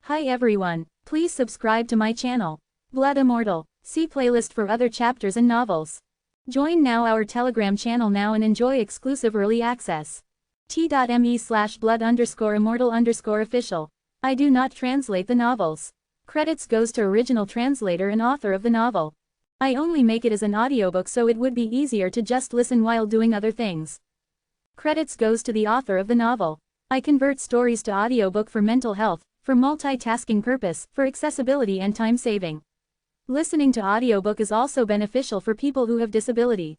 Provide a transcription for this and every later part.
Hi everyone, please subscribe to my channel. Blood Immortal. See playlist for other chapters and novels. Join now our Telegram channel now and enjoy exclusive early access. t.me/blood_immortal_official. I do not translate the novels. Credits goes to original translator and author of the novel. I only make it as an audiobook so it would be easier to just listen while doing other things. Credits goes to the author of the novel. I convert stories to audiobook for mental health, for multitasking purpose, for accessibility and time saving. Listening to audiobook is also beneficial for people who have disability.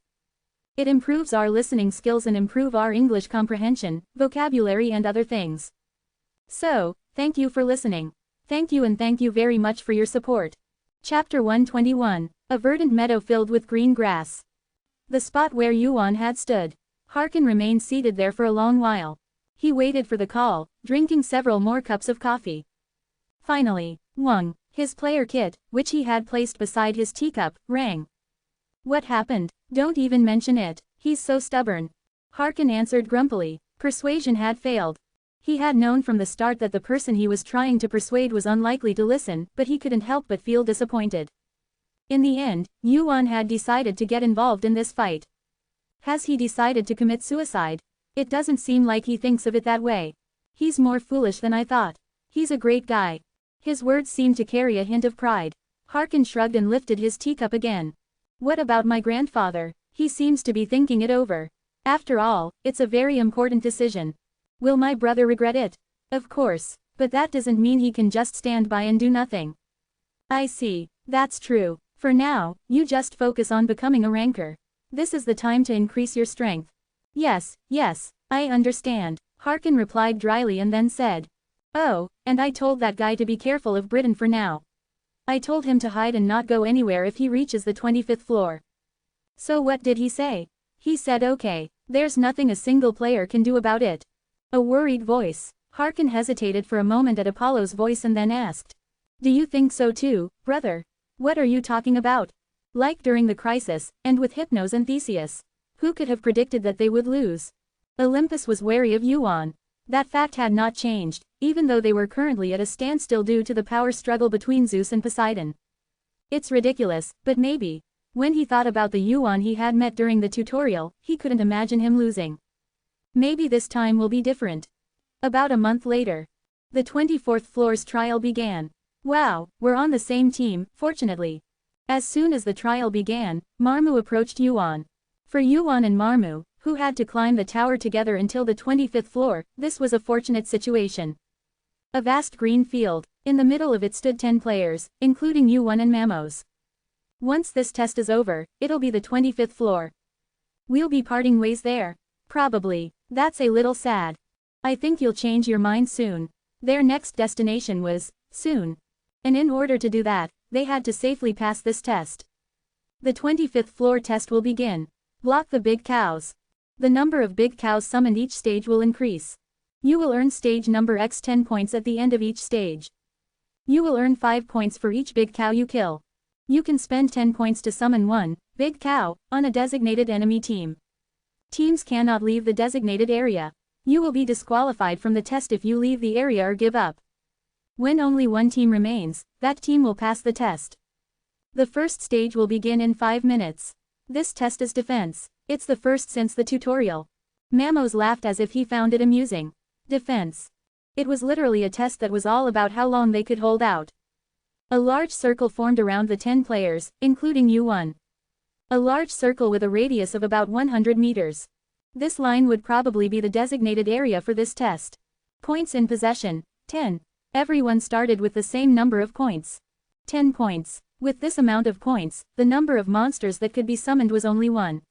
It improves our listening skills and improve our English comprehension, vocabulary and other things. So, thank you for listening. Thank you and thank you very much for your support. Chapter 121. A verdant meadow filled with green grass. The spot where Yuan had stood. Harkin remained seated there for a long while. He waited for the call, drinking several more cups of coffee. Finally, Wang, his player kit, which he had placed beside his teacup, rang. What happened? Don't even mention it, he's so stubborn. Harkin answered grumpily. Persuasion had failed. He had known from the start that the person he was trying to persuade was unlikely to listen, but he couldn't help but feel disappointed. In the end, Yuan had decided to get involved in this fight. Has he decided to commit suicide? It doesn't seem like he thinks of it that way. He's more foolish than I thought. He's a great guy. His words seemed to carry a hint of pride. Harkin shrugged and lifted his teacup again. What about my grandfather? He seems to be thinking it over. After all, it's a very important decision. Will my brother regret it? Of course, but that doesn't mean he can just stand by and do nothing. I see, that's true. For now, you just focus on becoming a ranker. This is the time to increase your strength. Yes, I understand, Harkin replied dryly and then said. Oh, and I told that guy to be careful of Britain for now. I told him to hide and not go anywhere if he reaches the 25th floor. So what did he say? He said okay, there's nothing a single player can do about it. A worried voice. Harkin hesitated for a moment at Apollo's voice and then asked. Do you think so too, brother? What are you talking about? Like during the crisis, and with Hypnos and Theseus. Who could have predicted that they would lose? Olympus was wary of Yuan. That fact had not changed, even though they were currently at a standstill due to the power struggle between Zeus and Poseidon. It's ridiculous, but maybe. When he thought about the Yuan he had met during the tutorial, he couldn't imagine him losing. Maybe this time will be different. About a month later. The 24th floor's trial began. Wow, we're on the same team, fortunately. As soon as the trial began, Marmu approached Yuan. For Yuan and Marmu, who had to climb the tower together until the 25th floor, this was a fortunate situation. A vast green field. In the middle of it stood 10 players, including Yuan and Mamos. Once this test is over, it'll be the 25th floor. We'll be parting ways there. Probably. That's a little sad. I think you'll change your mind soon. Their next destination was, soon. And in order to do that, they had to safely pass this test. The 25th floor test will begin. Block the big cows. The number of big cows summoned each stage will increase. You will earn stage number x 10 points at the end of each stage. You will earn 5 points for each big cow you kill. You can spend 10 points to summon one big cow on a designated enemy team. Teams cannot leave the designated area. You will be disqualified from the test if you leave the area or give up. When only one team remains, that team will pass the test. The first stage will begin in 5 minutes. This test is defense. It's the first since the tutorial. Mamos laughed as if he found it amusing. Defense. It was literally a test that was all about how long they could hold out. A large circle formed around the 10 players, including Yuan. A large circle with a radius of about 100 meters. This line would probably be the designated area for this test. Points in possession, 10. Everyone started with the same number of points. 10 points. With this amount of points, the number of monsters that could be summoned was only 1.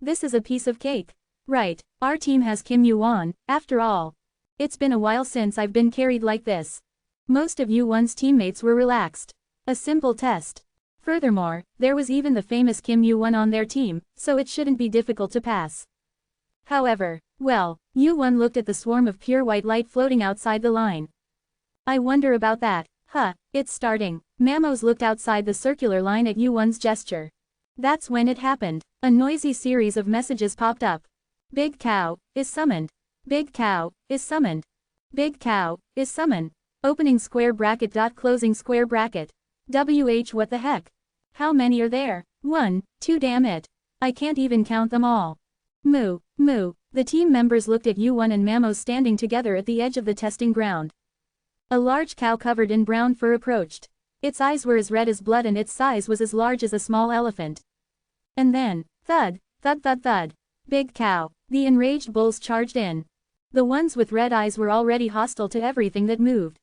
This is a piece of cake. Right, our team has Kim Yuan, after all. It's been a while since I've been carried like this. Most of Yuan's teammates were relaxed. A simple test. Furthermore, there was even the famous Kim Yuan on their team, so it shouldn't be difficult to pass. However, well, Yuan looked at the swarm of pure white light floating outside the line. I wonder about that. It's starting. Mamos looked outside the circular line at Yuan's gesture. That's when it happened. A noisy series of messages popped up. Big cow is summoned. Big cow is summoned. Big cow is summoned. Opening square bracket dot closing square bracket. What the heck? How many are there? 1, 2 damn it. I can't even count them all. Moo, moo. The team members looked at Yuan and Mamos standing together at the edge of the testing ground. A large cow covered in brown fur approached. Its eyes were as red as blood and its size was as large as a small elephant. And then, thud, thud thud thud. Big cow. The enraged bulls charged in. The ones with red eyes were already hostile to everything that moved.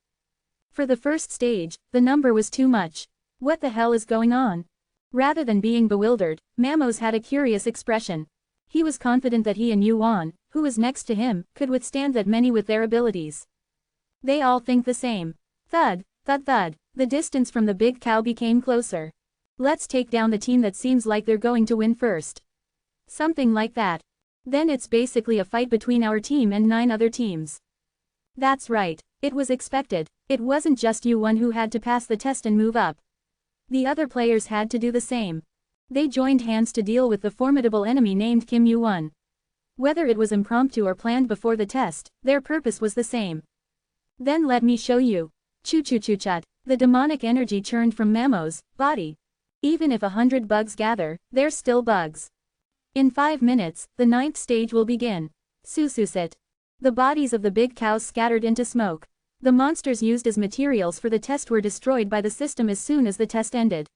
For the first stage, the number was too much. What the hell is going on? Rather than being bewildered, Mamos had a curious expression. He was confident that he and Yuan, who was next to him, could withstand that many with their abilities. They all think the same. Thud, thud thud. The distance from the big cow became closer. Let's take down the team that seems like they're going to win first. Something like that. Then it's basically a fight between our team and 9 other teams. That's right, it was expected. It wasn't just Yuan who had to pass the test and move up. The other players had to do the same. They joined hands to deal with the formidable enemy named Kim Yuan. Whether it was impromptu or planned before the test, their purpose was the same. Then let me show you. Choo-choo-choo-chut. The demonic energy churned from Mamos' body. Even if 100 bugs gather, they're still bugs. In 5 minutes, the 9th stage will begin. Sususit. The bodies of the big cows scattered into smoke. The monsters used as materials for the test were destroyed by the system as soon as the test ended.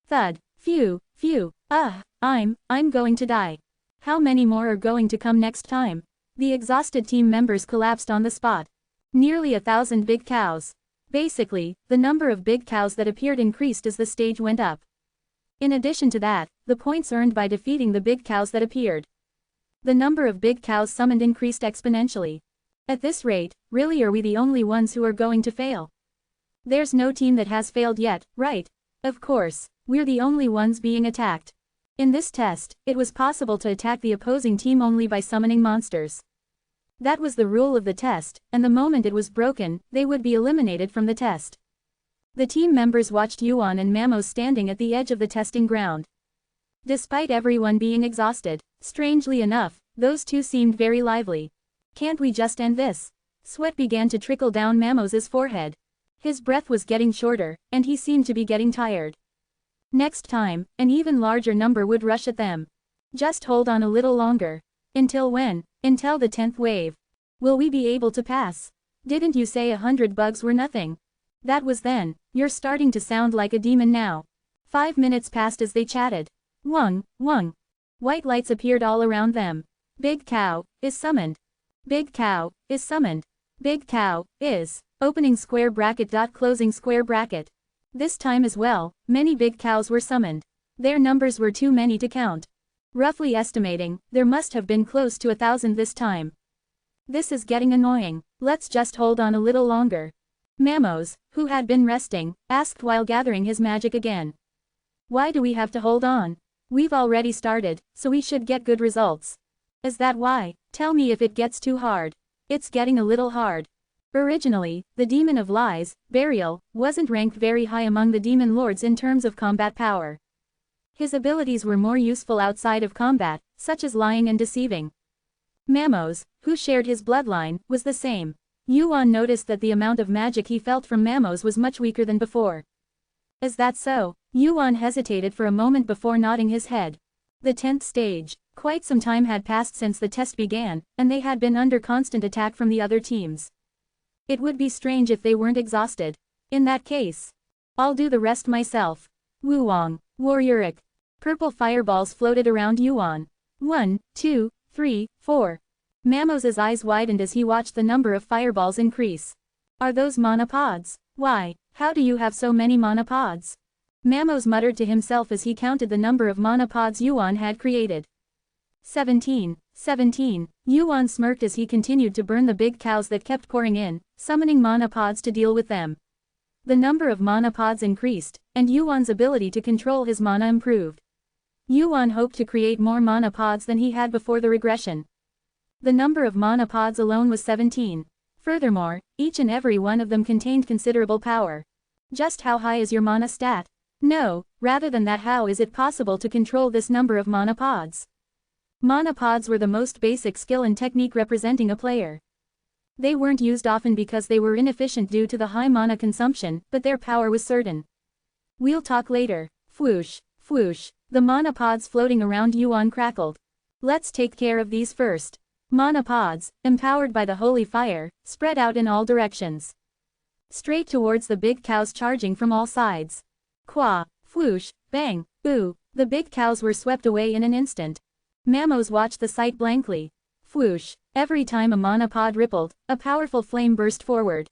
Thud. Phew, phew. I'm going to die. How many more are going to come next time? The exhausted team members collapsed on the spot. Nearly 1,000 big cows. Basically, the number of big cows that appeared increased as the stage went up. In addition to that, the points earned by defeating the big cows that appeared. The number of big cows summoned increased exponentially. At this rate, really are we the only ones who are going to fail? There's no team that has failed yet, right? Of course, we're the only ones being attacked. In this test, it was possible to attack the opposing team only by summoning monsters. That was the rule of the test, and the moment it was broken, they would be eliminated from the test. The team members watched Yuan and Mamos standing at the edge of the testing ground. Despite everyone being exhausted, strangely enough, those two seemed very lively. Can't we just end this? Sweat began to trickle down Mamos' forehead. His breath was getting shorter, and he seemed to be getting tired. Next time, an even larger number would rush at them. Just hold on a little longer. Until when? Until the 10th wave. Will we be able to pass? Didn't you say 100 bugs were nothing? That was then. You're starting to sound like a demon now. 5 minutes passed as they chatted. Wung, wung. White lights appeared all around them. Big cow is summoned. Big cow is summoned. Big cow is. Opening square bracket dot closing square bracket. This time as well, many big cows were summoned. Their numbers were too many to count. Roughly estimating, there must have been close to 1,000 this time. This is getting annoying. Let's just hold on a little longer. Mamos, who had been resting, asked while gathering his magic again. Why do we have to hold on? We've already started, so we should get good results. Is that why? Tell me if it gets too hard. It's getting a little hard. Originally, the Demon of Lies, Burial, wasn't ranked very high among the demon lords in terms of combat power. His abilities were more useful outside of combat, such as lying and deceiving. Mamos, who shared his bloodline, was the same. Yuan noticed that the amount of magic he felt from Mamos was much weaker than before. Is that so? Yuan hesitated for a moment before nodding his head. The 10th stage. Quite some time had passed since the test began, and they had been under constant attack from the other teams. It would be strange if they weren't exhausted. In that case, I'll do the rest myself. Wuwang, Warrioric. Purple fireballs floated around Yuan. 1, 2, 3, 4. Mamos' eyes widened as he watched the number of fireballs increase. Are those mana pods? Why, how do you have so many mana pods? Mamos muttered to himself as he counted the number of mana pods Yuan had created. 17. 17. Yuan smirked as he continued to burn the big cows that kept pouring in, summoning mana pods to deal with them. The number of mana pods increased, and Yuan's ability to control his mana improved. Yuan hoped to create more mana pods than he had before the regression. The number of mana pods alone was 17. Furthermore, each and every one of them contained considerable power. Just how high is your mana stat? No, rather than that, how is it possible to control this number of mana pods? Mana pods were the most basic skill and technique representing a player. They weren't used often because they were inefficient due to the high mana consumption, but their power was certain. We'll talk later. Whoosh, whoosh, the mana pods floating around Yuan crackled. Let's take care of these first. Mana pods, empowered by the holy fire, spread out in all directions. Straight towards the big cows charging from all sides. Qua, whoosh, bang, boo, the big cows were swept away in an instant. Mamos watched the sight blankly. Whoosh, every time a mana pod rippled, a powerful flame burst forward.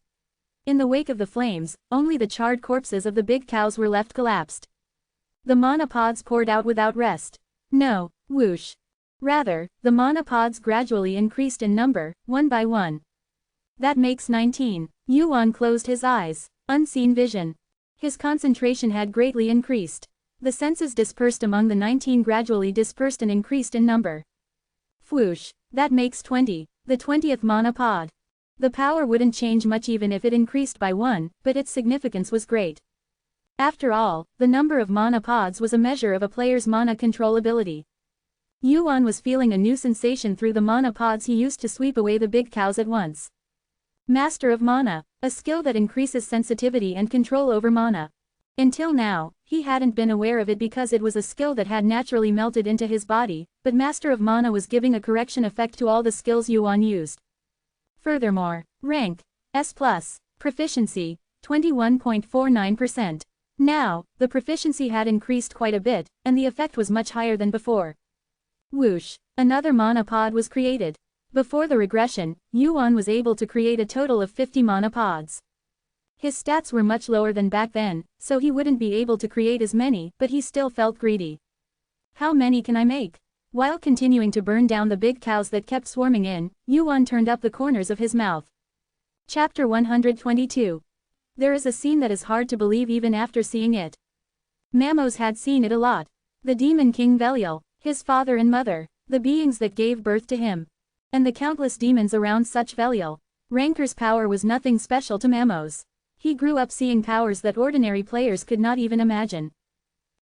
In the wake of the flames, only the charred corpses of the big cows were left collapsed. The mana pods poured out without rest. No, whoosh. Rather, the mana pods gradually increased in number, one by one. That makes 19. Yuan closed his eyes. Unseen vision. His concentration had greatly increased. The senses dispersed among the 19 gradually dispersed and increased in number. Whoosh, that makes 20, the 20th mana pod. The power wouldn't change much even if it increased by 1, but its significance was great. After all, the number of mana pods was a measure of a player's mana control ability. Yuan was feeling a new sensation through the mana pods he used to sweep away the big cows at once. Master of Mana, a skill that increases sensitivity and control over mana. Until now, he hadn't been aware of it because it was a skill that had naturally melted into his body, but Master of Mana was giving a correction effect to all the skills Yuan used. Furthermore, rank, S+, proficiency, 21.49%. Now, the proficiency had increased quite a bit, and the effect was much higher than before. Whoosh, another mana pod was created. Before the regression, Yuan was able to create a total of 50 mana pods. His stats were much lower than back then, so he wouldn't be able to create as many, but he still felt greedy. How many can I make? While continuing to burn down the big cows that kept swarming in, Yuan turned up the corners of his mouth. Chapter 122. There is a scene that is hard to believe even after seeing it. Mamos had seen it a lot. The demon king Belial, his father and mother, the beings that gave birth to him, and the countless demons around such Belial. Ranker's power was nothing special to Mamos. He grew up seeing powers that ordinary players could not even imagine.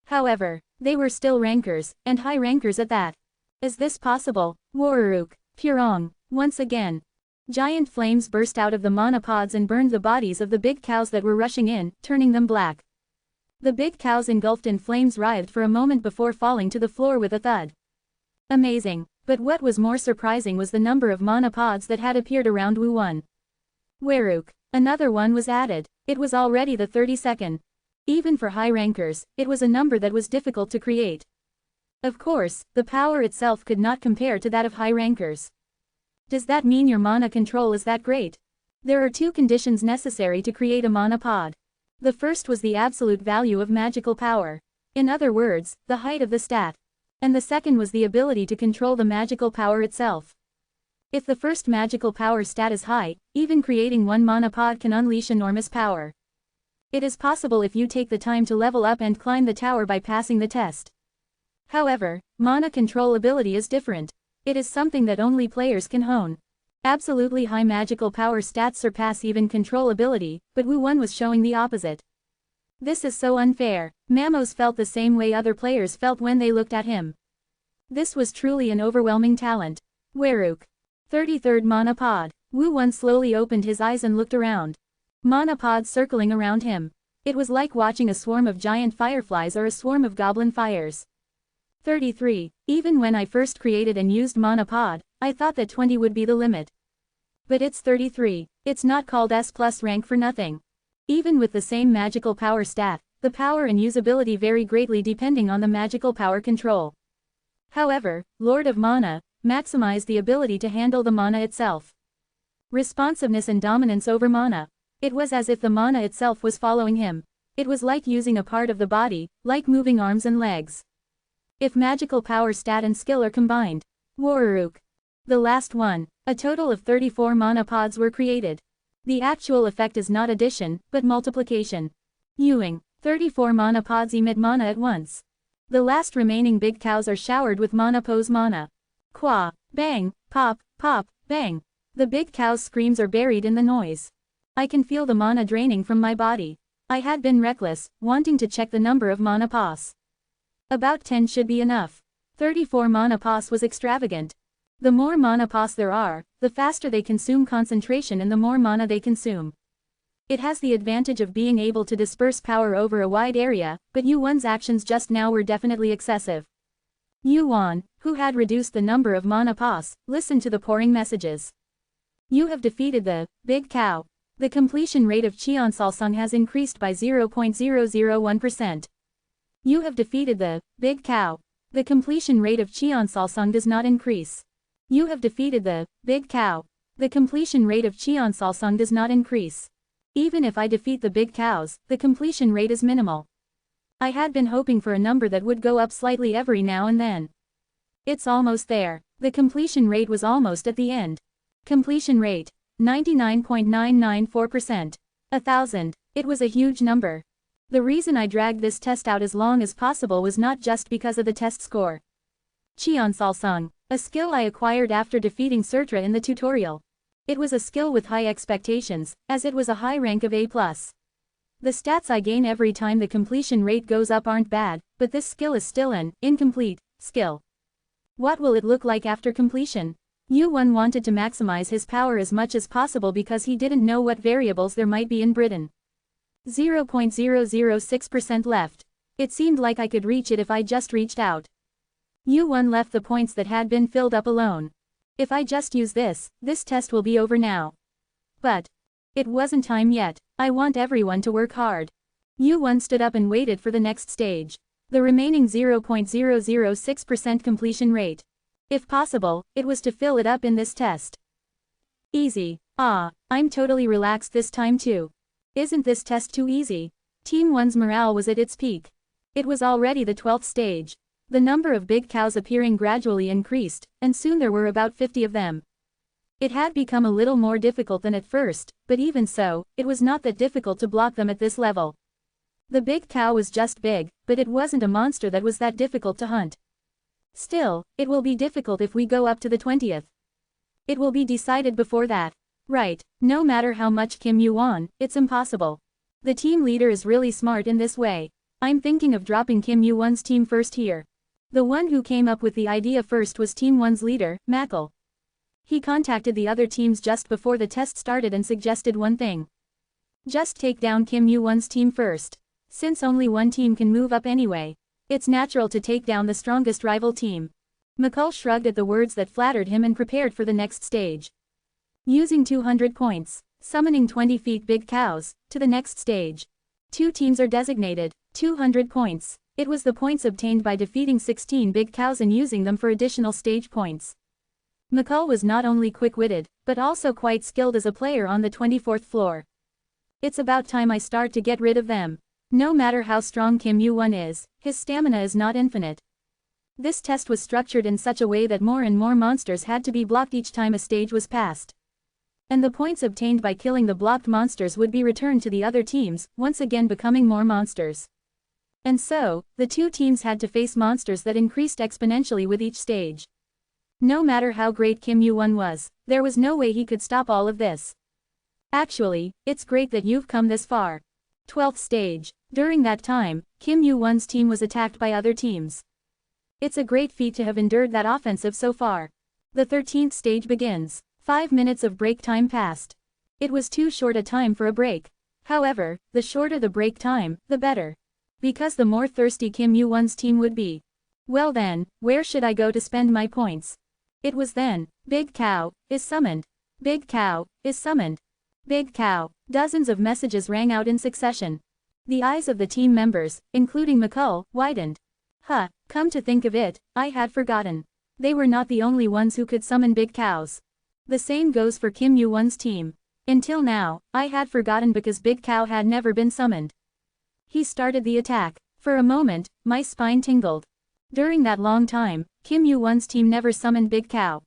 However, they were still rankers, and high rankers at that. Is this possible? Waruruk, Purong, once again. Giant flames burst out of the mana pods and burned the bodies of the big cows that were rushing in, turning them black. The big cows engulfed in flames writhed for a moment before falling to the floor with a thud. Amazing, but what was more surprising was the number of mana pods that had appeared around Wu-1. Waruk. Another one was added. It was already the 32nd. Even for high rankers, it was a number that was difficult to create. Of course, the power itself could not compare to that of high rankers. Does that mean your mana control is that great? There are two conditions necessary to create a mana pod. The first was the absolute value of magical power. In other words, the height of the stat. And the second was the ability to control the magical power itself. If the first magical power stat is high, even creating one mana pod can unleash enormous power. It is possible if you take the time to level up and climb the tower by passing the test. However, mana control ability is different. It is something that only players can hone. Absolutely high magical power stats surpass even control ability, but Wu-1 was showing the opposite. This is so unfair. Mamos felt the same way other players felt when they looked at him. This was truly an overwhelming talent. Waruk. 33rd mana pod. Wu-1 slowly opened his eyes and looked around. Mana pods circling around him. It was like watching a swarm of giant fireflies or a swarm of goblin fires. 33. Even when I first created and used mana pod, I thought that 20 would be the limit. But it's 33. It's not called S+ rank for nothing. Even with the same magical power stat, the power and usability vary greatly depending on the magical power control. However, Lord of Mana maximized the ability to handle the mana itself. Responsiveness and dominance over mana. It was as if the mana itself was following him. It was like using a part of the body, like moving arms and legs. If magical power stat and skill are combined. Waruruk. The last one. A total of 34 mana pods were created. The actual effect is not addition, but multiplication. Ewing. 34 mana pods emit mana at once. The last remaining big cows are showered with mana pose mana. Qua, bang, pop, pop, bang. The big cow's screams are buried in the noise. I can feel the mana draining from my body. I had been reckless, wanting to check the number of mana pos. About 10 should be enough. 34 mana pos was extravagant. The more mana pots there are, the faster they consume concentration and the more mana they consume. It has the advantage of being able to disperse power over a wide area, but Yuan's actions just now were definitely excessive. Yuan, who had reduced the number of mana pots, listened to the pouring messages. You have defeated the big cow. The completion rate of Cheonsalsung has increased by 0.001%. You have defeated the big cow. The completion rate of Cheonsalsung does not increase. You have defeated the big cow. The completion rate of Cheonsalsung does not increase. Even if I defeat the big cows, the completion rate is minimal. I had been hoping for a number that would go up slightly every now and then. It's almost there. The completion rate was almost at the end. Completion rate, 99.994%. 1,000. It was a huge number. The reason I dragged this test out as long as possible was not just because of the test score. Cheonsalsung, a skill I acquired after defeating Surtra in the tutorial. It was a skill with high expectations, as it was a high rank of A+. The stats I gain every time the completion rate goes up aren't bad, but this skill is still an incomplete skill. What will it look like after completion? Yuan wanted to maximize his power as much as possible because he didn't know what variables there might be in Britain. 0.006% left. It seemed like I could reach it if I just reached out. Yuan left the points that had been filled up alone. If I just use this test will be over now. But it wasn't time yet. I want everyone to work hard. Yuan stood up and waited for the next stage. The remaining 0.006% completion rate. If possible, it was to fill it up in this test. Easy. I'm totally relaxed this time too. Isn't this test too easy? Team 1's morale was at its peak. It was already the 12th stage. The number of big cows appearing gradually increased, and soon there were about 50 of them. It had become a little more difficult than at first, but even so, it was not that difficult to block them at this level. The big cow was just big, but it wasn't a monster that was that difficult to hunt. Still, it will be difficult if we go up to the 20th. It will be decided before that. Right, no matter how much Kim Yuan, it's impossible. The team leader is really smart in this way. I'm thinking of dropping Kim Yuan's team first here. The one who came up with the idea first was Team 1's leader, Makal. He contacted the other teams just before the test started and suggested one thing. Just take down Kim Yuan's team first. Since only one team can move up anyway, it's natural to take down the strongest rival team. Makal shrugged at the words that flattered him and prepared for the next stage. Using 200 points, summoning 20 feet big cows, to the next stage. 2 teams are designated, 200 points. It was the points obtained by defeating 16 big cows and using them for additional stage points. Makal was not only quick-witted, but also quite skilled as a player on the 24th floor. It's about time I start to get rid of them. No matter how strong Kim Yuan is, his stamina is not infinite. This test was structured in such a way that more and more monsters had to be blocked each time a stage was passed. And the points obtained by killing the blocked monsters would be returned to the other teams, once again becoming more monsters. And so, the 2 teams had to face monsters that increased exponentially with each stage. No matter how great Kim Yuan was, there was no way he could stop all of this. Actually, it's great that you've come this far. 12th stage. During that time, Kim Yuan's team was attacked by other teams. It's a great feat to have endured that offensive so far. The 13th stage begins. 5 minutes of break time passed. It was too short a time for a break. However, the shorter the break time, the better. Because the more thirsty Kim Yuan's team would be. Well then, where should I go to spend my points? It was then. Big cow is summoned. Big cow is summoned. Big cow. Dozens of messages rang out in succession. The eyes of the team members, including Makal, widened. Come to think of it, I had forgotten. They were not the only ones who could summon big cows. The same goes for Kim Yuan's team. Until now, I had forgotten because Big Cow had never been summoned. He started the attack. For a moment, my spine tingled. During that long time, Kim Yuan's team never summoned Big Cow.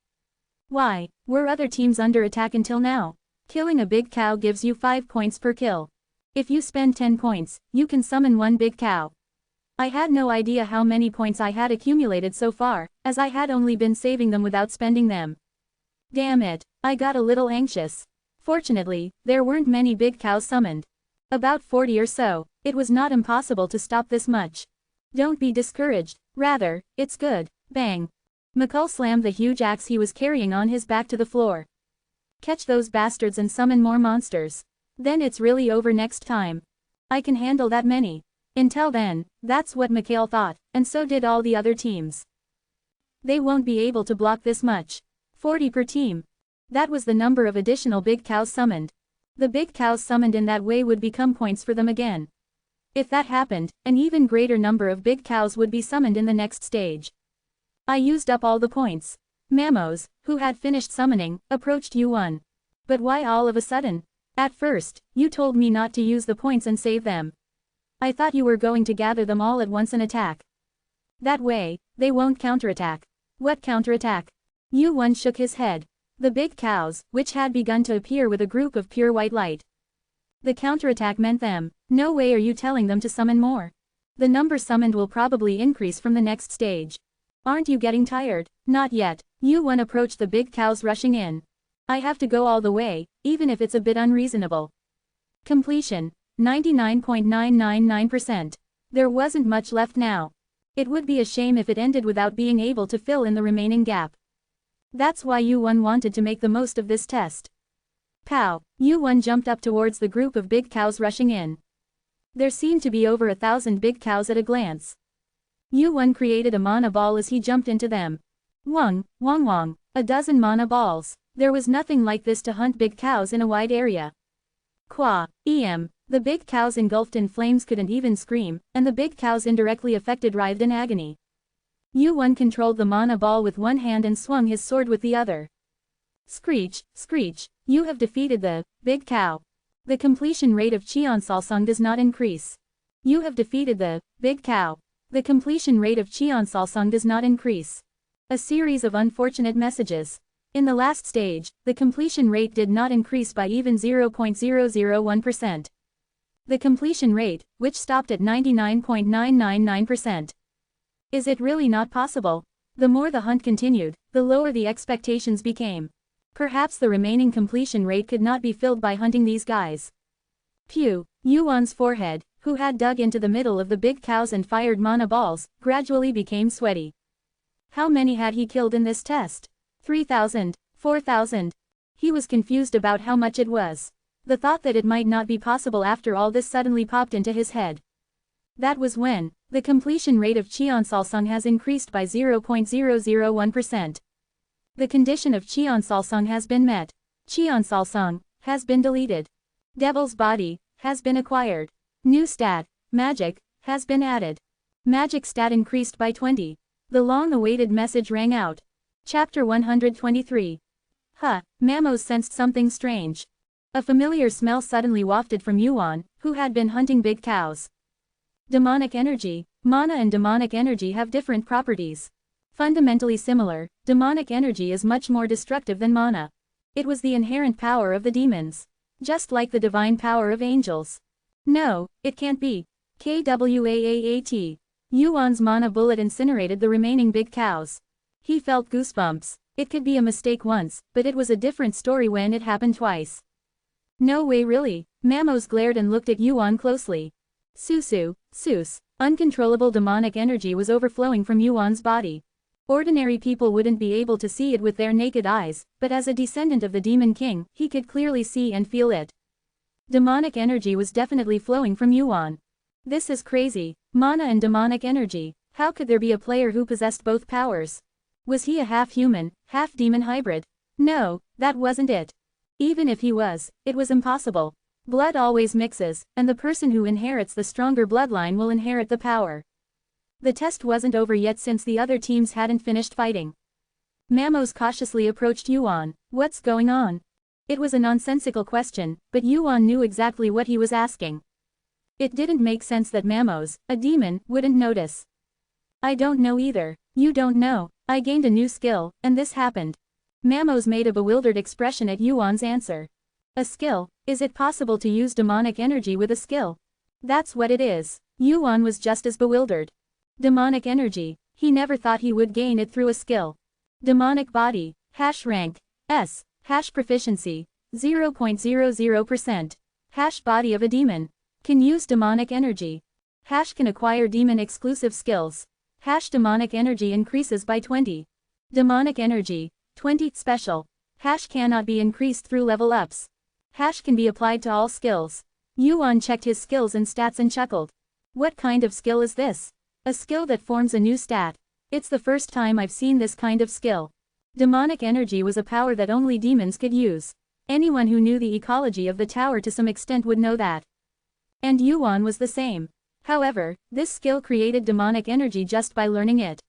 Why, were other teams under attack until now? Killing a big cow gives you 5 points per kill. If you spend 10 points, you can summon one big cow. I had no idea how many points I had accumulated so far, as I had only been saving them without spending them. Damn it, I got a little anxious. Fortunately, there weren't many big cows summoned. About 40 or so. It was not impossible to stop this much. Don't be discouraged. Rather, it's good. Bang. McCall slammed the huge axe he was carrying on his back to the floor. Catch those bastards and summon more monsters. Then it's really over next time. I can handle that many. Until then, that's what McCall thought, and so did all the other teams. They won't be able to block this much. 40 per team. That was the number of additional big cows summoned. The big cows summoned in that way would become points for them again. If that happened, an even greater number of big cows would be summoned in the next stage. I used up all the points. Mamos, who had finished summoning, approached Yuan. But why all of a sudden? At first, you told me not to use the points and save them. I thought you were going to gather them all at once and attack. That way, they won't counterattack. What counterattack? Yuan shook his head. The big cows, which had begun to appear with a group of pure white light. The counterattack meant them. No way are you telling them to summon more. The number summoned will probably increase from the next stage. Aren't you getting tired? Not yet. Yuan approached the big cows rushing in. I have to go all the way, even if it's a bit unreasonable. Completion. 99.999%. There wasn't much left now. It would be a shame if it ended without being able to fill in the remaining gap. That's why Yuan wanted to make the most of this test. Pow! Yuan jumped up towards the group of big cows rushing in. There seemed to be over 1,000 big cows at a glance. Yuan created a mana ball as he jumped into them. Wong, wong wong, a dozen mana balls. There was nothing like this to hunt big cows in a wide area. Qua, the big cows engulfed in flames couldn't even scream, and the big cows indirectly affected writhed in agony. Yuan controlled the mana ball with one hand and swung his sword with the other. Screech, screech, you have defeated the big cow. The completion rate of Cheonsalsung does not increase. You have defeated the big cow. The completion rate of Cheonsalsung does not increase. A series of unfortunate messages. In the last stage, the completion rate did not increase by even 0.001%. The completion rate, which stopped at 99.999%. Is it really not possible? The more the hunt continued, the lower the expectations became. Perhaps the remaining completion rate could not be filled by hunting these guys. Pew! Yuan's forehead, who had dug into the middle of the big cows and fired mana balls, gradually became sweaty. How many had he killed in this test? 3,000, 4,000. He was confused about how much it was. The thought that it might not be possible after all this suddenly popped into his head. That was when, the completion rate of Cheonsalsung has increased by 0.001%. The condition of Cheonsalsung has been met. Cheonsalsung has been deleted. Devil's body has been acquired. New stat, magic, has been added. Magic stat increased by 20. The long-awaited message rang out. Chapter 123. Mamos sensed something strange. A familiar smell suddenly wafted from Yuan, who had been hunting big cows. Demonic energy. Mana and demonic energy have different properties. Fundamentally similar, demonic energy is much more destructive than mana. It was the inherent power of the demons. Just like the divine power of angels. No, it can't be. KWAAAT. Yuan's mana bullet incinerated the remaining big cows. He felt goosebumps. It could be a mistake once, but it was a different story when it happened twice. No way really. Mamos glared and looked at Yuan closely. Sus. Uncontrollable demonic energy was overflowing from Yuan's body. Ordinary people wouldn't be able to see it with their naked eyes, but as a descendant of the Demon King, he could clearly see and feel it. Demonic energy was definitely flowing from Yuan. This is crazy. Mana and demonic energy. How could there be a player who possessed both powers? Was he a half-human, half-demon hybrid? No, that wasn't it. Even if he was, it was impossible. Blood always mixes, and the person who inherits the stronger bloodline will inherit the power. The test wasn't over yet since the other teams hadn't finished fighting. Mamos cautiously approached Yuan. What's going on? It was a nonsensical question, but Yuan knew exactly what he was asking. It didn't make sense that Mamos, a demon, wouldn't notice. I don't know either. You don't know. I gained a new skill, and this happened. Mamos made a bewildered expression at Yuan's answer. A skill? Is it possible to use demonic energy with a skill? That's what it is. Yuan was just as bewildered. Demonic energy. He never thought he would gain it through a skill. Demonic body. Hash rank. S. Hash proficiency. 0.00%. Hash body of a demon. Can use demonic energy. Hash can acquire demon exclusive skills. Hash demonic energy increases by 20. Demonic energy. 20 special. Hash cannot be increased through level ups. Hash can be applied to all skills. Yuan checked his skills and stats and chuckled. What kind of skill is this? A skill that forms a new stat. It's the first time I've seen this kind of skill. Demonic energy was a power that only demons could use. Anyone who knew the ecology of the tower to some extent would know that. And Yuan was the same. However, this skill created demonic energy just by learning it.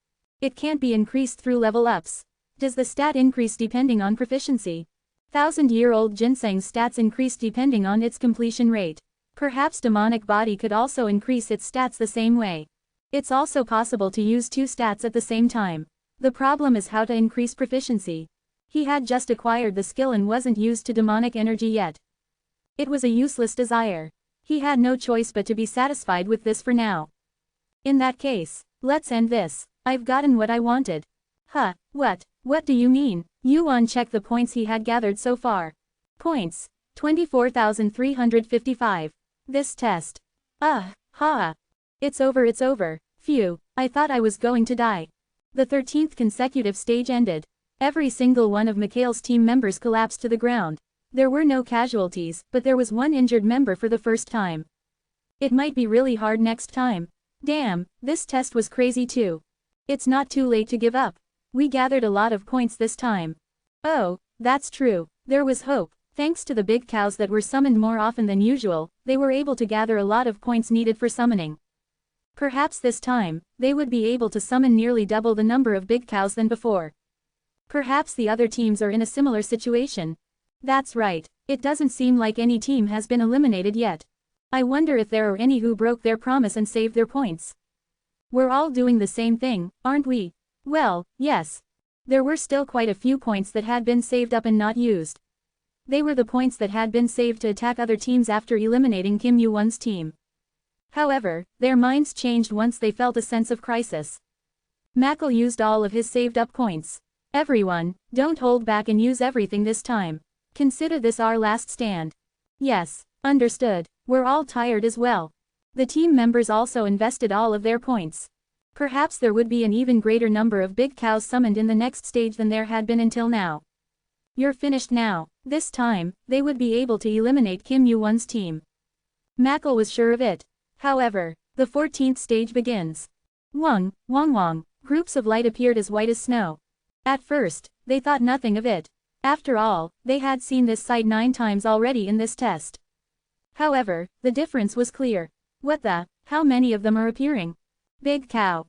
It can't be increased through level ups. Does the stat increase depending on proficiency? 1,000-year-old ginseng's stats increase depending on its completion rate. Perhaps demonic body could also increase its stats the same way. It's also possible to use two stats at the same time. The problem is how to increase proficiency. He had just acquired the skill and wasn't used to demonic energy yet. It was a useless desire. He had no choice but to be satisfied with this for now. In that case, let's end this. I've gotten what I wanted. Huh, what do you mean? Yuan checked the points he had gathered so far. Points. 24,355. This test. It's over. Phew, I thought I was going to die. The 13th consecutive stage ended. Every single one of Mikhail's team members collapsed to the ground. There were no casualties, but there was one injured member for the first time. It might be really hard next time. Damn, this test was crazy too. It's not too late to give up. We gathered a lot of points this time. Oh, that's true. There was hope. Thanks to the big cows that were summoned more often than usual, they were able to gather a lot of points needed for summoning. Perhaps this time, they would be able to summon nearly double the number of big cows than before. Perhaps the other teams are in a similar situation. That's right. It doesn't seem like any team has been eliminated yet. I wonder if there are any who broke their promise and saved their points. We're all doing the same thing, aren't we? Well, yes. There were still quite a few points that had been saved up and not used. They were the points that had been saved to attack other teams after eliminating Kim Yu-won's team. However, their minds changed once they felt a sense of crisis. Mackle used all of his saved up points. Everyone, don't hold back and use everything this time. Consider this our last stand. Yes, understood. We're all tired as well. The team members also invested all of their points. Perhaps there would be an even greater number of big cows summoned in the next stage than there had been until now. You're finished now. This time, they would be able to eliminate Kim Yu-won's team. Mackle was sure of it. However, the 14th stage begins. Wong. Groups of light appeared as white as snow. At first, they thought nothing of it. After all, they had seen this sight 9 times already in this test. However, the difference was clear. How many of them are appearing? Big cow.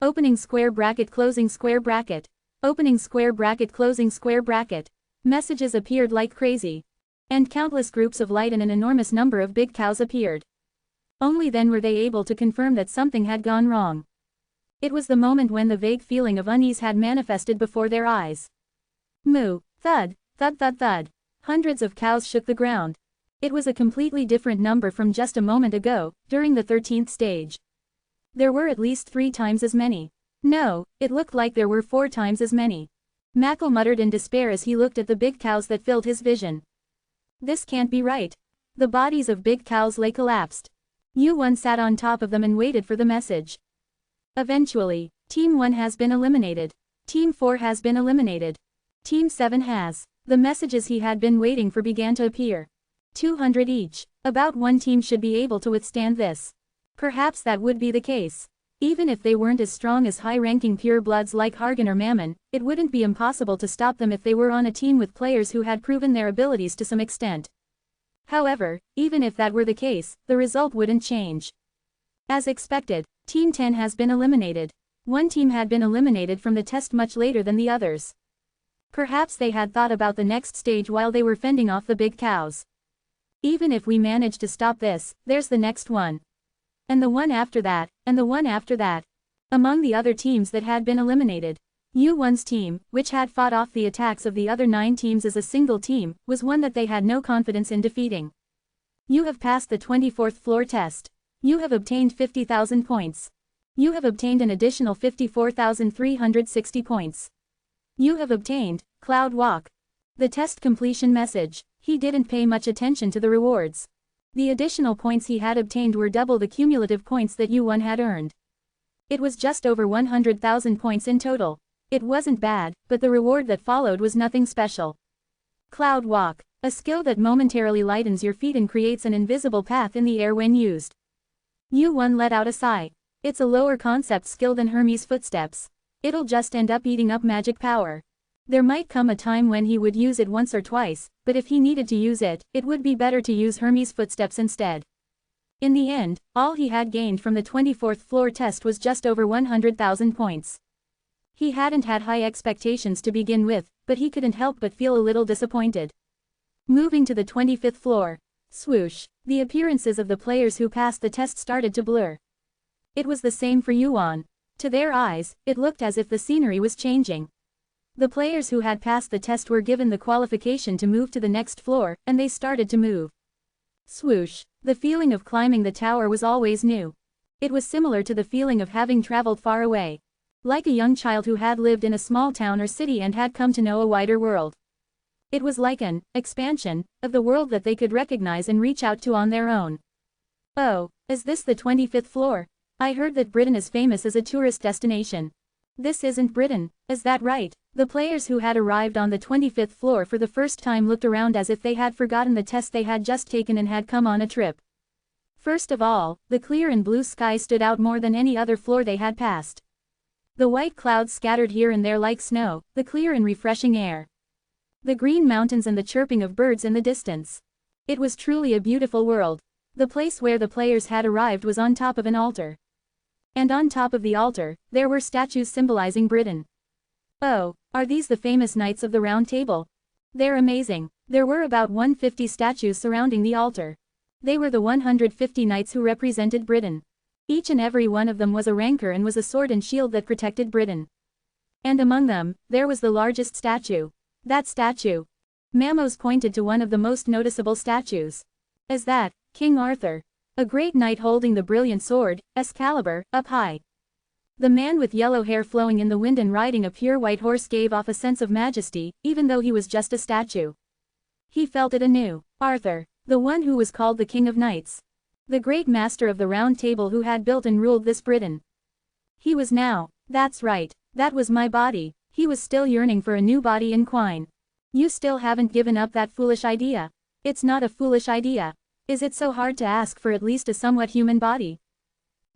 Opening square bracket, closing square bracket. Opening square bracket, closing square bracket. Messages appeared like crazy. And countless groups of light and an enormous number of big cows appeared. Only then were they able to confirm that something had gone wrong. It was the moment when the vague feeling of unease had manifested before their eyes. Moo, thud. Hundreds of cows shook the ground. It was a completely different number from just a moment ago, during the 13th stage. There were at least 3 times as many. No, it looked like there were 4 times as many. Mackle muttered in despair as he looked at the big cows that filled his vision. This can't be right. The bodies of big cows lay collapsed. Yu-won sat on top of them and waited for the message. Eventually, Team 1 has been eliminated. Team 4 has been eliminated. Team 7 has. The messages he had been waiting for began to appear. 200 each. About one team should be able to withstand this. Perhaps that would be the case. Even if they weren't as strong as high-ranking purebloods like Hargan or Mammon, it wouldn't be impossible to stop them if they were on a team with players who had proven their abilities to some extent. However, even if that were the case, the result wouldn't change. As expected, Team 10 has been eliminated. One team had been eliminated from the test much later than the others. Perhaps they had thought about the next stage while they were fending off the big cows. Even if we manage to stop this, there's the next one. And the one after that, and the one after that. Among the other teams that had been eliminated, Yu-won's team, which had fought off the attacks of the other 9 teams as a single team, was one that they had no confidence in defeating. You have passed the 24th floor test. You have obtained 50,000 points. You have obtained an additional 54,360 points. You have obtained Cloud Walk. The test completion message. He didn't pay much attention to the rewards. The additional points he had obtained were double the cumulative points that Yu-won had earned. It was just over 100,000 points in total. It wasn't bad, but the reward that followed was nothing special. Cloud walk, a skill that momentarily lightens your feet and creates an invisible path in the air when used. Yu-won let out a sigh. It's a lower concept skill than Hermes' footsteps. It'll just end up eating up magic power. There might come a time when he would use it once or twice, but if he needed to use it, it would be better to use Hermes' footsteps instead. In the end, all he had gained from the 24th floor test was just over 100,000 points. He hadn't had high expectations to begin with, but he couldn't help but feel a little disappointed. Moving to the 25th floor. Swoosh, the appearances of the players who passed the test started to blur. It was the same for Yuan. To their eyes, it looked as if the scenery was changing. The players who had passed the test were given the qualification to move to the next floor, and they started to move. Swoosh, the feeling of climbing the tower was always new. It was similar to the feeling of having traveled far away. Like a young child who had lived in a small town or city and had come to know a wider world. It was like an expansion of the world that they could recognize and reach out to on their own. Oh, is this the 25th floor? I heard that Britain is famous as a tourist destination. This isn't Britain, is that right? The players who had arrived on the 25th floor for the first time looked around as if they had forgotten the test they had just taken and had come on a trip. First of all, the clear and blue sky stood out more than any other floor they had passed. The white clouds scattered here and there like snow, the clear and refreshing air. The green mountains and the chirping of birds in the distance. It was truly a beautiful world. The place where the players had arrived was on top of an altar. And on top of the altar, there were statues symbolizing Britain. Oh, are these the famous Knights of the Round Table? They're amazing. There were about 150 statues surrounding the altar. They were the 150 knights who represented Britain. Each and every one of them was a rancor and was a sword and shield that protected Britain. And among them, there was the largest statue. That statue. Mamos pointed to one of the most noticeable statues. As that, King Arthur. A great knight holding the brilliant sword, Excalibur, up high. The man with yellow hair flowing in the wind and riding a pure white horse gave off a sense of majesty, even though he was just a statue. He felt it anew. Arthur, the one who was called the King of Knights. The great master of the Round Table who had built and ruled this Britain. He was now, that's right, that was my body. He was still yearning for a new body in Quine. You still haven't given up that foolish idea. It's not a foolish idea. Is it so hard to ask for at least a somewhat human body?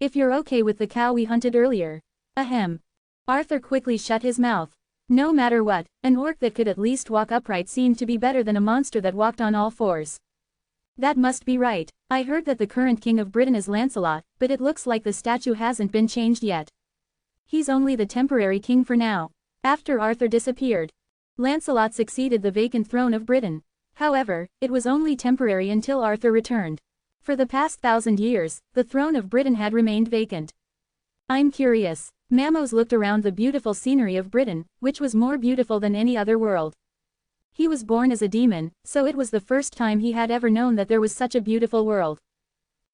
If you're okay with the cow we hunted earlier. Ahem. Arthur quickly shut his mouth. No matter what, an orc that could at least walk upright seemed to be better than a monster that walked on all fours. That must be right. I heard that the current king of Britain is Lancelot, but it looks like the statue hasn't been changed yet. He's only the temporary king for now. After Arthur disappeared, Lancelot succeeded the vacant throne of Britain. However, it was only temporary until Arthur returned. For the past 1,000 years, the throne of Britain had remained vacant. I'm curious. Mamos looked around the beautiful scenery of Britain, which was more beautiful than any other world. He was born as a demon, so it was the first time he had ever known that there was such a beautiful world.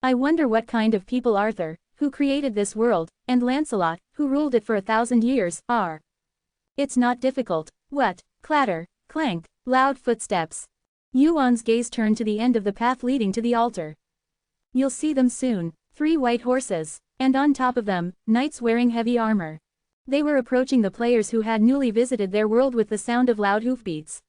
I wonder what kind of people Arthur, who created this world, and Lancelot, who ruled it for 1,000 years, are. It's not difficult. What? Clatter, clank, loud footsteps. Yuan's gaze turned to the end of the path leading to the altar. You'll see them soon. 3 white horses, and on top of them, knights wearing heavy armor. They were approaching the players who had newly visited their world with the sound of loud hoofbeats.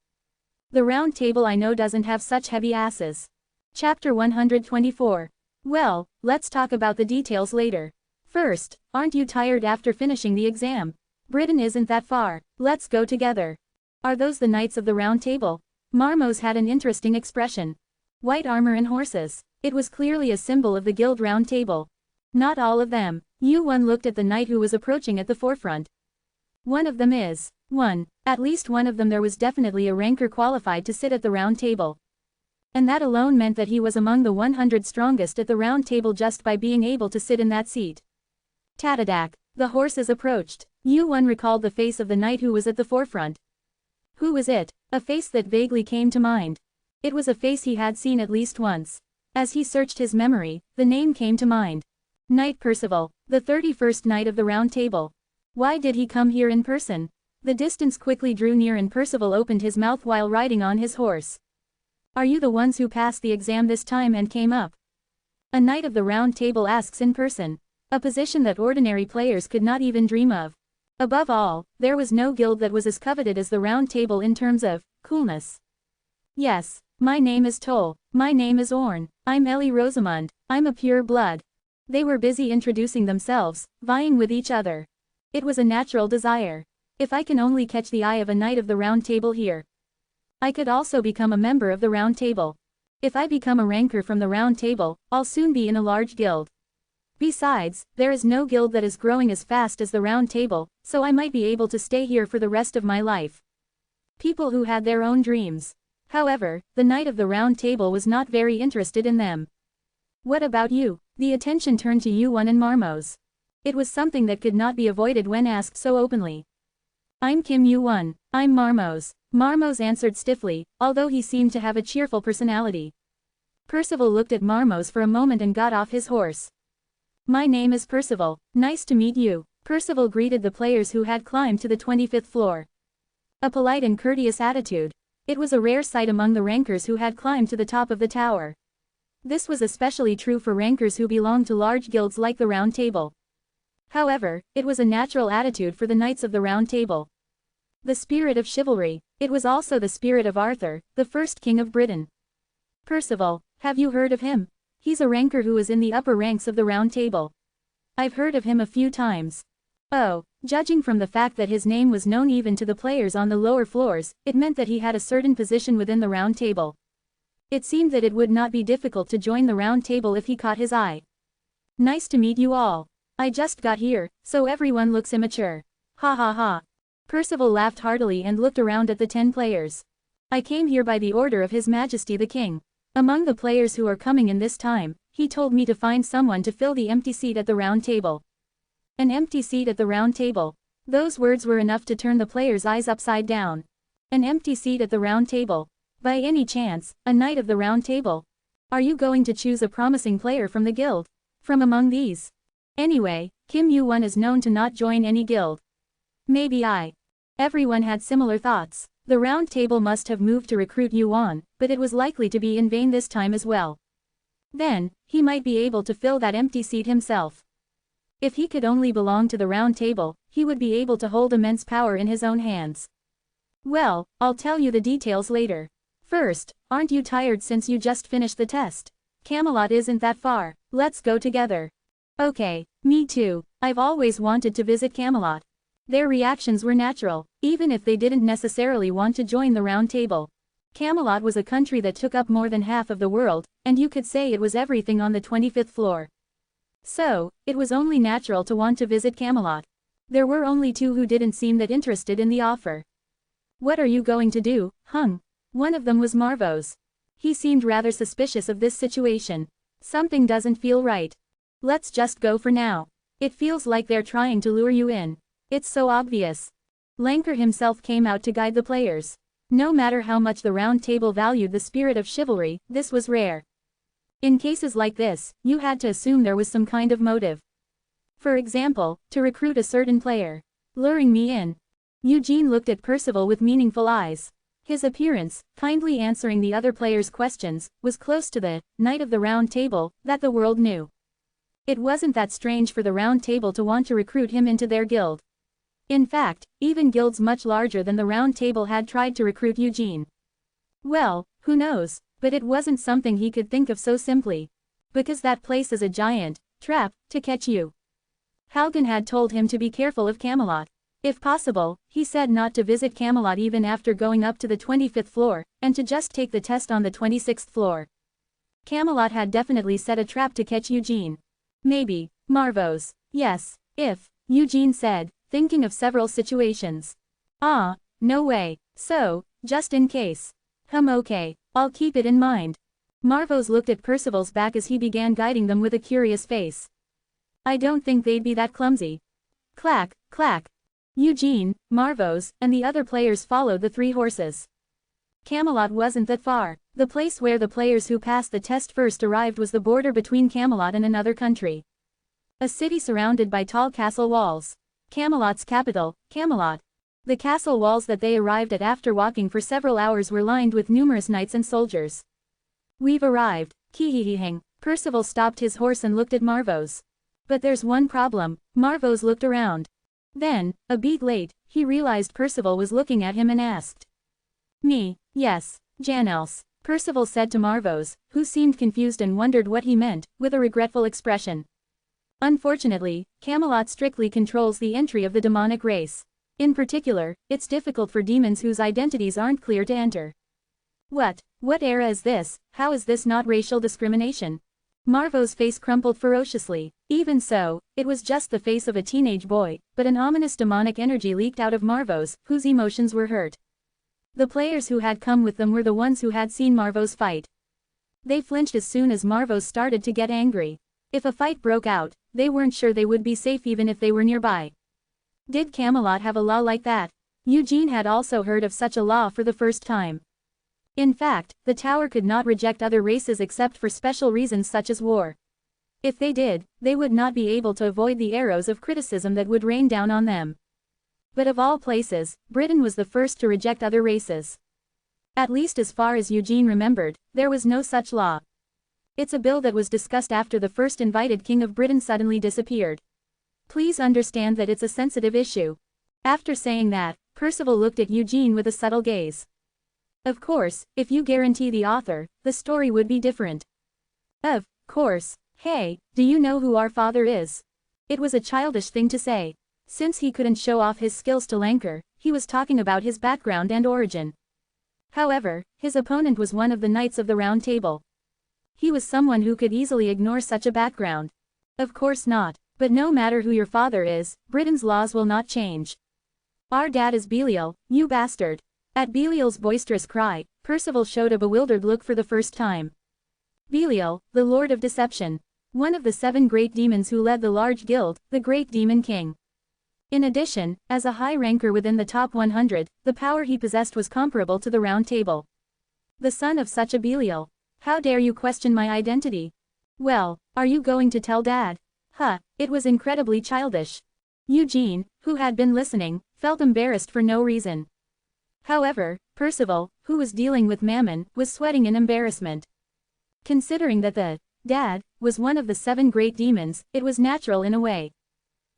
The Round Table I know doesn't have such heavy asses. Chapter 124. Well, let's talk about the details later. First, aren't you tired after finishing the exam? Britain isn't that far. Let's go together. Are those the Knights of the Round Table? Marmos had an interesting expression. White armor and horses. It was clearly a symbol of the Guild Round Table. Not all of them. Yuan looked at the knight who was approaching at the forefront. One of them is. At least one of them there was definitely a rancor qualified to sit at the Round Table. And that alone meant that he was among the 100 strongest at the Round Table just by being able to sit in that seat. Tatadak. The horses approached. Yuan recalled the face of the knight who was at the forefront. Who was it? A face that vaguely came to mind. It was a face he had seen at least once. As he searched his memory, the name came to mind. Knight Percival, the 31st Knight of the Round Table. Why did he come here in person? The distance quickly drew near and Percival opened his mouth while riding on his horse. Are you the ones who passed the exam this time and came up? A Knight of the Round Table asks in person. A position that ordinary players could not even dream of. Above all, there was no guild that was as coveted as the Round Table in terms of coolness. Yes, my name is Toll, my name is Orn, I'm Ellie Rosamund, I'm a pure blood. They were busy introducing themselves, vying with each other. It was a natural desire. If I can only catch the eye of a knight of the Round Table here, I could also become a member of the Round Table. If I become a ranker from the Round Table, I'll soon be in a large guild. Besides, there is no guild that is growing as fast as the Round Table, so I might be able to stay here for the rest of my life. People who had their own dreams. However, the knight of the Round Table was not very interested in them. What about you? The attention turned to Yuan and Marmos. It was something that could not be avoided when asked so openly. I'm Kim Yuan, I'm Marmos. Marmos answered stiffly, although he seemed to have a cheerful personality. Percival looked at Marmos for a moment and got off his horse. My name is Percival, nice to meet you. Percival greeted the players who had climbed to the 25th floor. A polite and courteous attitude. It was a rare sight among the rankers who had climbed to the top of the tower. This was especially true for rankers who belonged to large guilds like the Round Table. However, it was a natural attitude for the Knights of the Round Table. The spirit of chivalry. It was also the spirit of Arthur, the first king of Britain. Percival, have you heard of him? He's a ranker who is in the upper ranks of the Round Table. I've heard of him a few times. Oh, judging from the fact that his name was known even to the players on the lower floors, it meant that he had a certain position within the Round Table. It seemed that it would not be difficult to join the Round Table if he caught his eye. Nice to meet you all. I just got here, so everyone looks immature. Ha ha ha. Percival laughed heartily and looked around at the 10 players. I came here by the order of His Majesty the King. Among the players who are coming in this time, he told me to find someone to fill the empty seat at the Round Table. An empty seat at the Round Table. Those words were enough to turn the players' eyes upside down. An empty seat at the Round Table. By any chance, a knight of the Round Table? Are you going to choose a promising player from the guild? From among these? Anyway, Kim Yu-won is known to not join any guild. Maybe I. Everyone had similar thoughts. The Round Table must have moved to recruit Yuan, but it was likely to be in vain this time as well. Then, he might be able to fill that empty seat himself. If he could only belong to the Round Table, he would be able to hold immense power in his own hands. Well, I'll tell you the details later. First, aren't you tired since you just finished the test? Camelot isn't that far. Let's go together. Okay, me too. I've always wanted to visit Camelot. Their reactions were natural, even if they didn't necessarily want to join the Round Table. Camelot was a country that took up more than half of the world, and you could say it was everything on the 25th floor. So, it was only natural to want to visit Camelot. There were only 2 who didn't seem that interested in the offer. What are you going to do, Hung? One of them was Marvos. He seemed rather suspicious of this situation. Something doesn't feel right. Let's just go for now. It feels like they're trying to lure you in. It's so obvious. Lanker himself came out to guide the players. No matter how much the Round Table valued the spirit of chivalry, this was rare. In cases like this, you had to assume there was some kind of motive. For example, to recruit a certain player. Luring me in. Eugene looked at Percival with meaningful eyes. His appearance, kindly answering the other players' questions, was close to the Knight of the Round Table that the world knew. It wasn't that strange for the Round Table to want to recruit him into their guild. In fact, even guilds much larger than the Round Table had tried to recruit Eugene. Well, who knows, but it wasn't something he could think of so simply. Because that place is a giant trap to catch you. Halgan had told him to be careful of Camelot. If possible, he said not to visit Camelot even after going up to the 25th floor, and to just take the test on the 26th floor. Camelot had definitely set a trap to catch Eugene. Maybe, Marvos. Yes, if, Eugene said, thinking of several situations. Ah, no way. So, just in case. Okay, I'll keep it in mind. Marvos looked at Percival's back as he began guiding them with a curious face. I don't think they'd be that clumsy. Clack, clack. Eugene, Marvos, and the other players followed the 3 horses. Camelot wasn't that far. The place where the players who passed the test first arrived was the border between Camelot and another country. A city surrounded by tall castle walls. Camelot's capital, Camelot. The castle walls that they arrived at after walking for several hours were lined with numerous knights and soldiers. We've arrived, Kihihihing. Percival stopped his horse and looked at Marvos. But there's one problem. Marvos looked around. Then, a beat late, he realized Percival was looking at him and asked. Me, yes, Janels, Percival said to Marvose, who seemed confused and wondered what he meant, with a regretful expression. Unfortunately, Camelot strictly controls the entry of the demonic race. In particular, it's difficult for demons whose identities aren't clear to enter. What era is this? How is this not racial discrimination? Marvo's face crumpled ferociously. Even so, it was just the face of a teenage boy, but an ominous demonic energy leaked out of Marvose, whose emotions were hurt. The players who had come with them were the ones who had seen Marvose fight. They flinched as soon as Marvose started to get angry. If a fight broke out, they weren't sure they would be safe even if they were nearby. Did Camelot have a law like that? Eugene had also heard of such a law for the first time. In fact, the tower could not reject other races except for special reasons such as war. If they did, they would not be able to avoid the arrows of criticism that would rain down on them. But of all places, Britain was the first to reject other races. At least as far as Eugene remembered, there was no such law. It's a bill that was discussed after the first invited king of Britain suddenly disappeared. Please understand that it's a sensitive issue. After saying that, Percival looked at Eugene with a subtle gaze. Of course, if you guarantee the author, the story would be different. Of course. Hey, do you know who our father is? It was a childish thing to say. Since he couldn't show off his skills to Lancre, he was talking about his background and origin. However, his opponent was one of the Knights of the Round Table. He was someone who could easily ignore such a background. Of course not. But no matter who your father is, Britain's laws will not change. Our dad is Belial, you bastard. At Belial's boisterous cry, Percival showed a bewildered look for the first time. Belial, the Lord of Deception. One of the 7 great demons who led the large guild, the Great Demon King. In addition, as a high ranker within the top 100, the power he possessed was comparable to the Round Table. The son of such a Belial. How dare you question my identity? Well, are you going to tell Dad? It was incredibly childish. Eugene, who had been listening, felt embarrassed for no reason. However, Percival, who was dealing with Mammon, was sweating in embarrassment. Considering that the dad was one of the 7 great demons, it was natural in a way.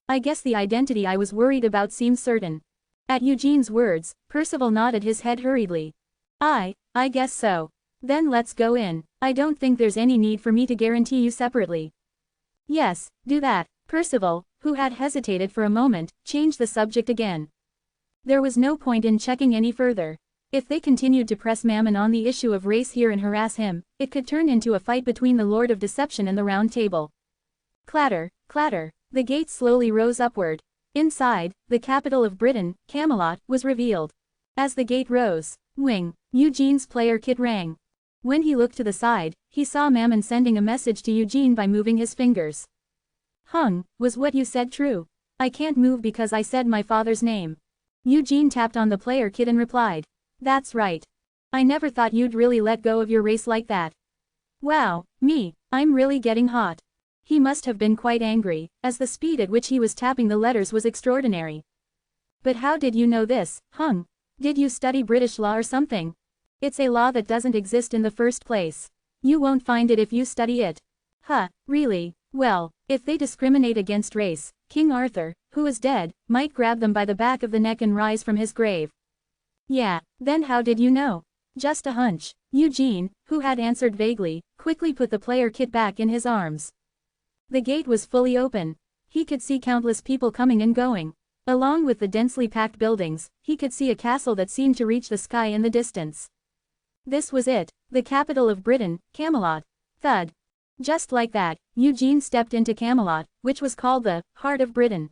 I guess the identity I was worried about seems certain. At Eugene's words, Percival nodded his head hurriedly. I guess so. Then let's go in. I don't think there's any need for me to guarantee you separately. Yes, do that. Percival, who had hesitated for a moment, changed the subject again. There was no point in checking any further. If they continued to press Mammon on the issue of race here and harass him, it could turn into a fight between the Lord of Deception and the Round Table. Clatter, clatter. The gate slowly rose upward. Inside, the capital of Britain, Camelot, was revealed. As the gate rose, wing, Eugene's player kit rang. When he looked to the side, he saw Mammon sending a message to Eugene by moving his fingers. Was what you said true? I can't move because I said my father's name. Eugene tapped on the player kit and replied. That's right. I never thought you'd really let go of your race like that. Wow, I'm really getting hot. He must have been quite angry, as the speed at which he was tapping the letters was extraordinary. But how did you know this, Did you study British law or something? It's a law that doesn't exist in the first place. You won't find it if you study it. Really? Well, if they discriminate against race, King Arthur, who is dead, might grab them by the back of the neck and rise from his grave. Yeah, then how did you know? Just a hunch. Eugene, who had answered vaguely, quickly put the player kit back in his arms. The gate was fully open. He could see countless people coming and going. Along with the densely packed buildings, he could see a castle that seemed to reach the sky in the distance. This was it, the capital of Britain, Camelot. Thud. Just like that, Eugene stepped into Camelot, which was called the heart of Britain.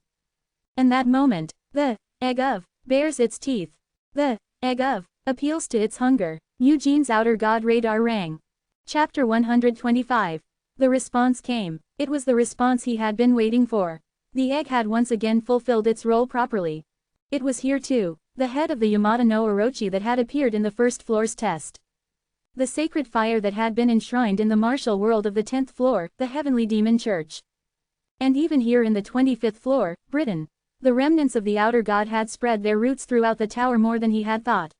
And that moment, the egg of bares its teeth. The egg of appeals to its hunger. Eugene's outer god radar rang. Chapter 125. The response came. It was the response he had been waiting for. The egg had once again fulfilled its role properly. It was here too, the head of the Yamata no Orochi that had appeared in the first floor's test. The sacred fire that had been enshrined in the martial world of the 10th floor, the Heavenly Demon Church. And even here in the 25th floor, Britain. The remnants of the outer god had spread their roots throughout the tower more than he had thought.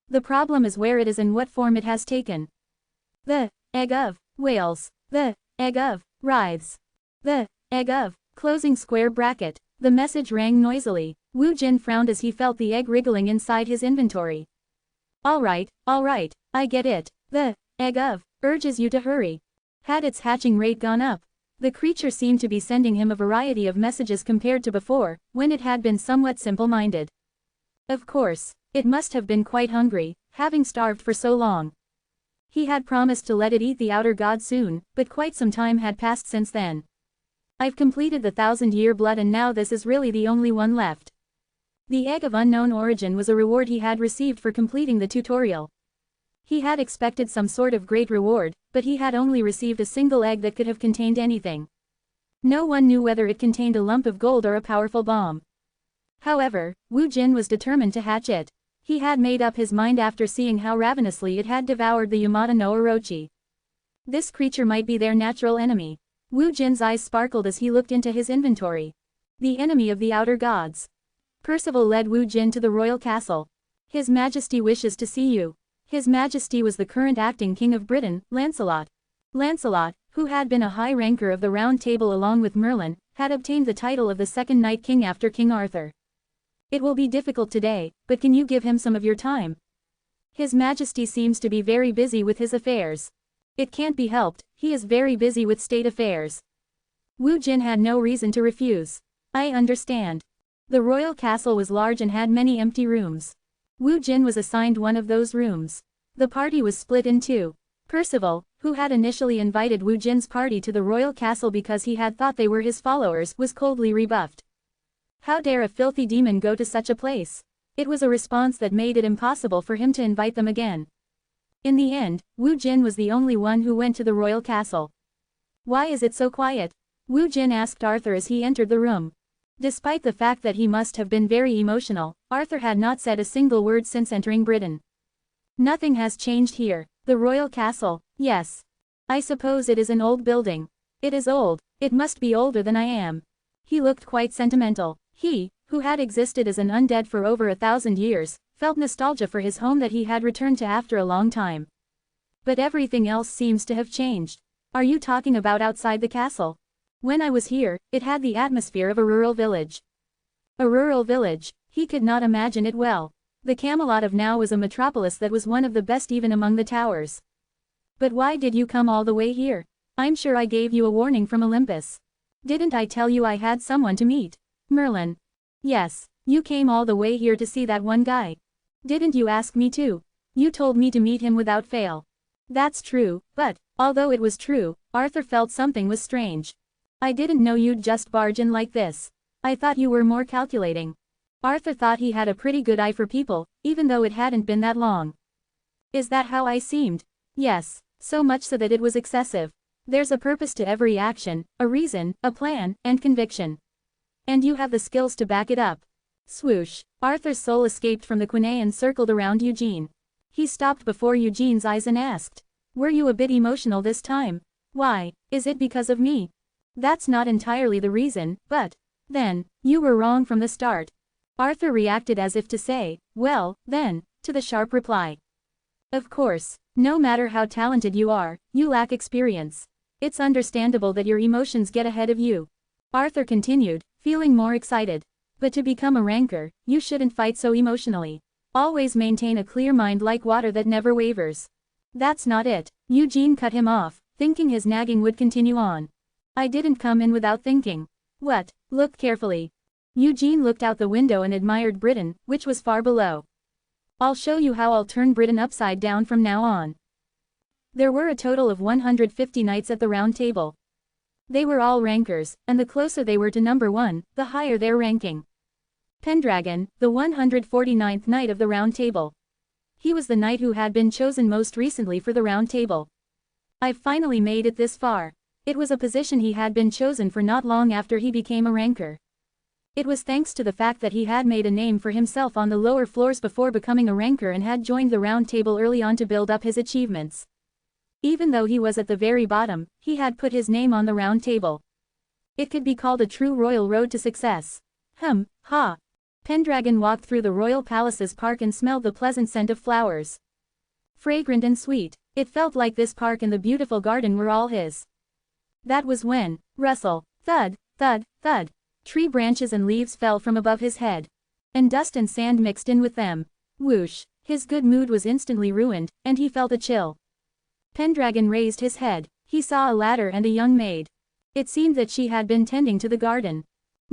The problem is where it is and what form it has taken. The egg of whales. The egg of writhes. The egg of closing square bracket. The message rang noisily. Wu Jin frowned as he felt the egg wriggling inside his inventory. All right, I get it. The egg urges you to hurry. Had its hatching rate gone up? The creature seemed to be sending him a variety of messages compared to before, when it had been somewhat simple-minded. Of course, it must have been quite hungry, having starved for so long. He had promised to let it eat the outer god soon, but quite some time had passed since then. I've completed the 1,000-year blood and now this is really the only one left. The egg of unknown origin was a reward he had received for completing the tutorial. He had expected some sort of great reward, but he had only received a single egg that could have contained anything. No one knew whether it contained a lump of gold or a powerful bomb. However, Wu Jin was determined to hatch it. He had made up his mind after seeing how ravenously it had devoured the Yamata no Orochi. This creature might be their natural enemy. Wu Jin's eyes sparkled as he looked into his inventory. The enemy of the outer gods. Percival led Wu Jin to the royal castle. His Majesty wishes to see you. His Majesty was the current acting King of Britain, Lancelot. Lancelot, who had been a high ranker of the Round Table along with Merlin, had obtained the title of the second Night King after King Arthur. It will be difficult today, but can you give him some of your time? His Majesty seems to be very busy with his affairs. It can't be helped, he is very busy with state affairs. Wu Jin had no reason to refuse. I understand. The royal castle was large and had many empty rooms. Wu Jin was assigned one of those rooms. The party was split in two. Percival, who had initially invited Wu Jin's party to the royal castle because he had thought they were his followers, was coldly rebuffed. How dare a filthy demon go to such a place? It was a response that made it impossible for him to invite them again. In the end, Wu Jin was the only one who went to the royal castle. Why is it so quiet? Wu Jin asked Arthur as he entered the room. Despite the fact that he must have been very emotional, Arthur had not said a single word since entering Britain. Nothing has changed here. The royal castle, yes. I suppose it is an old building. It is old, it must be older than I am. He looked quite sentimental. He, who had existed as an undead for over 1,000 years, felt nostalgia for his home that he had returned to after a long time. But everything else seems to have changed. Are you talking about outside the castle? When I was here, it had the atmosphere of a rural village. A rural village, he could not imagine it well. The Camelot of now was a metropolis that was one of the best even among the towers. But why did you come all the way here? I'm sure I gave you a warning from Olympus. Didn't I tell you I had someone to meet? Merlin. Yes, you came all the way here to see that one guy. Didn't you ask me to? You told me to meet him without fail. That's true, but, although it was true, Arthur felt something was strange. I didn't know you'd just barge in like this. I thought you were more calculating. Arthur thought he had a pretty good eye for people, even though it hadn't been that long. Is that how I seemed? Yes, so much so that it was excessive. There's a purpose to every action, a reason, a plan, and conviction. And you have the skills to back it up. Swoosh, Arthur's soul escaped from the quinae and circled around Eugene. He stopped before Eugene's eyes and asked, "Were you a bit emotional this time? Why, is it because of me?" "That's not entirely the reason, but, then, you were wrong from the start." Arthur reacted as if to say, "Well, then," to the sharp reply. "Of course, no matter how talented you are, you lack experience. It's understandable that your emotions get ahead of you." Arthur continued, feeling more excited. "But to become a ranker, you shouldn't fight so emotionally. Always maintain a clear mind like water that never wavers." "That's not it." Eugene cut him off, thinking his nagging would continue on. "I didn't come in without thinking." "What?" "Look carefully." Eugene looked out the window and admired Britain, which was far below. "I'll show you how I'll turn Britain upside down from now on." There were a total of 150 knights at the round table. They were all rankers, and the closer they were to number 1, the higher their ranking. Pendragon, the 149th knight of the round table. He was the knight who had been chosen most recently for the round table. "I've finally made it this far." It was a position he had been chosen for not long after he became a ranker. It was thanks to the fact that he had made a name for himself on the lower floors before becoming a ranker and had joined the round table early on to build up his achievements. Even though he was at the very bottom, he had put his name on the round table. It could be called a true royal road to success. Ha! Pendragon walked through the royal palace's park and smelled the pleasant scent of flowers. Fragrant and sweet, it felt like this park and the beautiful garden were all his. That was when, rustle, thud, thud, thud. Tree branches and leaves fell from above his head. And dust and sand mixed in with them. Whoosh! His good mood was instantly ruined, and he felt a chill. Pendragon raised his head. He saw a ladder and a young maid. It seemed that she had been tending to the garden.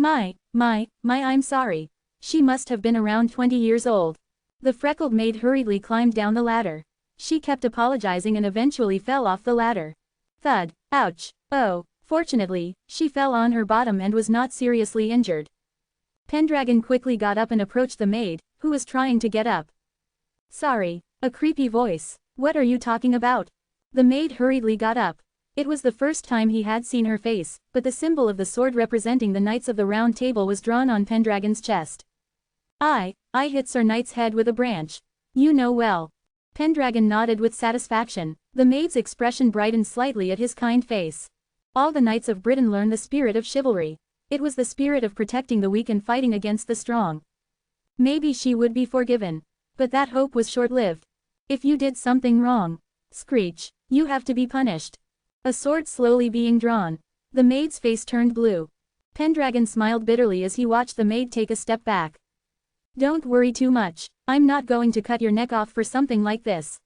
I'm sorry. She must have been around 20 years old. The freckled maid hurriedly climbed down the ladder. She kept apologizing and eventually fell off the ladder. Thud, ouch, oh, fortunately, she fell on her bottom and was not seriously injured. Pendragon quickly got up and approached the maid, who was trying to get up. Sorry, a creepy voice. What are you talking about? The maid hurriedly got up. It was the first time he had seen her face, but the symbol of the sword representing the Knights of the Round Table was drawn on Pendragon's chest. I hit Sir Knight's head with a branch. You know well. Pendragon nodded with satisfaction. The maid's expression brightened slightly at his kind face. All the Knights of Britain learned the spirit of chivalry. It was the spirit of protecting the weak and fighting against the strong. Maybe she would be forgiven. But that hope was short-lived. If you did something wrong, screech, you have to be punished. A sword slowly being drawn. The maid's face turned blue. Pendragon smiled bitterly as he watched the maid take a step back. Don't worry too much. I'm not going to cut your neck off for something like this.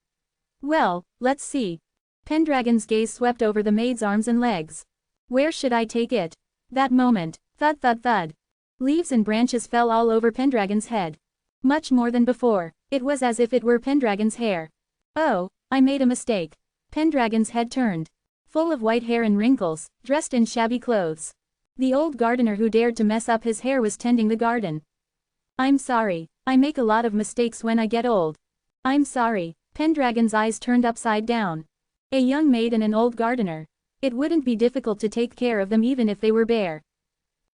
Well, let's see. Pendragon's gaze swept over the maid's arms and legs. Where should I take it? That moment, thud thud thud. Leaves and branches fell all over Pendragon's head. Much more than before, it was as if it were Pendragon's hair. Oh, I made a mistake. Pendragon's head turned. Full of white hair and wrinkles, dressed in shabby clothes. The old gardener who dared to mess up his hair was tending the garden. I'm sorry, I make a lot of mistakes when I get old. I'm sorry. Pendragon's eyes turned upside down. A young maid and an old gardener. It wouldn't be difficult to take care of them even if they were bare.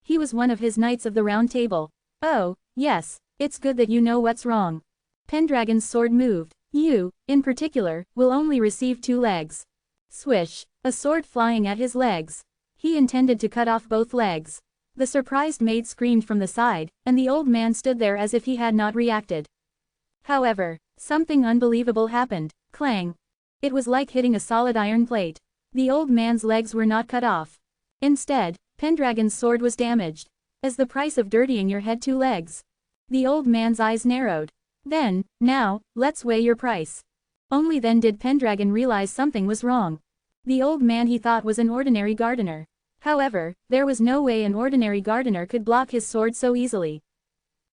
He was one of his Knights of the Round Table. Oh, yes, it's good that you know what's wrong. Pendragon's sword moved. You, in particular, will only receive 2 legs. Swish, a sword flying at his legs. He intended to cut off both legs. The surprised maid screamed from the side, and the old man stood there as if he had not reacted. However, something unbelievable happened. Clang. It was like hitting a solid iron plate. The old man's legs were not cut off. Instead, Pendragon's sword was damaged. As the price of dirtying your head 2 legs. The old man's eyes narrowed. Then, now, let's weigh your price. Only then did Pendragon realize something was wrong. The old man he thought was an ordinary gardener. However, there was no way an ordinary gardener could block his sword so easily.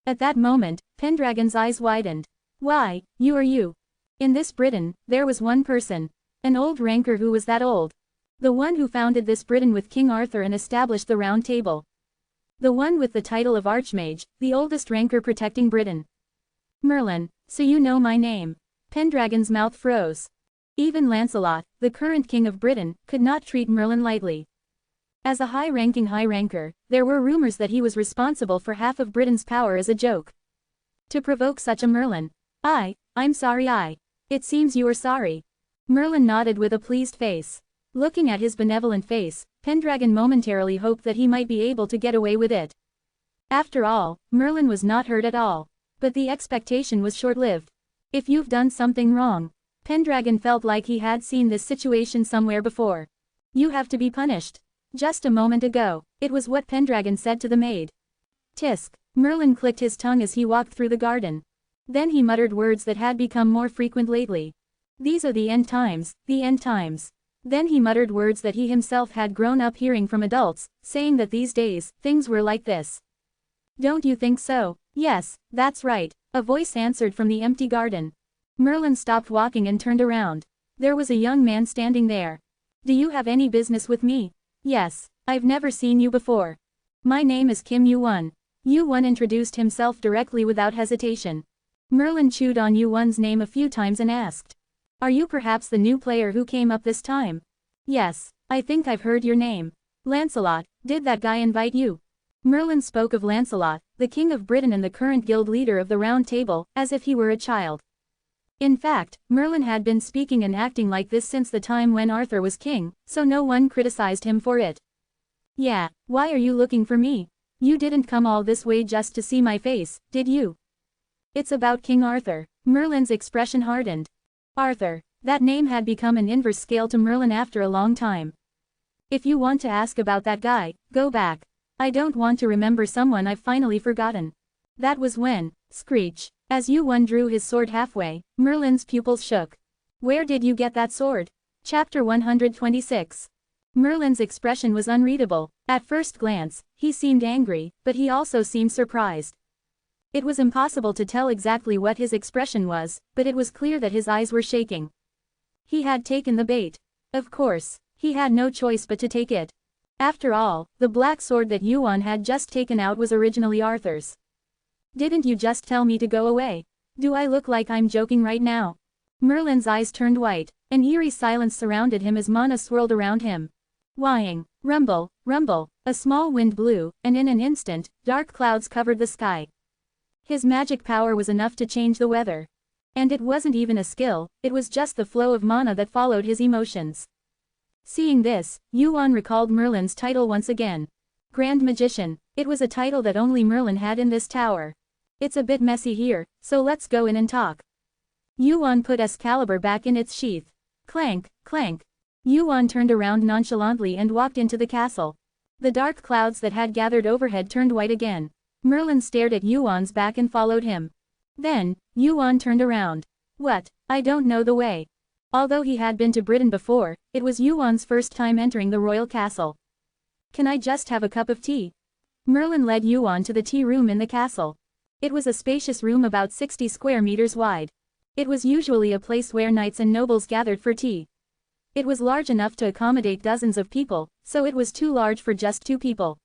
At that moment, Pendragon's eyes widened. Why, you are you. In this Britain, there was one person. An old ranker who was that old. The one who founded this Britain with King Arthur and established the Round Table. The one with the title of Archmage, the oldest ranker protecting Britain. Merlin, so you know my name. Pendragon's mouth froze. Even Lancelot, the current king of Britain, could not treat Merlin lightly. As a high-ranking high ranker, there were rumors that he was responsible for half of Britain's power as a joke. To provoke such a Merlin. I'm sorry. It seems you are sorry. Merlin nodded with a pleased face. Looking at his benevolent face, Pendragon momentarily hoped that he might be able to get away with it. After all, Merlin was not hurt at all. But the expectation was short-lived. If you've done something wrong. Pendragon felt like he had seen this situation somewhere before. You have to be punished. Just a moment ago, it was what Pendragon said to the maid. Tisk. Merlin clicked his tongue as he walked through the garden. Then he muttered words that had become more frequent lately. These are the end times, the end times. Then he muttered words that he himself had grown up hearing from adults, saying that these days, things were like this. Don't you think so? Yes, that's right, a voice answered from the empty garden. Merlin stopped walking and turned around. There was a young man standing there. Do you have any business with me? Yes, I've never seen you before. My name is Kim Yu-won. Yu-won introduced himself directly without hesitation. Merlin chewed on Yu-won's name a few times and asked. Are you perhaps the new player who came up this time? Yes, I think I've heard your name. Lancelot, did that guy invite you? Merlin spoke of Lancelot, the king of Britain and the current guild leader of the Round Table, as if he were a child. In fact, Merlin had been speaking and acting like this since the time when Arthur was king, so no one criticized him for it. Yeah, why are you looking for me? You didn't come all this way just to see my face, did you? It's about King Arthur. Merlin's expression hardened. Arthur. That name had become an inverse scale to Merlin after a long time. If you want to ask about that guy, go back. I don't want to remember someone I've finally forgotten. That was when, screech, as Yuan drew his sword halfway, Merlin's pupils shook. Where did you get that sword? Chapter 126. Merlin's expression was unreadable. At first glance, he seemed angry, but he also seemed surprised. It was impossible to tell exactly what his expression was, but it was clear that his eyes were shaking. He had taken the bait. Of course, he had no choice but to take it. After all, the black sword that Yuan had just taken out was originally Arthur's. Didn't you just tell me to go away? Do I look like I'm joking right now? Merlin's eyes turned white. An eerie silence surrounded him as mana swirled around him. Whining, rumble, rumble, a small wind blew, and in an instant, dark clouds covered the sky. His magic power was enough to change the weather. And it wasn't even a skill, it was just the flow of mana that followed his emotions. Seeing this, Yuan recalled Merlin's title once again. Grand Magician. It was a title that only Merlin had in this tower. It's a bit messy here, so let's go in and talk. Yuan put Excalibur back in its sheath. Clank, clank. Yuan turned around nonchalantly and walked into the castle. The dark clouds that had gathered overhead turned white again. Merlin stared at Yuan's back and followed him. Then, Yuan turned around. What? I don't know the way. Although he had been to Britain before, it was Yuan's first time entering the royal castle. Can I just have a cup of tea? Merlin led Yuan to the tea room in the castle. It was a spacious room about 60 square meters wide. It was usually a place where knights and nobles gathered for tea. It was large enough to accommodate dozens of people, so it was too large for just 2 people.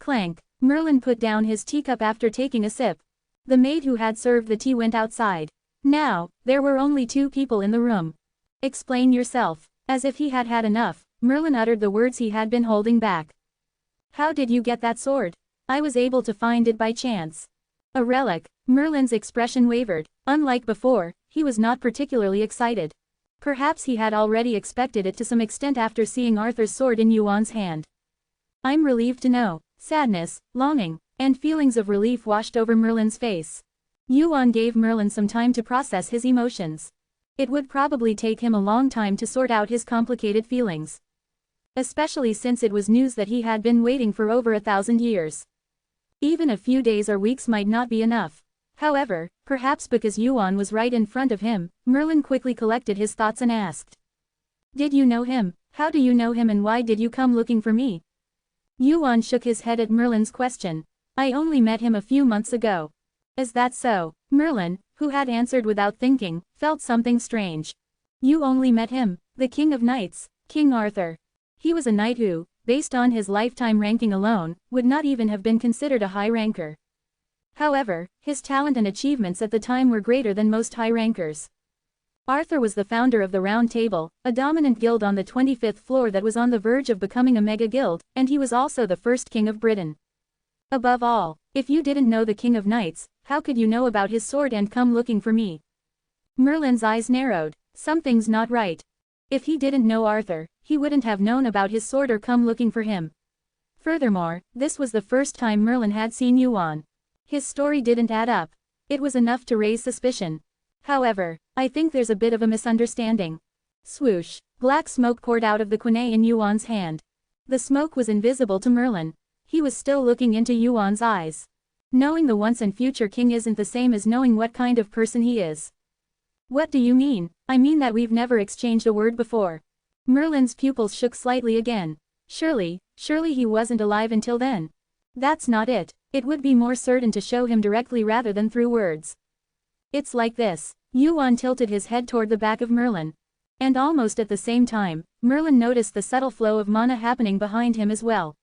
Clank. Merlin put down his teacup after taking a sip. The maid who had served the tea went outside. Now, there were only 2 people in the room. Explain yourself. As if he had had enough, Merlin uttered the words he had been holding back. How did you get that sword? I was able to find it by chance. A relic. Merlin's expression wavered. Unlike before, he was not particularly excited. Perhaps he had already expected it to some extent after seeing Arthur's sword in Yuan's hand. I'm relieved to know. Sadness, longing, and feelings of relief washed over Merlin's face. Yuan gave Merlin some time to process his emotions. It would probably take him a long time to sort out his complicated feelings. Especially since it was news that he had been waiting for over 1,000 years. Even a few days or weeks might not be enough. However, perhaps because Yuan was right in front of him, Merlin quickly collected his thoughts and asked. Did you know him? How do you know him and why did you come looking for me? Yuan shook his head at Merlin's question. I only met him a few months ago. Is that so? Merlin, who had answered without thinking, felt something strange. You only met him, the King of Knights, King Arthur. He was a knight who, based on his lifetime ranking alone, would not even have been considered a high ranker. However, his talent and achievements at the time were greater than most high rankers. Arthur was the founder of the Round Table, a dominant guild on the 25th floor that was on the verge of becoming a mega guild, and he was also the first king of Britain. Above all, if you didn't know the King of Knights, how could you know about his sword and come looking for me? Merlin's eyes narrowed. Something's not right. If he didn't know Arthur, he wouldn't have known about his sword or come looking for him. Furthermore, this was the first time Merlin had seen Yuan. His story didn't add up. It was enough to raise suspicion. However, I think there's a bit of a misunderstanding. Swoosh. Black smoke poured out of the quenay in Yuan's hand. The smoke was invisible to Merlin. He was still looking into Yuan's eyes. Knowing the once and future king isn't the same as knowing what kind of person he is. What do you mean? I mean that we've never exchanged a word before. Merlin's pupils shook slightly again. Surely he wasn't alive until then. That's not it. It would be more certain to show him directly rather than through words. It's like this. Yuan tilted his head toward the back of Merlin. And almost at the same time, Merlin noticed the subtle flow of mana happening behind him as well.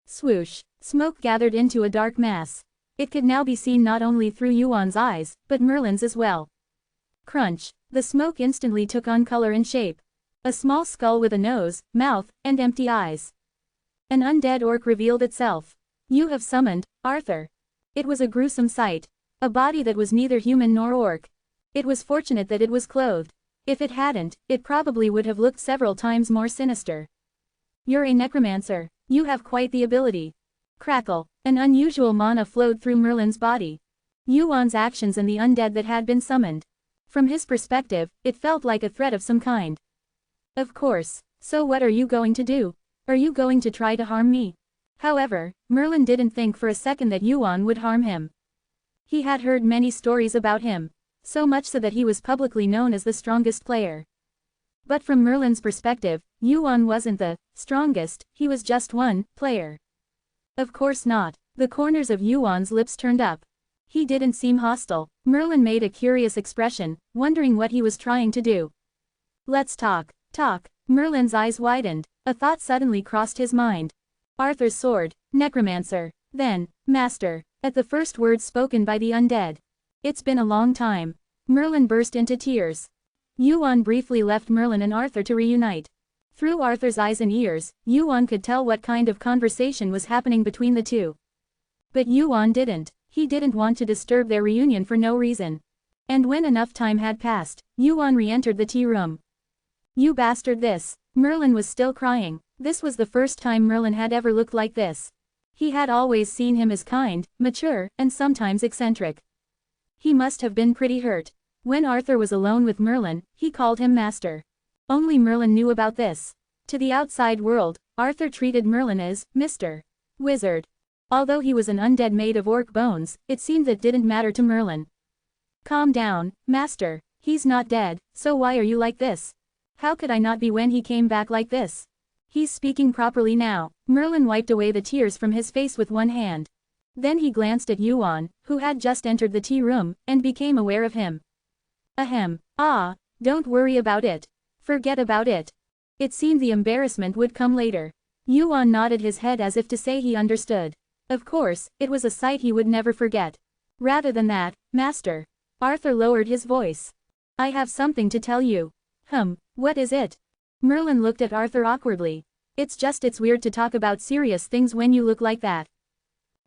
Swoosh. Smoke gathered into a dark mass. It could now be seen not only through Yuan's eyes, but Merlin's as well. Crunch. The smoke instantly took on color and shape. A small skull with a nose, mouth, and empty eyes. An undead orc revealed itself. You have summoned Arthur. It was a gruesome sight. A body that was neither human nor orc. It was fortunate that it was clothed. If it hadn't, it probably would have looked several times more sinister. You're a necromancer. You have quite the ability. Crackle. An unusual mana flowed through Merlin's body. Yuan's actions and the undead that had been summoned. From his perspective, it felt like a threat of some kind. Of course. So what are you going to do? Are you going to try to harm me? However, Merlin didn't think for a second that Yuan would harm him. He had heard many stories about him, so much so that he was publicly known as the strongest player. But from Merlin's perspective, Yuan wasn't the strongest, he was just one player. Of course not. The corners of Yuan's lips turned up. He didn't seem hostile. Merlin made a curious expression, wondering what he was trying to do. Let's talk. Talk. Merlin's eyes widened. A thought suddenly crossed his mind. Arthur's sword. Necromancer. Then, master. At the first words spoken by the undead. It's been a long time. Merlin burst into tears. Yuan briefly left Merlin and Arthur to reunite. Through Arthur's eyes and ears, Yuan could tell what kind of conversation was happening between the two. But Yuan didn't. He didn't want to disturb their reunion for no reason. And when enough time had passed, Yuan re-entered the tea room. You bastard this. Merlin was still crying. This was the first time Merlin had ever looked like this. He had always seen him as kind, mature, and sometimes eccentric. He must have been pretty hurt. When Arthur was alone with Merlin, he called him master. Only Merlin knew about this. To the outside world, Arthur treated Merlin as Mr. Wizard. Although he was an undead made of orc bones, it seemed that didn't matter to Merlin. Calm down, master. He's not dead, so why are you like this? How could I not be when he came back like this? He's speaking properly now. Merlin wiped away the tears from his face with one hand. Then he glanced at Yuan, who had just entered the tea room, and became aware of him. Ahem. Ah, don't worry about it. Forget about it. It seemed the embarrassment would come later. Yuan nodded his head as if to say he understood. Of course, it was a sight he would never forget. Rather than that, master. Arthur lowered his voice. I have something to tell you. What is it? Merlin looked at Arthur awkwardly. It's weird to talk about serious things when you look like that.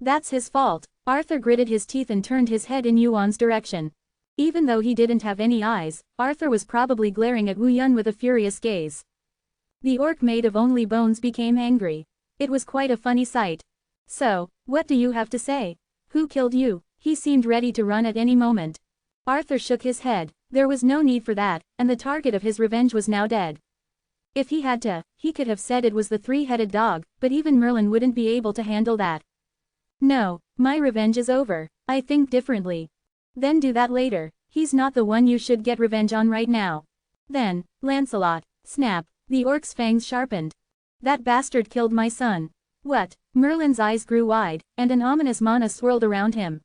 That's his fault. Arthur gritted his teeth and turned his head in Yuan's direction. Even though he didn't have any eyes, Arthur was probably glaring at Wu Yun with a furious gaze. The orc made of only bones became angry. It was quite a funny sight. So, what do you have to say? Who killed you? He seemed ready to run at any moment. Arthur shook his head. There was no need for that, and the target of his revenge was now dead. If he had to, he could have said it was the three-headed dog, but even Merlin wouldn't be able to handle that. No, my revenge is over. I think differently. Then do that later. He's not the one you should get revenge on right now. Then, Lancelot. Snap. The orc's fangs sharpened. That bastard killed my son. What? Merlin's eyes grew wide, and an ominous mana swirled around him.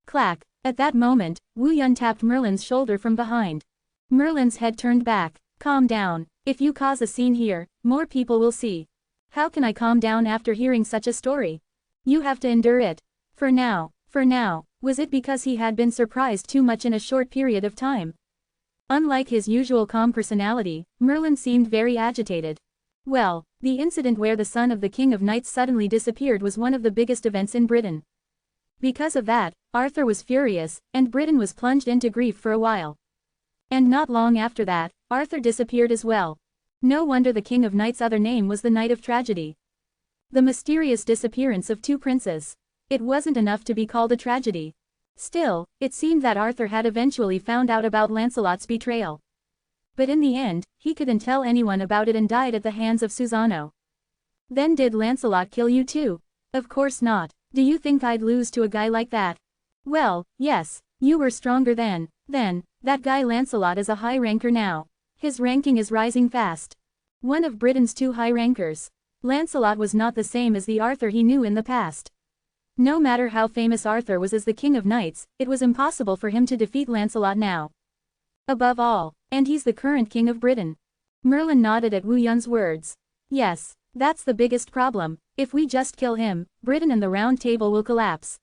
Clack. At that moment, Wu Yun tapped Merlin's shoulder from behind. Merlin's head turned back. Calm down. If you cause a scene here, more people will see. How can I calm down after hearing such a story? You have to endure it. For now. Was it because he had been surprised too much in a short period of time? Unlike his usual calm personality, Merlin seemed very agitated. Well, the incident where the son of the King of Knights suddenly disappeared was one of the biggest events in Britain. Because of that, Arthur was furious, and Britain was plunged into grief for a while. And not long after that, Arthur disappeared as well. No wonder the King of Knights' other name was the Knight of Tragedy. The mysterious disappearance of two princes. It wasn't enough to be called a tragedy. Still, it seemed that Arthur had eventually found out about Lancelot's betrayal. But in the end, he couldn't tell anyone about it and died at the hands of Susano. Then did Lancelot kill you too? Of course not. Do you think I'd lose to a guy like that? Well, yes, you were stronger then. That guy Lancelot is a high ranker now. His ranking is rising fast. One of Britain's two high rankers. Lancelot was not the same as the Arthur he knew in the past. No matter how famous Arthur was as the King of Knights, it was impossible for him to defeat Lancelot now. Above all, and he's the current King of Britain. Merlin nodded at Wu Yun's words. Yes, that's the biggest problem. If we just kill him, Britain and the Round Table will collapse.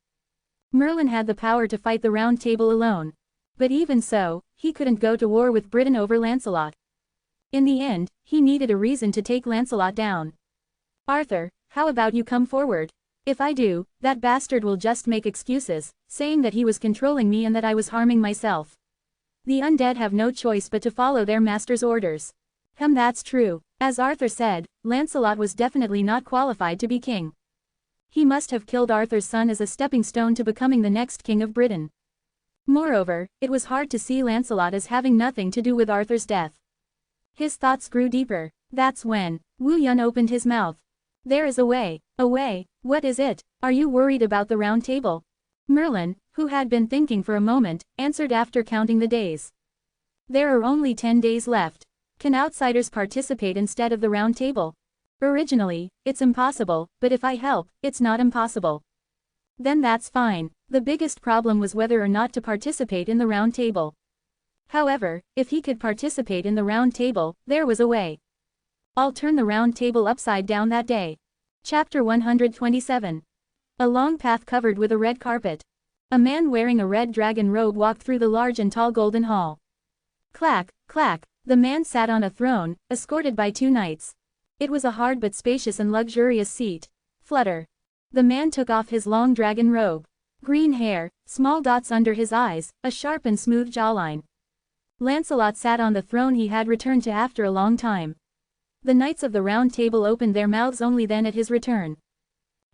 Merlin had the power to fight the Round Table alone. But even so, he couldn't go to war with Britain over Lancelot. In the end, he needed a reason to take Lancelot down. Arthur, how about you come forward? If I do, that bastard will just make excuses, saying that he was controlling me and that I was harming myself. The undead have no choice but to follow their master's orders. That's true. As Arthur said, Lancelot was definitely not qualified to be king. He must have killed Arthur's son as a stepping stone to becoming the next king of Britain. Moreover, it was hard to see Lancelot as having nothing to do with Arthur's death. His thoughts grew deeper. That's when Wu Yun opened his mouth. There is a way. A way, what is it? Are you worried about the round table? Merlin, who had been thinking for a moment, answered after counting the days. There are only 10 days left. Can outsiders participate instead of the round table? Originally, it's impossible, but if I help, it's not impossible. Then that's fine. The biggest problem was whether or not to participate in the round table. However, if he could participate in the round table, there was a way. I'll turn the round table upside down that day. Chapter 127. A long path covered with a red carpet. A man wearing a red dragon robe walked through the large and tall golden hall. Clack, clack, the man sat on a throne, escorted by 2 knights. It was a hard but spacious and luxurious seat. Flutter. The man took off his long dragon robe. Green hair, small dots under his eyes, a sharp and smooth jawline. Lancelot sat on the throne he had returned to after a long time. The knights of the round table opened their mouths only then at his return.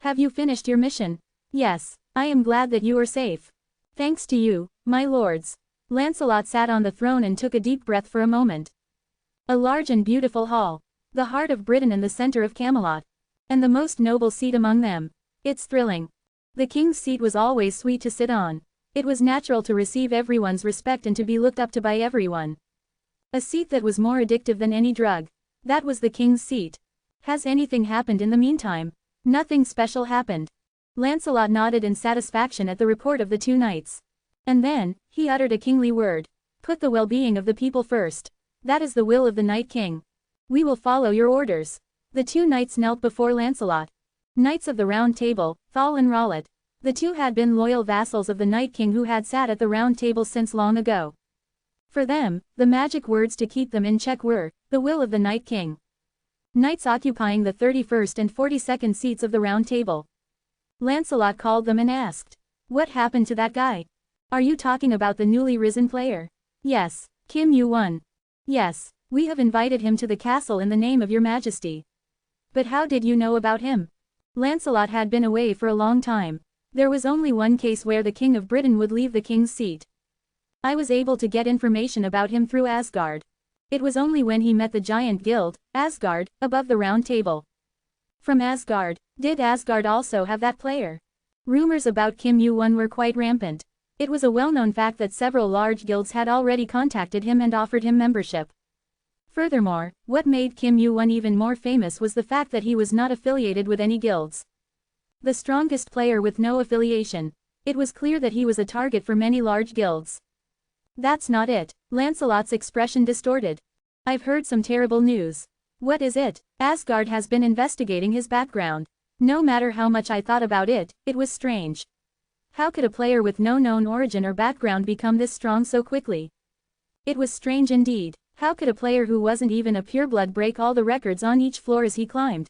Have you finished your mission? Yes, I am glad that you are safe. Thanks to you, my lords. Lancelot sat on the throne and took a deep breath for a moment. A large and beautiful hall. The heart of Britain and the center of Camelot. And the most noble seat among them. It's thrilling. The king's seat was always sweet to sit on. It was natural to receive everyone's respect and to be looked up to by everyone. A seat that was more addictive than any drug. That was the king's seat. Has anything happened in the meantime? Nothing special happened. Lancelot nodded in satisfaction at the report of the 2 knights. And then, he uttered a kingly word. Put the well-being of the people first. That is the will of the Night King. We will follow your orders. The 2 knights knelt before Lancelot. Knights of the Round Table, Thal and Rollet. The 2 had been loyal vassals of the Night King who had sat at the Round Table since long ago. For them, the magic words to keep them in check were, the will of the Night King. Knights occupying the 31st and 42nd seats of the Round Table. Lancelot called them and asked, what happened to that guy? Are you talking about the newly risen player? Yes, Kim Yu-won. Yes, we have invited him to the castle in the name of your majesty. But how did you know about him? Lancelot had been away for a long time. There was only one case where the King of Britain would leave the king's seat. I was able to get information about him through Asgard. It was only when he met the giant guild, Asgard, above the round table. From Asgard, did Asgard also have that player? Rumors about Kim Yu-won were quite rampant. It was a well-known fact that several large guilds had already contacted him and offered him membership. Furthermore, what made Kim Yu-won even more famous was the fact that he was not affiliated with any guilds. The strongest player with no affiliation. It was clear that he was a target for many large guilds. That's not it. Lancelot's expression distorted. I've heard some terrible news. What is it? Asgard has been investigating his background. No matter how much I thought about it, it was strange. How could a player with no known origin or background become this strong so quickly? It was strange indeed. How could a player who wasn't even a pureblood break all the records on each floor as he climbed?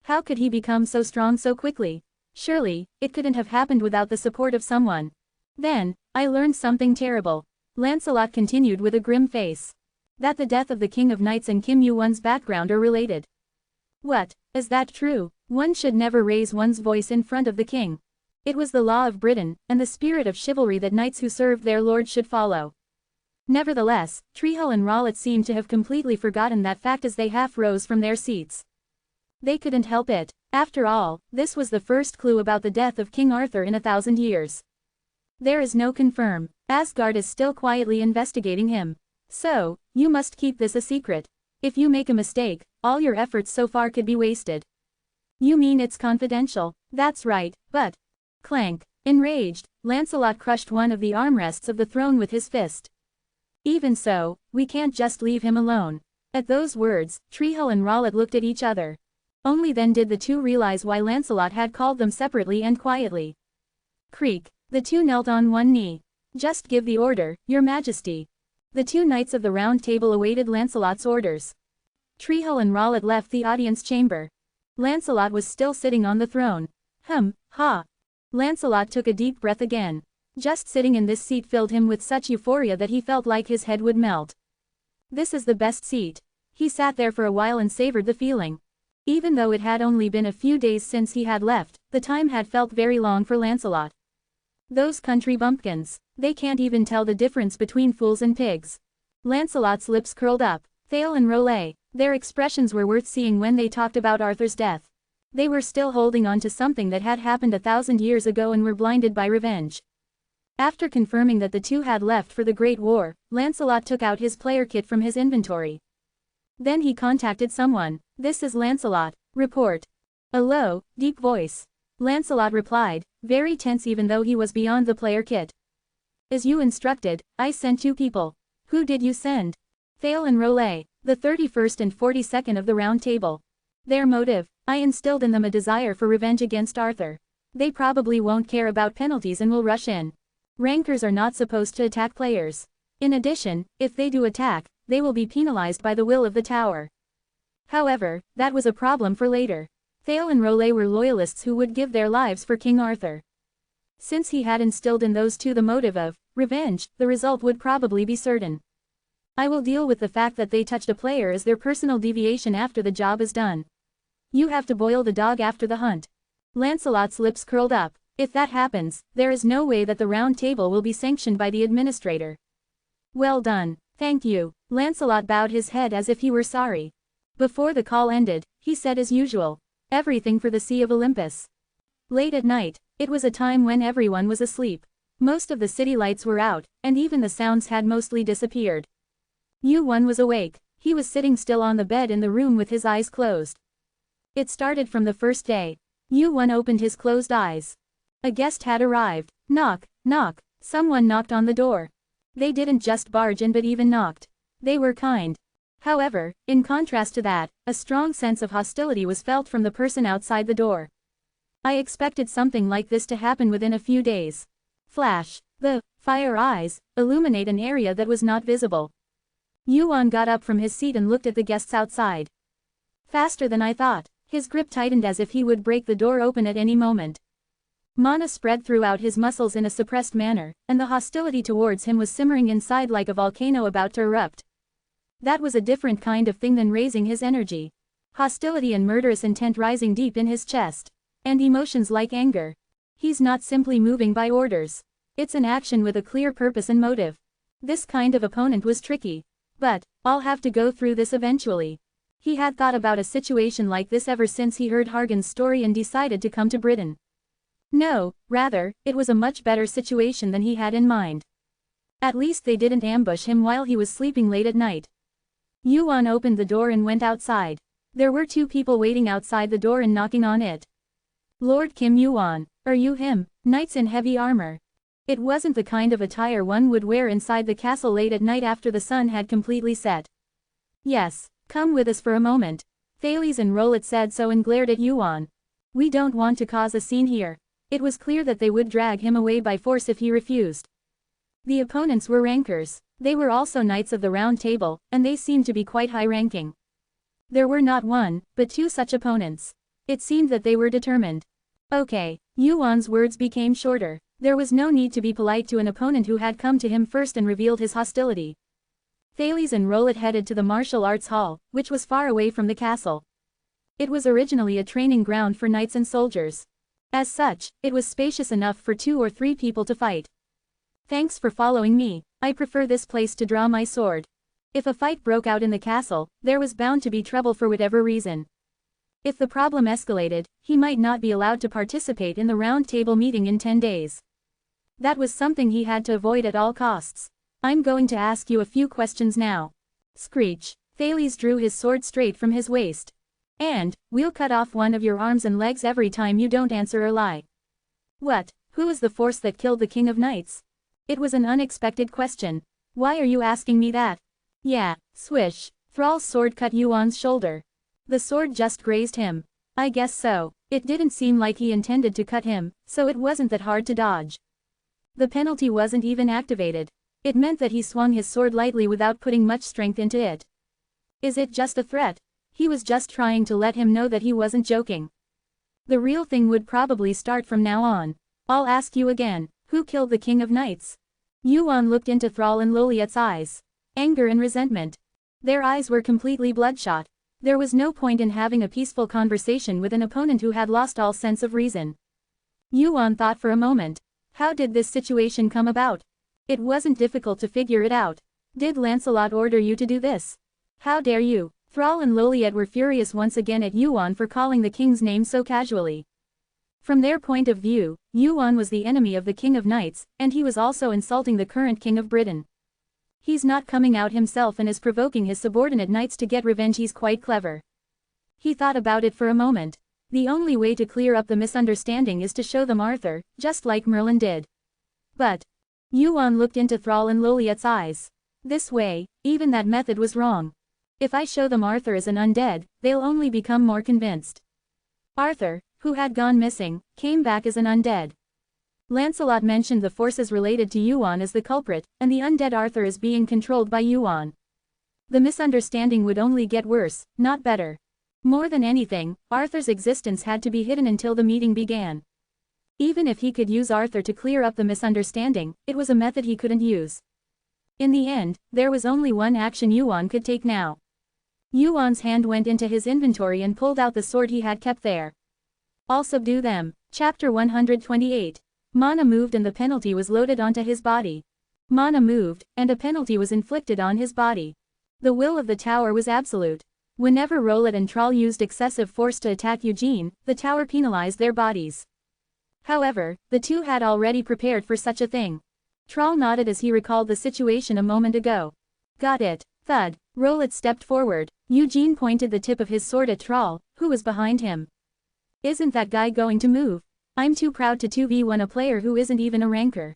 How could he become so strong so quickly? Surely, it couldn't have happened without the support of someone. Then, I learned something terrible. Lancelot continued with a grim face. That the death of the King of Knights and Kim Yu-won's background are related. What? Is that true? One should never raise one's voice in front of the king. It was the law of Britain, and the spirit of chivalry that knights who served their lord should follow. Nevertheless, Treehall and Rollet seemed to have completely forgotten that fact as they half rose from their seats. They couldn't help it. After all, this was the first clue about the death of King Arthur in 1,000 years. There is no confirm. Asgard is still quietly investigating him. So, you must keep this a secret. If you make a mistake, all your efforts so far could be wasted. You mean it's confidential? That's right, but... Clank. Enraged, Lancelot crushed one of the armrests of the throne with his fist. Even so, we can't just leave him alone. At those words, Treehall and Rollet looked at each other. Only then did the 2 realize why Lancelot had called them separately and quietly. Creak. The 2 knelt on one knee. Just give the order, your majesty. The 2 knights of the round table awaited Lancelot's orders. Treehall and Rollet left the audience chamber. Lancelot was still sitting on the throne. Ha. Lancelot took a deep breath again. Just sitting in this seat filled him with such euphoria that he felt like his head would melt. This is the best seat. He sat there for a while and savored the feeling. Even though it had only been a few days since he had left, the time had felt very long for Lancelot. Those country bumpkins. They can't even tell the difference between fools and pigs. Lancelot's lips curled up. Thale and Rollet, their expressions were worth seeing when they talked about Arthur's death. They were still holding on to something that had happened 1,000 years ago and were blinded by revenge. After confirming that the two had left for the Great War, Lancelot took out his player kit from his inventory. Then he contacted someone. "This is Lancelot. Report." A low, deep voice. Lancelot replied, very tense even though he was beyond the player kit. "As you instructed, I sent 2 people. Who did you send?" Thale and Rollet, the 31st and 42nd of the Round Table. "Their motive? I instilled in them a desire for revenge against Arthur. They probably won't care about penalties and will rush in. Rankers are not supposed to attack players. In addition, if they do attack, they will be penalized by the will of the tower." However, that was a problem for later. Thale and Rollet were loyalists who would give their lives for King Arthur. Since he had instilled in those two the motive of revenge, the result would probably be certain. "I will deal with the fact that they touched a player as their personal deviation after the job is done. You have to boil the dog after the hunt." Lancelot's lips curled up. If that happens, there is no way that the Round Table will be sanctioned by the administrator. "Well done. Thank you." Lancelot bowed his head as if he were sorry. Before the call ended, he said as usual, "Everything for the Sea of Olympus." Late at night, it was a time when everyone was asleep. Most of the city lights were out, and even the sounds had mostly disappeared. Yu-1 was awake. He was sitting still on the bed in the room with his eyes closed. It started from the first day. Yu-1 opened his closed eyes. A guest had arrived. Knock, knock. Someone knocked on the door. They didn't just barge in but even knocked. They were kind. However, in contrast to that, a strong sense of hostility was felt from the person outside the door. I expected something like this to happen within a few days. Flash. The fire eyes illuminate an area that was not visible. Yu-1 got up from his seat and looked at the guests outside. Faster than I thought. His grip tightened as if he would break the door open at any moment. Mana spread throughout his muscles in a suppressed manner, and the hostility towards him was simmering inside like a volcano about to erupt. That was a different kind of thing than raising his energy. Hostility and murderous intent rising deep in his chest. And emotions like anger. He's not simply moving by orders. It's an action with a clear purpose and motive. This kind of opponent was tricky. But, I'll have to go through this eventually. He had thought about a situation like this ever since he heard Hargan's story and decided to come to Britain. No, rather, it was a much better situation than he had in mind. At least they didn't ambush him while he was sleeping late at night. Yu-1 opened the door and went outside. There were 2 people waiting outside the door and knocking on it. "Lord Kim Yu-1, are you him?" Knights in heavy armor. It wasn't the kind of attire one would wear inside the castle late at night after the sun had completely set. "Yes, come with us for a moment." Thales and Rollet said so and glared at Yu-1. "We don't want to cause a scene here." It was clear that they would drag him away by force if he refused. The opponents were rankers. They were also Knights of the Round Table, and they seemed to be quite high-ranking. There were not 1, but 2 such opponents. It seemed that they were determined. "Okay." Yu-1's words became shorter. There was no need to be polite to an opponent who had come to him first and revealed his hostility. Thales and Rollet headed to the martial arts hall, which was far away from the castle. It was originally a training ground for knights and soldiers. As such, it was spacious enough for 2 or 3 people to fight. "Thanks for following me. I prefer this place to draw my sword." If a fight broke out in the castle, there was bound to be trouble for whatever reason. If the problem escalated, he might not be allowed to participate in the Round Table meeting in 10 days. That was something he had to avoid at all costs. "I'm going to ask you a few questions now." Screech. Thales drew his sword straight from his waist. "And, we'll cut off one of your arms and legs every time you don't answer or lie." "What? Who is the force that killed the King of Knights?" It was an unexpected question. "Why are you asking me that?" "Yeah." Swish. Thrall's sword cut Yu-1's shoulder. The sword just grazed him. "I guess so." It didn't seem like he intended to cut him, so it wasn't that hard to dodge. The penalty wasn't even activated. It meant that he swung his sword lightly without putting much strength into it. Is it just a threat? He was just trying to let him know that he wasn't joking. The real thing would probably start from now on. "I'll ask you again, who killed the King of Knights?" Yu-1 looked into Thrall and Loliet's eyes. Anger and resentment. Their eyes were completely bloodshot. There was no point in having a peaceful conversation with an opponent who had lost all sense of reason. Yu-1 thought for a moment. How did this situation come about? It wasn't difficult to figure it out. Did Lancelot order you to do this? How dare you? Thrall and Loliet were furious once again at Yuan for calling the king's name so casually. From their point of view, Yuan was the enemy of the King of Knights, and he was also insulting the current King of Britain. He's not coming out himself and is provoking his subordinate knights to get revenge. He's quite clever. He thought about it for a moment. The only way to clear up the misunderstanding is to show them Arthur, just like Merlin did. But Yuan looked into Thrall and Loliet's eyes. This way, even that method was wrong. If I show them Arthur as an undead, they'll only become more convinced. Arthur, who had gone missing, came back as an undead. Lancelot mentioned the forces related to Yuan as the culprit, and the undead Arthur is being controlled by Yuan. The misunderstanding would only get worse, not better. More than anything, Arthur's existence had to be hidden until the meeting began. Even if he could use Arthur to clear up the misunderstanding, it was a method he couldn't use. In the end, there was only one action Yuan could take now. Yuan's hand went into his inventory and pulled out the sword he had kept there. I'll subdue them. Chapter 128. Mana moved and the penalty was loaded onto his body. Mana moved, and a penalty was inflicted on his body. The will of the tower was absolute. Whenever Rowlet and Thrall used excessive force to attack Eugene, the tower penalized their bodies. However, the two had already prepared for such a thing. Thrall nodded as he recalled the situation a moment ago. Got it. Thud. Rowlet stepped forward. Eugene pointed the tip of his sword at Thrall, who was behind him. Isn't that guy going to move? I'm too proud to 2v1 a player who isn't even a ranker.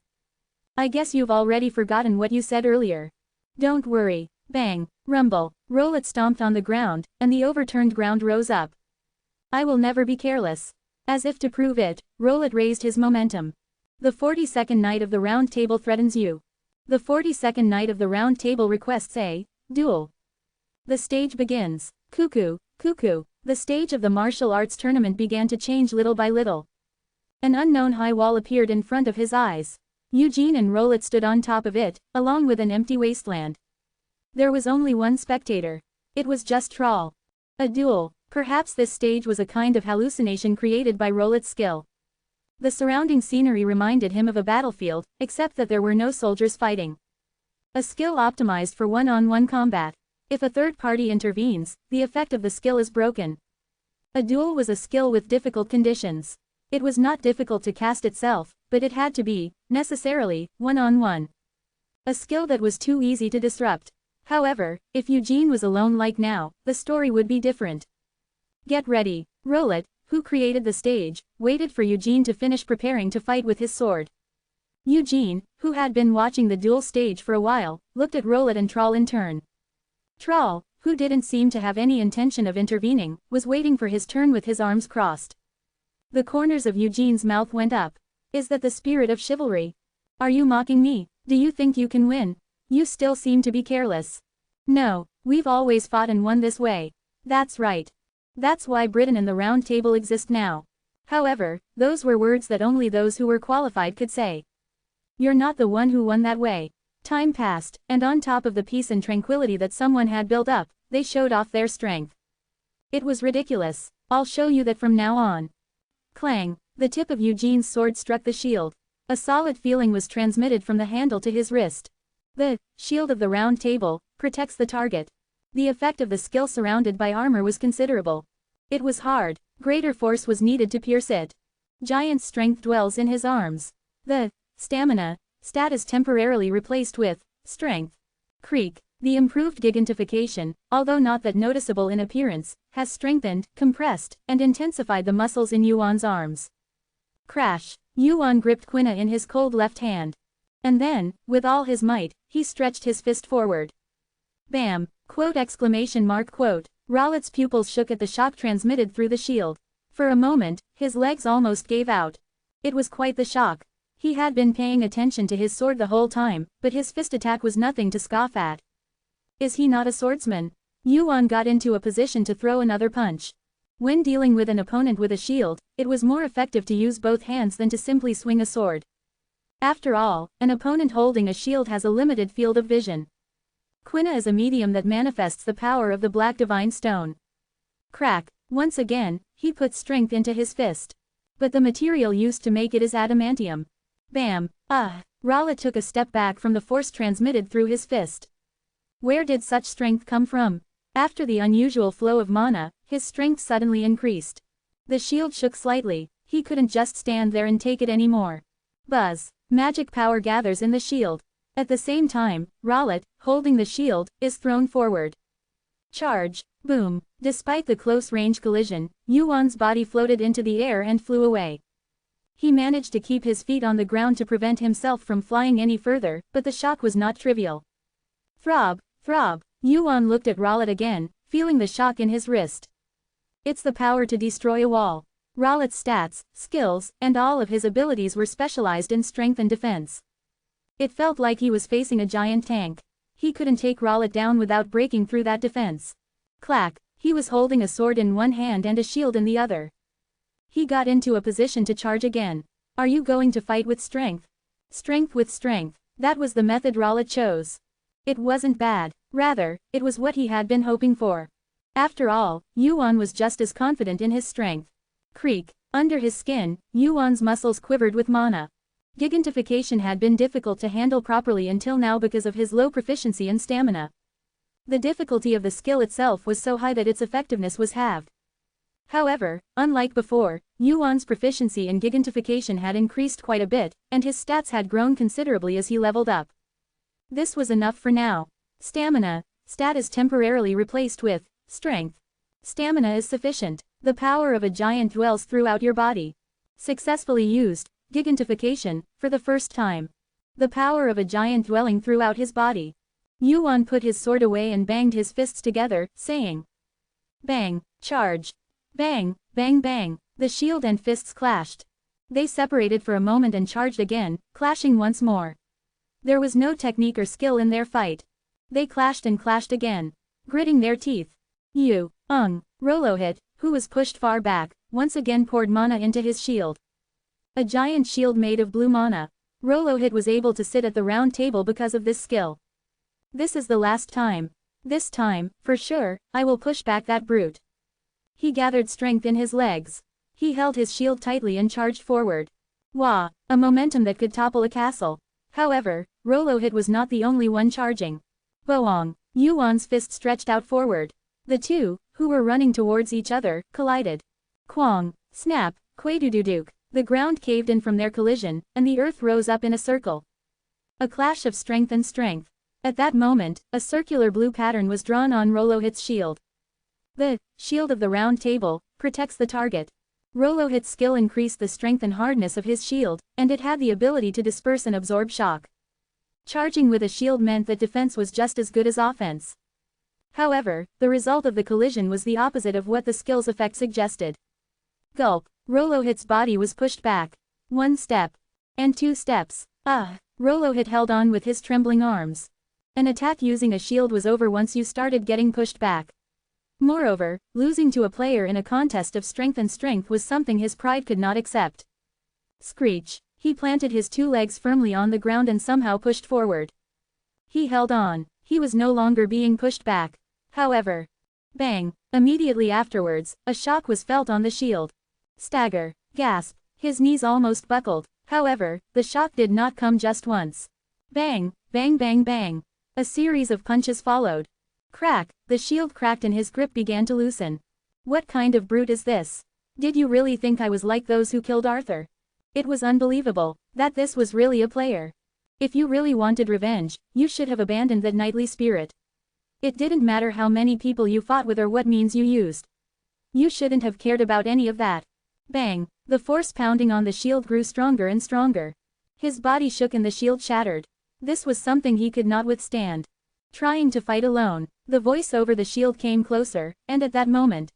I guess you've already forgotten what you said earlier. Don't worry. Bang. Rumble. Rowlet stomped on the ground, and the overturned ground rose up. I will never be careless. As if to prove it, Rowlet raised his momentum. The 42nd Knight of the Round Table threatens you. The 42nd Knight of the Round Table requests a duel. The stage begins. Cuckoo, cuckoo. The stage of the martial arts tournament began to change little by little. An unknown high wall appeared in front of his eyes. Eugene and Rowlet stood on top of it, along with an empty wasteland. There was only one spectator. It was just Thrall. A duel. Perhaps this stage was a kind of hallucination created by Rowlet's skill. The surrounding scenery reminded him of a battlefield, except that there were no soldiers fighting. A skill optimized for one-on-one combat. If a third party intervenes, the effect of the skill is broken. A duel was a skill with difficult conditions. It was not difficult to cast itself, but it had to be, necessarily, one-on-one. A skill that was too easy to disrupt. However, if Eugene was alone like now, the story would be different. Get ready. Rowlet, who created the stage, waited for Eugene to finish preparing to fight with his sword. Eugene, who had been watching the duel stage for a while, looked at Rowlet and Thrall in turn. Thrall, who didn't seem to have any intention of intervening, was waiting for his turn with his arms crossed. The corners of Eugene's mouth went up. Is that the spirit of chivalry? Are you mocking me? Do you think you can win? You still seem to be careless. No, we've always fought and won this way. That's right. That's why Britain and the Round Table exist now. However, those were words that only those who were qualified could say. You're not the one who won that way. Time passed, and on top of the peace and tranquility that someone had built up, they showed off their strength. It was ridiculous. I'll show you that from now on. Clang. The tip of Eugene's sword struck the shield. A solid feeling was transmitted from the handle to his wrist. The shield of the Round Table protects the target. The effect of the skill surrounded by armor was considerable. It was hard. Greater force was needed to pierce it. Giant strength dwells in his arms. The stamina stat is temporarily replaced with strength. Creak. The improved gigantification, although not that noticeable in appearance, has strengthened, compressed, and intensified the muscles in Yuan's arms. Crash. Yuan gripped Quina in his cold left hand. And then, with all his might, he stretched his fist forward. Bam! Quote exclamation mark quote. Rowlet's pupils shook at the shock transmitted through the shield. For a moment, his legs almost gave out. It was quite the shock. He had been paying attention to his sword the whole time, but his fist attack was nothing to scoff at. Is he not a swordsman? Yuan got into a position to throw another punch. When dealing with an opponent with a shield, it was more effective to use both hands than to simply swing a sword. After all, an opponent holding a shield has a limited field of vision. Quina is a medium that manifests the power of the Black Divine Stone. Crack. Once again, he put strength into his fist. But the material used to make it is adamantium. Bam. Rowlet took a step back from the force transmitted through his fist. Where did such strength come from? After the unusual flow of mana, his strength suddenly increased. The shield shook slightly, he couldn't just stand there and take it anymore. Buzz. Magic power gathers in the shield. At the same time, Rowlet, holding the shield, is thrown forward. Charge. Boom. Despite the close-range collision, Yuan's body floated into the air and flew away. He managed to keep his feet on the ground to prevent himself from flying any further, but the shock was not trivial. Throb. Throb. Yuan looked at Rowlet again, feeling the shock in his wrist. It's the power to destroy a wall. Rowlet's stats, skills, and all of his abilities were specialized in strength and defense. It felt like he was facing a giant tank. He couldn't take Rowlet down without breaking through that defense. Clack. He was holding a sword in one hand and a shield in the other. He got into a position to charge again. Are you going to fight with strength? Strength with strength. That was the method Rowlet chose. It wasn't bad. Rather, it was what he had been hoping for. After all, Yuan was just as confident in his strength. Creak. Under his skin, Yuan's muscles quivered with mana. Gigantification had been difficult to handle properly until now because of his low proficiency and stamina. The difficulty of the skill itself was so high that its effectiveness was halved. However, unlike before, Yuan's proficiency in gigantification had increased quite a bit, and his stats had grown considerably as he leveled up. This was enough for now. Stamina. Stat is temporarily replaced with strength. Stamina is sufficient. The power of a giant dwells throughout your body. Successfully used. Gigantification, for the first time. The power of a giant dwelling throughout his body. Yuan put his sword away and banged his fists together, saying, "Bang, charge." Bang, bang bang, the shield and fists clashed. They separated for a moment and charged again, clashing once more. There was no technique or skill in their fight. They clashed and clashed again, gritting their teeth. Rolohit, who was pushed far back, once again poured mana into his shield. A giant shield made of blue mana. Rolohit was able to sit at the round table because of this skill. This is the last time. This time, for sure, I will push back that brute. He gathered strength in his legs. He held his shield tightly and charged forward. Wah! A momentum that could topple a castle. However, Rolohit was not the only one charging. Boong! Yuan's fist stretched out forward. The two, who were running towards each other, collided. Quang! Snap! Quadududuke! The ground caved in from their collision, and the earth rose up in a circle. A clash of strength and strength. At that moment, a circular blue pattern was drawn on Rolohit's shield. The shield of the round table protects the target. Rolohit's skill increased the strength and hardness of his shield, and it had the ability to disperse and absorb shock. Charging with a shield meant that defense was just as good as offense. However, the result of the collision was the opposite of what the skill's effect suggested. Gulp! Rolohit's body was pushed back. 1 step. And 2 steps. Rolohit held on with his trembling arms. An attack using a shield was over once you started getting pushed back. Moreover, losing to a player in a contest of strength and strength was something his pride could not accept. Screech! He planted his 2 legs firmly on the ground and somehow pushed forward. He held on. He was no longer being pushed back. However, bang! Immediately afterwards, a shock was felt on the shield. Stagger! Gasp! His knees almost buckled. However, the shock did not come just once. Bang! Bang bang bang! A series of punches followed. Crack! The shield cracked and his grip began to loosen. What kind of brute is this? Did you really think I was like those who killed Arthur? It was unbelievable that this was really a player. If you really wanted revenge, you should have abandoned that knightly spirit. It didn't matter how many people you fought with or what means you used. You shouldn't have cared about any of that. Bang! The force pounding on the shield grew stronger and stronger. His body shook and the shield shattered. This was something he could not withstand. Trying to fight alone, the voice over the shield came closer, and at that moment.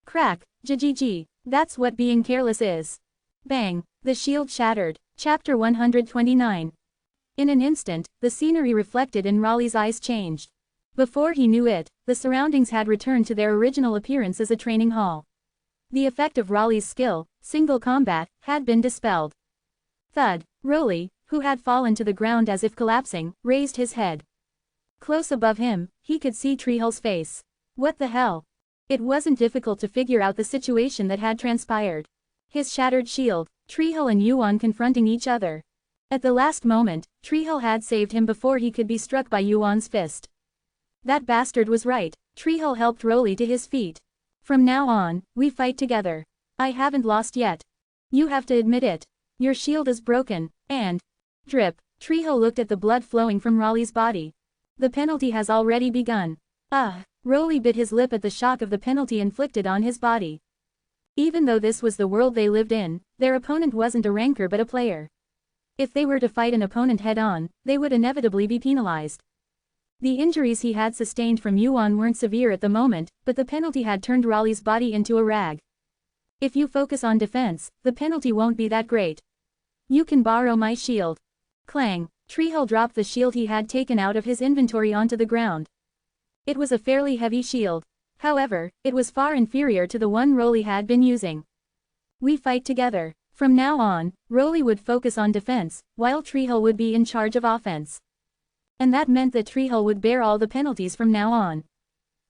Crack! GGG! That's what being careless is. Bang! The shield shattered. Chapter 129. In an instant, the scenery reflected in Raleigh's eyes changed. Before he knew it, the surroundings had returned to their original appearance as a training hall. The effect of Raleigh's skill, single combat, had been dispelled. Thud! Raleigh, who had fallen to the ground as if collapsing, raised his head. Close above him, he could see Treehill's face. What the hell? It wasn't difficult to figure out the situation that had transpired. His shattered shield, Treehill and Yuan confronting each other. At the last moment, Treehill had saved him before he could be struck by Yuan's fist. That bastard was right. Treehole helped Rolly to his feet. From now on, we fight together. I haven't lost yet. You have to admit it. Your shield is broken, and... Drip. Treehole looked at the blood flowing from Rolly's body. The penalty has already begun. Rolly bit his lip at the shock of the penalty inflicted on his body. Even though this was the world they lived in, their opponent wasn't a ranker but a player. If they were to fight an opponent head-on, they would inevitably be penalized. The injuries he had sustained from Yuan weren't severe at the moment, but the penalty had turned Rolly's body into a rag. If you focus on defense, the penalty won't be that great. You can borrow my shield. Clang. Treehole dropped the shield he had taken out of his inventory onto the ground. It was a fairly heavy shield. However, it was far inferior to the one Rolly had been using. We fight together. From now on, Rolly would focus on defense, while Treehole would be in charge of offense. And that meant that Treehole would bear all the penalties from now on.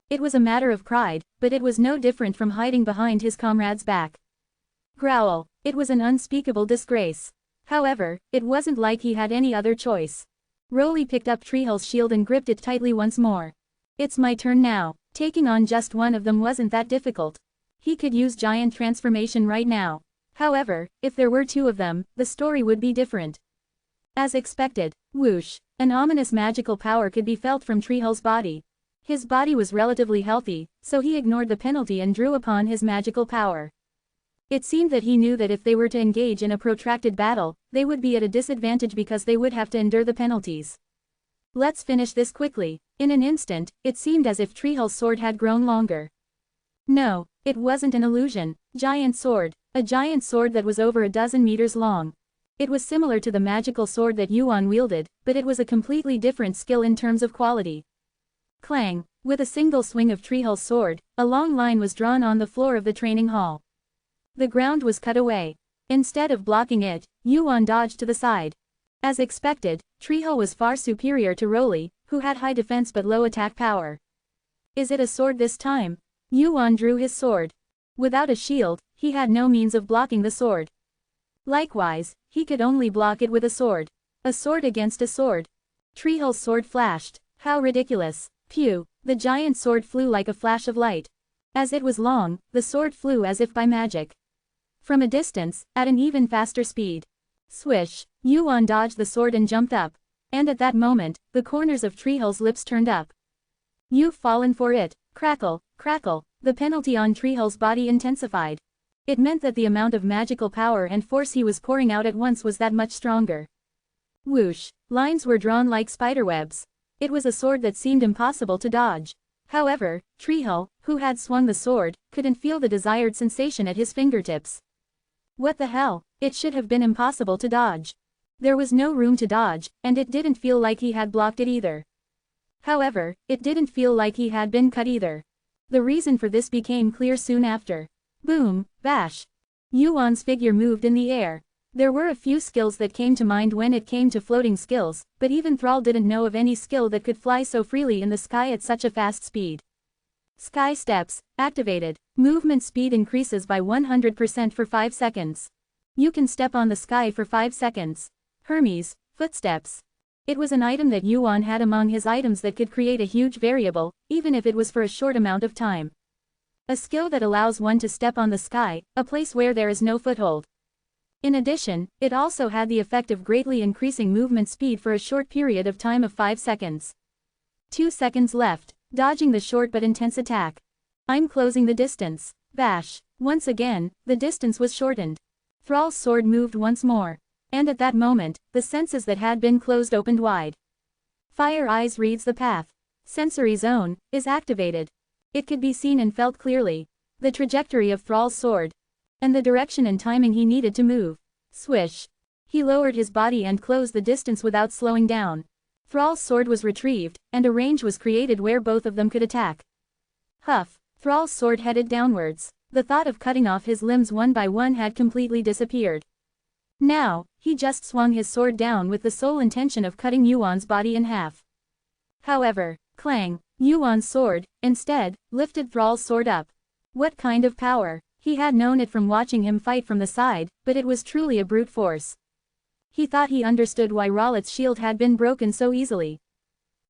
It was a matter of pride, but it was no different from hiding behind his comrade's back. Growl. It was an unspeakable disgrace. However, it wasn't like he had any other choice. Rolly picked up Treehole's shield and gripped it tightly once more. It's my turn now. Taking on just one of them wasn't that difficult. He could use giant transformation right now. However, if there were two of them, the story would be different. As expected, whoosh, an ominous magical power could be felt from Treehole's body. His body was relatively healthy, so he ignored the penalty and drew upon his magical power. It seemed that he knew that if they were to engage in a protracted battle, they would be at a disadvantage because they would have to endure the penalties. Let's finish this quickly. In an instant, it seemed as if Treehole's sword had grown longer. No, it wasn't an illusion. Giant sword. A giant sword that was over a dozen meters long. It was similar to the magical sword that Yuan wielded, but it was a completely different skill in terms of quality. Clang. With a single swing of Treehole's sword, a long line was drawn on the floor of the training hall. The ground was cut away. Instead of blocking it, Yuan dodged to the side. As expected, Treehole was far superior to Rolly, who had high defense but low attack power. Is it a sword this time? Yuan drew his sword. Without a shield, he had no means of blocking the sword. Likewise, he could only block it with a sword. A sword against a sword. Treehole's sword flashed. How ridiculous. Phew, the giant sword flew like a flash of light. As it was long, the sword flew as if by magic. From a distance, at an even faster speed. Swish, Yuan dodged the sword and jumped up. And at that moment, the corners of Treehole's lips turned up. You've fallen for it. Crackle, crackle, the penalty on Treehole's body intensified. It meant that the amount of magical power and force he was pouring out at once was that much stronger. Whoosh, lines were drawn like spiderwebs. It was a sword that seemed impossible to dodge. However, Treehole, who had swung the sword, couldn't feel the desired sensation at his fingertips. What the hell? It should have been impossible to dodge. There was no room to dodge, and it didn't feel like he had blocked it either. However, it didn't feel like he had been cut either. The reason for this became clear soon after. Boom, bash. Yuan's figure moved in the air. There were a few skills that came to mind when it came to floating skills, but even Thrall didn't know of any skill that could fly so freely in the sky at such a fast speed. Sky steps, activated. Movement speed increases by 100% for 5 seconds. You can step on the sky for 5 seconds. Hermes, footsteps. It was an item that Yuan had among his items that could create a huge variable, even if it was for a short amount of time. A skill that allows one to step on the sky, a place where there is no foothold. In addition, it also had the effect of greatly increasing movement speed for a short period of time of 5 seconds. 2 seconds left, dodging the short but intense attack. I'm closing the distance. Bash. Once again, the distance was shortened. Thrall's sword moved once more. And at that moment, the senses that had been closed opened wide. Fire Eyes reads the path. Sensory Zone is activated. It could be seen and felt clearly. The trajectory of Thrall's sword. And the direction and timing he needed to move. Swish. He lowered his body and closed the distance without slowing down. Thrall's sword was retrieved, and a range was created where both of them could attack. Huff. Thrall's sword headed downwards. The thought of cutting off his limbs one by one had completely disappeared. Now, he just swung his sword down with the sole intention of cutting Yuan's body in half. However, clang, Yuan's sword, instead, lifted Thrall's sword up. What kind of power? He had known it from watching him fight from the side, but it was truly a brute force. He thought he understood why Rollet's shield had been broken so easily.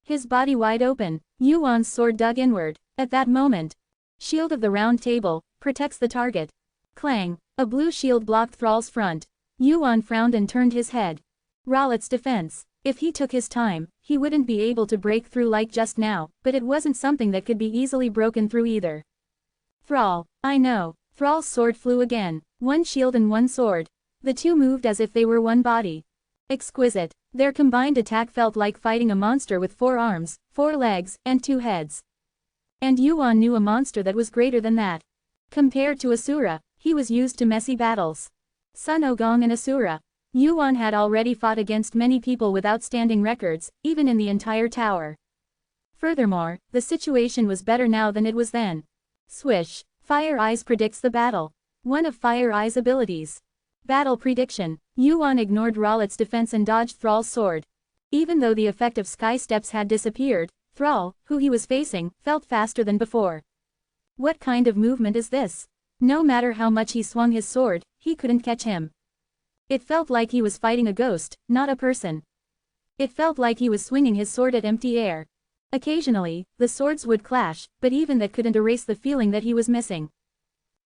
His body wide open, Yuan's sword dug inward. At that moment, shield of the round table protects the target. Clang, a blue shield blocked Thrall's front. Yuan frowned and turned his head. Rowlett's defense. If he took his time, he wouldn't be able to break through like just now, but it wasn't something that could be easily broken through either. Thrall, I know. Thrall's sword flew again, one shield and one sword. The two moved as if they were one body. Exquisite. Their combined attack felt like fighting a monster with 4 arms, 4 legs, and 2 heads. And Yuan knew a monster that was greater than that. Compared to Asura, he was used to messy battles. Sun Ogong and Asura. Yuan had already fought against many people with outstanding records, even in the entire tower. Furthermore, the situation was better now than it was then. Swish. Fire Eyes predicts the battle. One of Fire Eyes' abilities. Battle prediction. Yuan ignored Rowlett's defense and dodged Thrall's sword. Even though the effect of Sky Steps had disappeared, Thrall, who he was facing, felt faster than before. What kind of movement is this? No matter how much he swung his sword, he couldn't catch him. It felt like he was fighting a ghost, not a person. It felt like he was swinging his sword at empty air. Occasionally, the swords would clash, but even that couldn't erase the feeling that he was missing.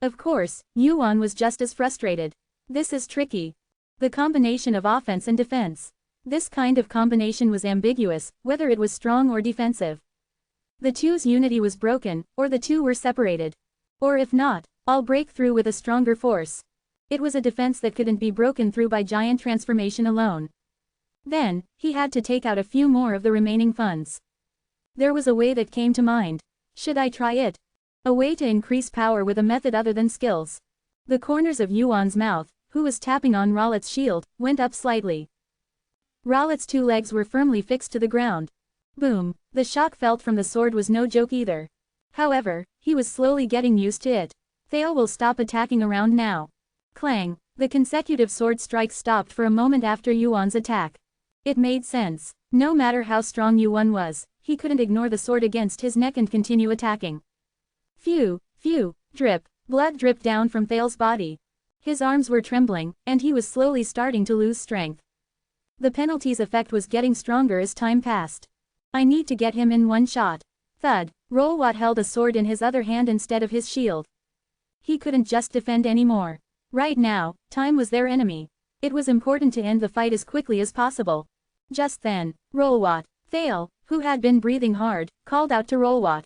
Of course, Yuan was just as frustrated. This is tricky. The combination of offense and defense. This kind of combination was ambiguous, whether it was strong or defensive. The two's unity was broken, or the two were separated. Or if not, I'll break through with a stronger force. It was a defense that couldn't be broken through by giant transformation alone. Then, he had to take out a few more of the remaining funds. There was a way that came to mind. Should I try it? A way to increase power with a method other than skills. The corners of Yuan's mouth, who was tapping on Rowlett's shield, went up slightly. Rowlett's 2 legs were firmly fixed to the ground. Boom, the shock felt from the sword was no joke either. However, he was slowly getting used to it. Thale will stop attacking around now. Clang, the consecutive sword strikes stopped for a moment after Yuan's attack. It made sense. No matter how strong Yuan was, he couldn't ignore the sword against his neck and continue attacking. Phew, drip, blood dripped down from Thale's body. His arms were trembling, and he was slowly starting to lose strength. The penalty's effect was getting stronger as time passed. I need to get him in one shot. Thud, Rolwat held a sword in his other hand instead of his shield. He couldn't just defend anymore. Right now, time was their enemy. It was important to end the fight as quickly as possible. Just then, Rolwat, Thale, who had been breathing hard, called out to Rolwat.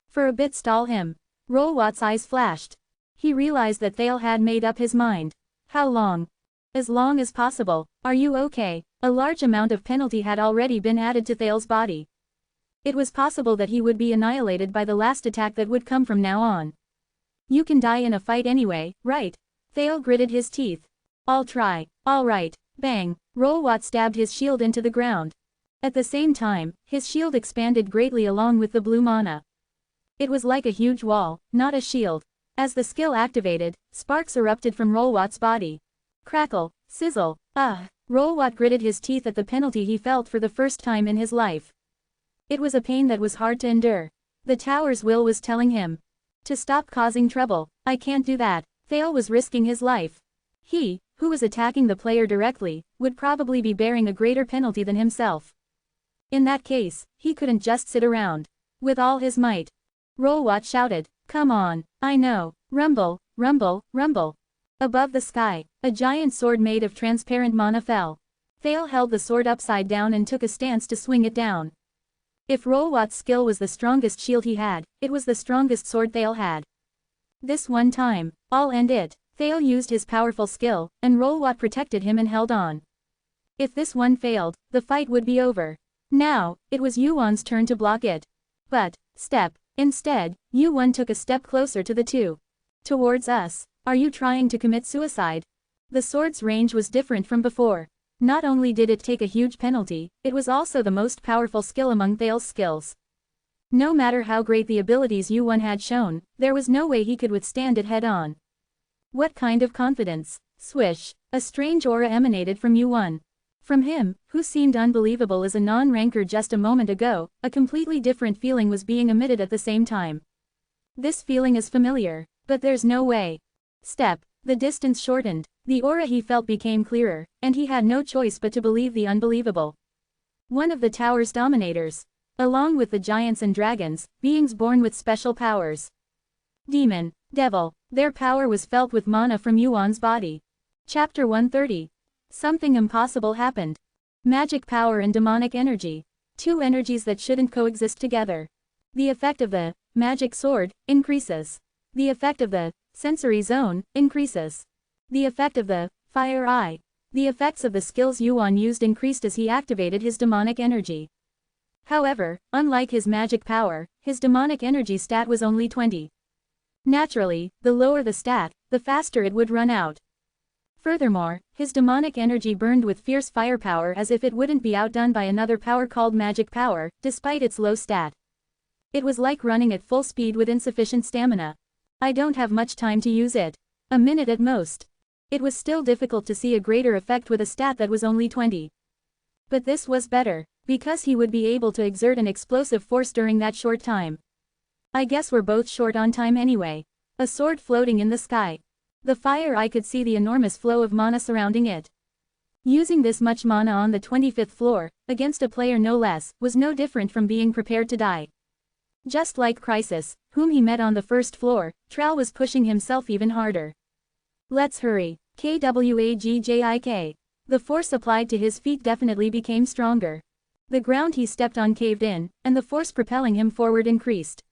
For a bit stall him. Rolwat's eyes flashed. He realized that Thale had made up his mind. How long? As long as possible. Are you okay? A large amount of penalty had already been added to Thale's body. It was possible that he would be annihilated by the last attack that would come from now on. You can die in a fight anyway, right? Thale gritted his teeth. I'll try. All right. Bang. Rolwat stabbed his shield into the ground. At the same time, his shield expanded greatly along with the blue mana. It was like a huge wall, not a shield. As the skill activated, sparks erupted from Rolwat's body. Crackle, sizzle, Rolwat gritted his teeth at the penalty he felt for the first time in his life. It was a pain that was hard to endure. The tower's will was telling him to stop causing trouble. I can't do that. Thale was risking his life. He, who was attacking the player directly, would probably be bearing a greater penalty than himself. In that case, he couldn't just sit around. With all his might, Rolwat shouted, "Come on, I know, rumble, rumble, rumble." Above the sky, a giant sword made of transparent mana fell. Thale held the sword upside down and took a stance to swing it down. If Rolwat's skill was the strongest shield he had, it was the strongest sword Thale had. This one time, I'll end it. Thale used his powerful skill, and Rolwat protected him and held on. If this one failed, the fight would be over. Now, it was Yuan's turn to block it. But, instead, Yuan took a step closer to the two. Towards us. Are you trying to commit suicide? The sword's range was different from before. Not only did it take a huge penalty, it was also the most powerful skill among Thale's skills. No matter how great the abilities Yuan had shown, there was no way he could withstand it head-on. What kind of confidence? Swish. A strange aura emanated from Yuan. From him, who seemed unbelievable as a non-ranker just a moment ago, a completely different feeling was being emitted at the same time. This feeling is familiar, but there's no way. Step. The distance shortened, the aura he felt became clearer, and he had no choice but to believe the unbelievable. One of the tower's dominators. Along with the giants and dragons, beings born with special powers. Demon, devil, their power was felt with mana from Yuan's body. Chapter 130. Something impossible happened. Magic power and demonic energy. Two energies that shouldn't coexist together. The effect of the magic sword increases. The effect of the sensory zone increases. The effect of the fire eye. The effects of the skills Yuan used increased as he activated his demonic energy. However, unlike his magic power, his demonic energy stat was only 20. Naturally, the lower the stat, the faster it would run out. Furthermore, his demonic energy burned with fierce firepower as if it wouldn't be outdone by another power called magic power, despite its low stat. It was like running at full speed with insufficient stamina. I don't have much time to use it. A minute at most. It was still difficult to see a greater effect with a stat that was only 20. But this was better, because he would be able to exert an explosive force during that short time. I guess we're both short on time anyway. A sword floating in the sky. The fire eye could see the enormous flow of mana surrounding it. Using this much mana on the 25th floor, against a player no less, was no different from being prepared to die. Just like Crisis, whom he met on the first floor, Tral was pushing himself even harder. Let's hurry. KWAGJIK. The force applied to his feet definitely became stronger. The ground he stepped on caved in, and the force propelling him forward increased.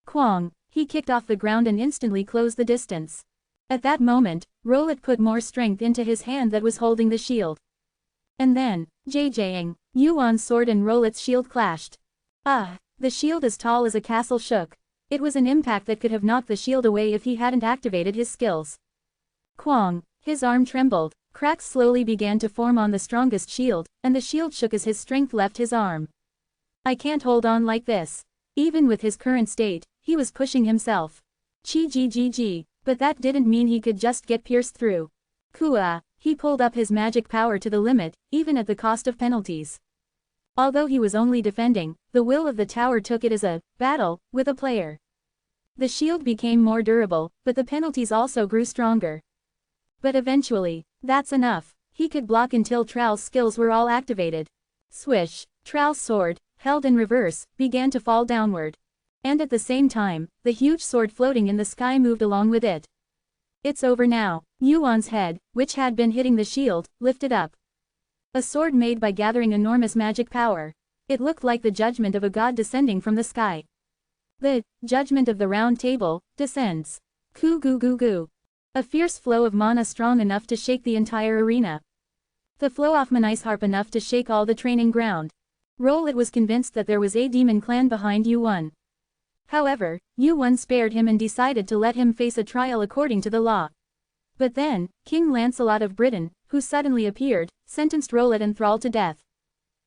Kwang. He kicked off the ground and instantly closed the distance. At that moment, Rolet put more strength into his hand that was holding the shield. And then, JJing, Yuan's sword and Rolet's shield clashed. Ah! The shield as tall as a castle shook. It was an impact that could have knocked the shield away if he hadn't activated his skills. Kwang. His arm trembled, cracks slowly began to form on the strongest shield, and the shield shook as his strength left his arm. I can't hold on like this. Even with his current state, he was pushing himself. Chi. But that didn't mean he could just get pierced through. Kua. He pulled up his magic power to the limit, even at the cost of penalties. Although he was only defending, the will of the tower took it as a battle with a player. The shield became more durable, but the penalties also grew stronger. But eventually, that's enough. He could block until Tral's skills were all activated. Swish. Tral's sword, held in reverse, began to fall downward. And at the same time, the huge sword floating in the sky moved along with it. It's over now. Yuan's head, which had been hitting the shield, lifted up. A sword made by gathering enormous magic power. It looked like the judgment of a god descending from the sky. The judgment of the round table descends. Goo. A fierce flow of mana strong enough to shake the entire arena. The flow of Manice harp enough to shake all the training ground. Rolet was convinced that there was a demon clan behind Yuan. However, Yuan spared him and decided to let him face a trial according to the law. But then, King Lancelot of Britain, who suddenly appeared, sentenced Rolet and Thrall to death.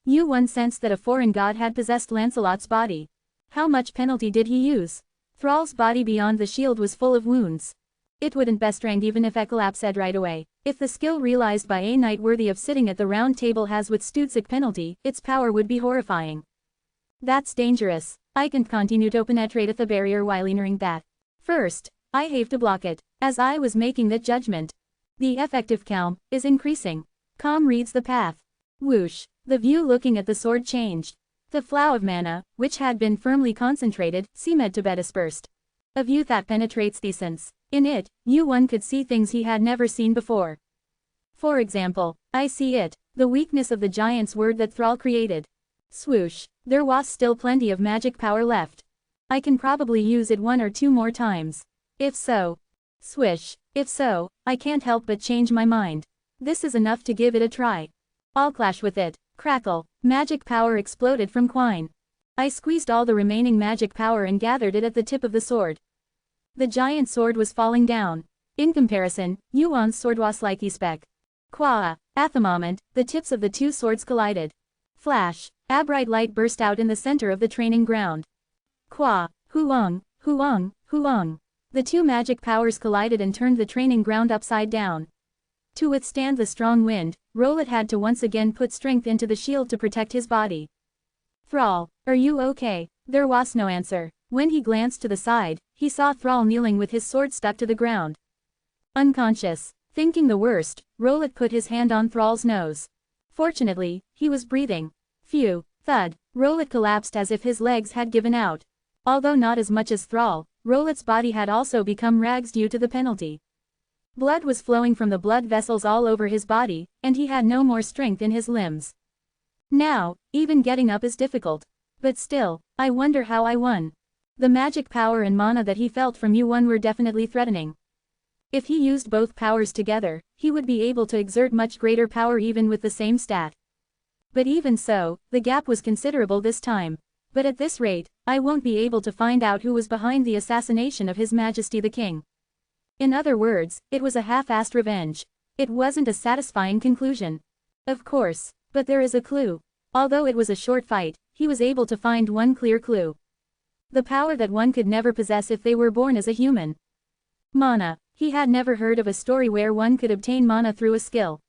Yuan sensed that a foreign god had possessed Lancelot's body. How much penalty did he use? Thrall's body beyond the shield was full of wounds. It wouldn't best rank even if Ekelap said right away. If the skill realized by a knight worthy of sitting at the round table has withstood sick penalty, its power would be horrifying. That's dangerous. I can't continue to penetrate the barrier while entering that. First, I have to block it. As I was making that judgment, the effective calm is increasing. Calm reads the path. Whoosh. The view looking at the sword changed. The flow of mana, which had been firmly concentrated, seemed to be dispersed. A view that penetrates the sense. In it, Yuan could see things he had never seen before. For example, I see it, the weakness of the giant's word that Thrall created. Swoosh. There was still plenty of magic power left. I can probably use it 1 or 2 more times. If so. Swish. If so, I can't help but change my mind. This is enough to give it a try. I'll clash with it. Crackle. Magic power exploded from Quine. I squeezed all the remaining magic power and gathered it at the tip of the sword. The giant sword was falling down. In comparison, Yuan's sword was like a speck. Qua. At the moment, the tips of the two swords collided. Flash. A bright light burst out in the center of the training ground. Qua. Huang. The two magic powers collided and turned the training ground upside down. To withstand the strong wind, Rolet had to once again put strength into the shield to protect his body. Thrall, are you okay? There was no answer. When he glanced to the side, he saw Thrall kneeling with his sword stuck to the ground. Unconscious. Thinking the worst, Rolet put his hand on Thrall's nose. Fortunately, he was breathing. Phew, Thud, Rowlet collapsed as if his legs had given out. Although not as much as Thrall, Rowlet's body had also become rags due to the penalty. Blood was flowing from the blood vessels all over his body, and he had no more strength in his limbs. Now, even getting up is difficult. But still, I wonder how I won. The magic power and mana that he felt from Yuan were definitely threatening. If he used both powers together, he would be able to exert much greater power even with the same stat. But even so, the gap was considerable this time. But at this rate, I won't be able to find out who was behind the assassination of His Majesty the King. In other words, it was a half-assed revenge. It wasn't a satisfying conclusion. Of course, but there is a clue. Although it was a short fight, he was able to find one clear clue. The power that one could never possess if they were born as a human. Mana. He had never heard of a story where one could obtain mana through a skill.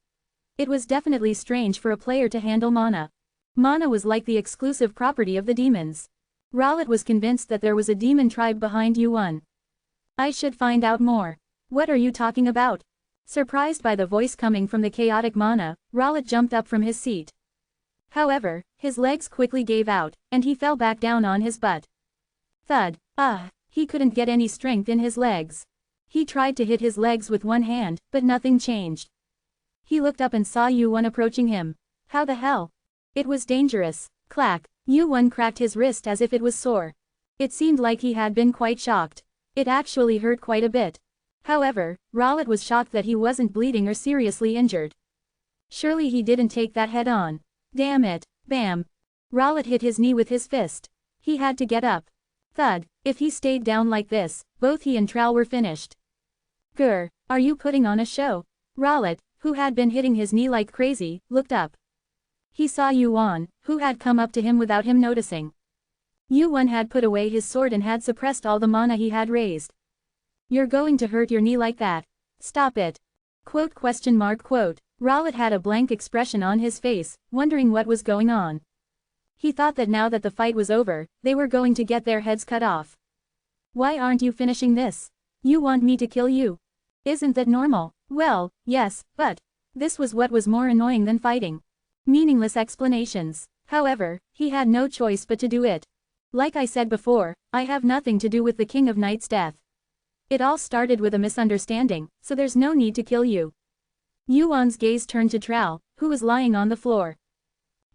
It was definitely strange for a player to handle mana. Mana was like the exclusive property of the demons. Rowlet was convinced that there was a demon tribe behind Yuan. I should find out more. What are you talking about? Surprised by the voice coming from the chaotic mana, Rowlet jumped up from his seat. However, his legs quickly gave out, and he fell back down on his butt. Thud. He couldn't get any strength in his legs. He tried to hit his legs with one hand, but nothing changed. He looked up and saw Yuan approaching him. How the hell? It was dangerous. Clack. Yuan cracked his wrist as if it was sore. It seemed like he had been quite shocked. It actually hurt quite a bit. However, Rowlet was shocked that he wasn't bleeding or seriously injured. Surely he didn't take that head on. Damn it. Bam. Rowlet hit his knee with his fist. He had to get up. Thud. If he stayed down like this, both he and Tral were finished. Grr, are you putting on a show? Rowlet, who had been hitting his knee like crazy, looked up. He saw Yuan, who had come up to him without him noticing. Yuan had put away his sword and had suppressed all the mana he had raised. You're going to hurt your knee like that. Stop it. Quote. Rowlet had a blank expression on his face, wondering what was going on. He thought that now that the fight was over, they were going to get their heads cut off. Why aren't you finishing this? You want me to kill you? Isn't that normal? Well, yes, but this was what was more annoying than fighting. Meaningless explanations. However, he had no choice but to do it. Like I said before, I have nothing to do with the King of Night's death. It all started with a misunderstanding, so there's no need to kill you. Yuan's gaze turned to Tral, who was lying on the floor.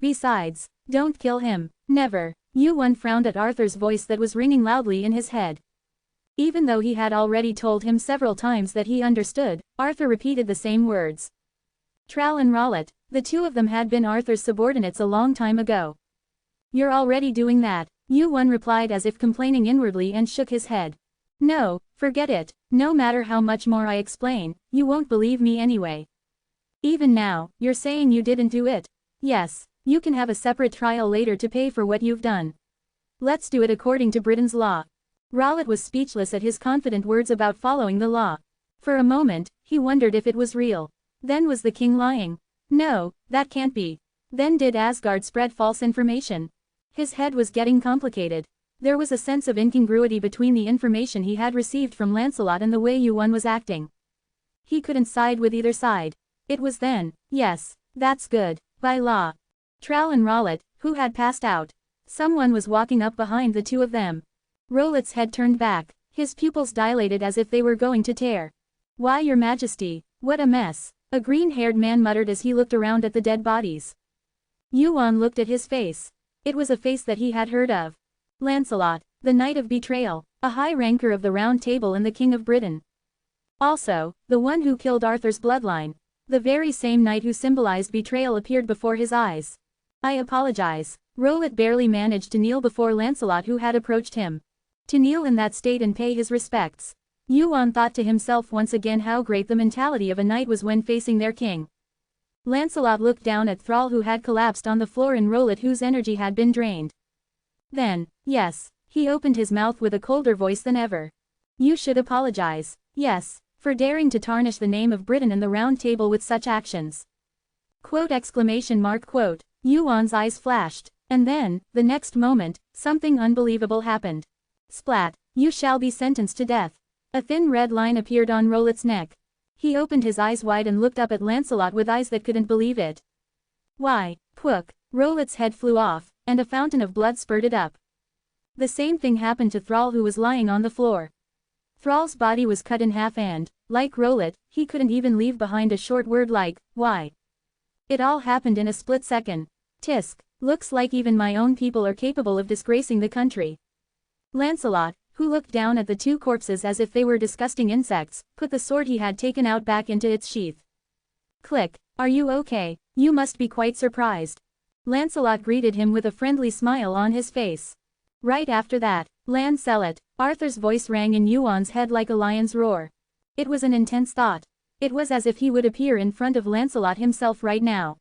Besides, don't kill him. Never. Yuan frowned at Arthur's voice that was ringing loudly in his head. Even though he had already told him several times that he understood, Arthur repeated the same words. Tral and Rowlet, the two of them had been Arthur's subordinates a long time ago. You're already doing that, Yuan replied as if complaining inwardly and shook his head. No, forget it. No matter how much more I explain, you won't believe me anyway. Even now, you're saying you didn't do it. Yes, you can have a separate trial later to pay for what you've done. Let's do it according to Britain's law. Rowlet was speechless at his confident words about following the law. For a moment, he wondered if it was real. Then was the king lying? No, that can't be. Then did Asgard spread false information? His head was getting complicated. There was a sense of incongruity between the information he had received from Lancelot and the way Yuan was acting. He couldn't side with either side. It was then, yes, that's good, by law. Tral and Rowlet, who had passed out. Someone was walking up behind the two of them. Rowlet's head turned back, his pupils dilated as if they were going to tear. Why, your majesty, what a mess, a green-haired man muttered as he looked around at the dead bodies. Yuan looked at his face. It was a face that he had heard of. Lancelot, the Knight of Betrayal, a high ranker of the Round Table and the King of Britain. Also, the one who killed Arthur's bloodline. The very same knight who symbolized betrayal appeared before his eyes. I apologize. Rowlet barely managed to kneel before Lancelot, who had approached him. To kneel in that state and pay his respects. Yuan thought to himself once again how great the mentality of a knight was when facing their king. Lancelot looked down at Thrall, who had collapsed on the floor, and Rowlet, whose energy had been drained. Then, yes, he opened his mouth with a colder voice than ever. You should apologize. Yes. For daring to tarnish the name of Britain and the Round Table with such actions. Quote. Yuan's eyes flashed, and then, the next moment, something unbelievable happened. Splat. You shall be sentenced to death. A thin red line appeared on Rowlet's neck. He opened his eyes wide and looked up at Lancelot with eyes that couldn't believe it. Why, Pwook. Rowlet's head flew off, and a fountain of blood spurted up. The same thing happened to Thrall, who was lying on the floor. Thrall's body was cut in half and, like Rowlet, he couldn't even leave behind a short word like, why. It all happened in a split second. Tisk, looks like even my own people are capable of disgracing the country. Lancelot, who looked down at the two corpses as if they were disgusting insects, put the sword he had taken out back into its sheath. Click, are you okay? You must be quite surprised. Lancelot greeted him with a friendly smile on his face. Right after that, Lancelot, Arthur's voice rang in Yuan's head like a lion's roar. It was an intense thought. It was as if he would appear in front of Lancelot himself right now.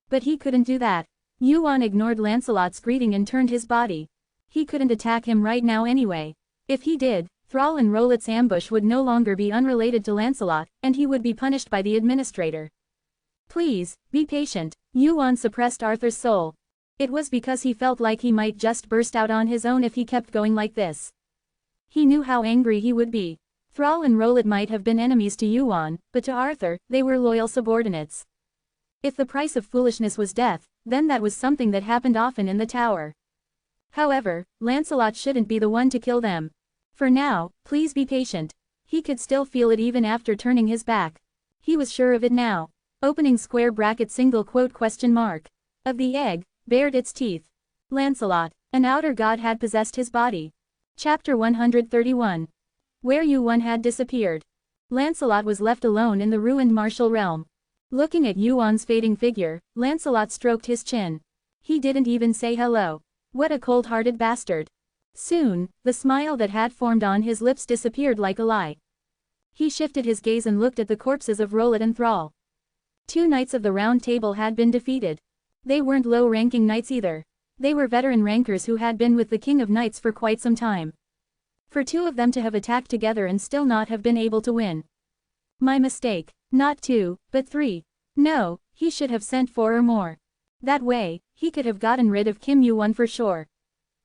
But he couldn't do that. Yuan ignored Lancelot's greeting and turned his body. He couldn't attack him right now anyway. If he did, Thrall and Rowlet's ambush would no longer be unrelated to Lancelot, and he would be punished by the administrator. Please, be patient. Yuan suppressed Arthur's soul. It was because he felt like he might just burst out on his own if he kept going like this. He knew how angry he would be. Thrall and Rowlet might have been enemies to Yuan, but to Arthur, they were loyal subordinates. If the price of foolishness was death, then that was something that happened often in the tower. However, Lancelot shouldn't be the one to kill them. For now, please be patient. He could still feel it even after turning his back. He was sure of it now. Opening square bracket single quote question mark. Of the egg, bared its teeth. Lancelot, an outer god had possessed his body. Chapter 131. Where Yuan had disappeared. Lancelot was left alone in the ruined martial realm. Looking at Yuan's fading figure, Lancelot stroked his chin. He didn't even say hello. What a cold-hearted bastard. Soon, the smile that had formed on his lips disappeared like a lie. He shifted his gaze and looked at the corpses of Rowlet and Thrall. 2 knights of the Round Table had been defeated. They weren't low-ranking knights either. They were veteran rankers who had been with the King of Knights for quite some time. For 2 of them to have attacked together and still not have been able to win. My mistake. Not 2, but 3. No, he should have sent 4 or more. That way, he could have gotten rid of Kim Yuan for sure.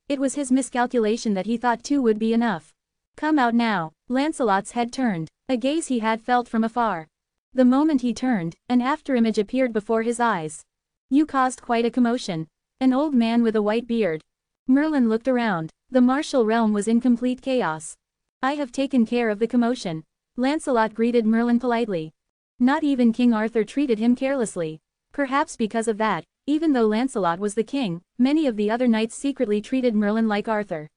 It was his miscalculation that he thought 2 would be enough. Come out now. Lancelot's head turned, a gaze he had felt from afar. The moment he turned, an afterimage appeared before his eyes. You caused quite a commotion. An old man with a white beard. Merlin looked around. The martial realm was in complete chaos. I have taken care of the commotion. Lancelot greeted Merlin politely. Not even King Arthur treated him carelessly. Perhaps because of that, even though Lancelot was the king, many of the other knights secretly treated Merlin like Arthur.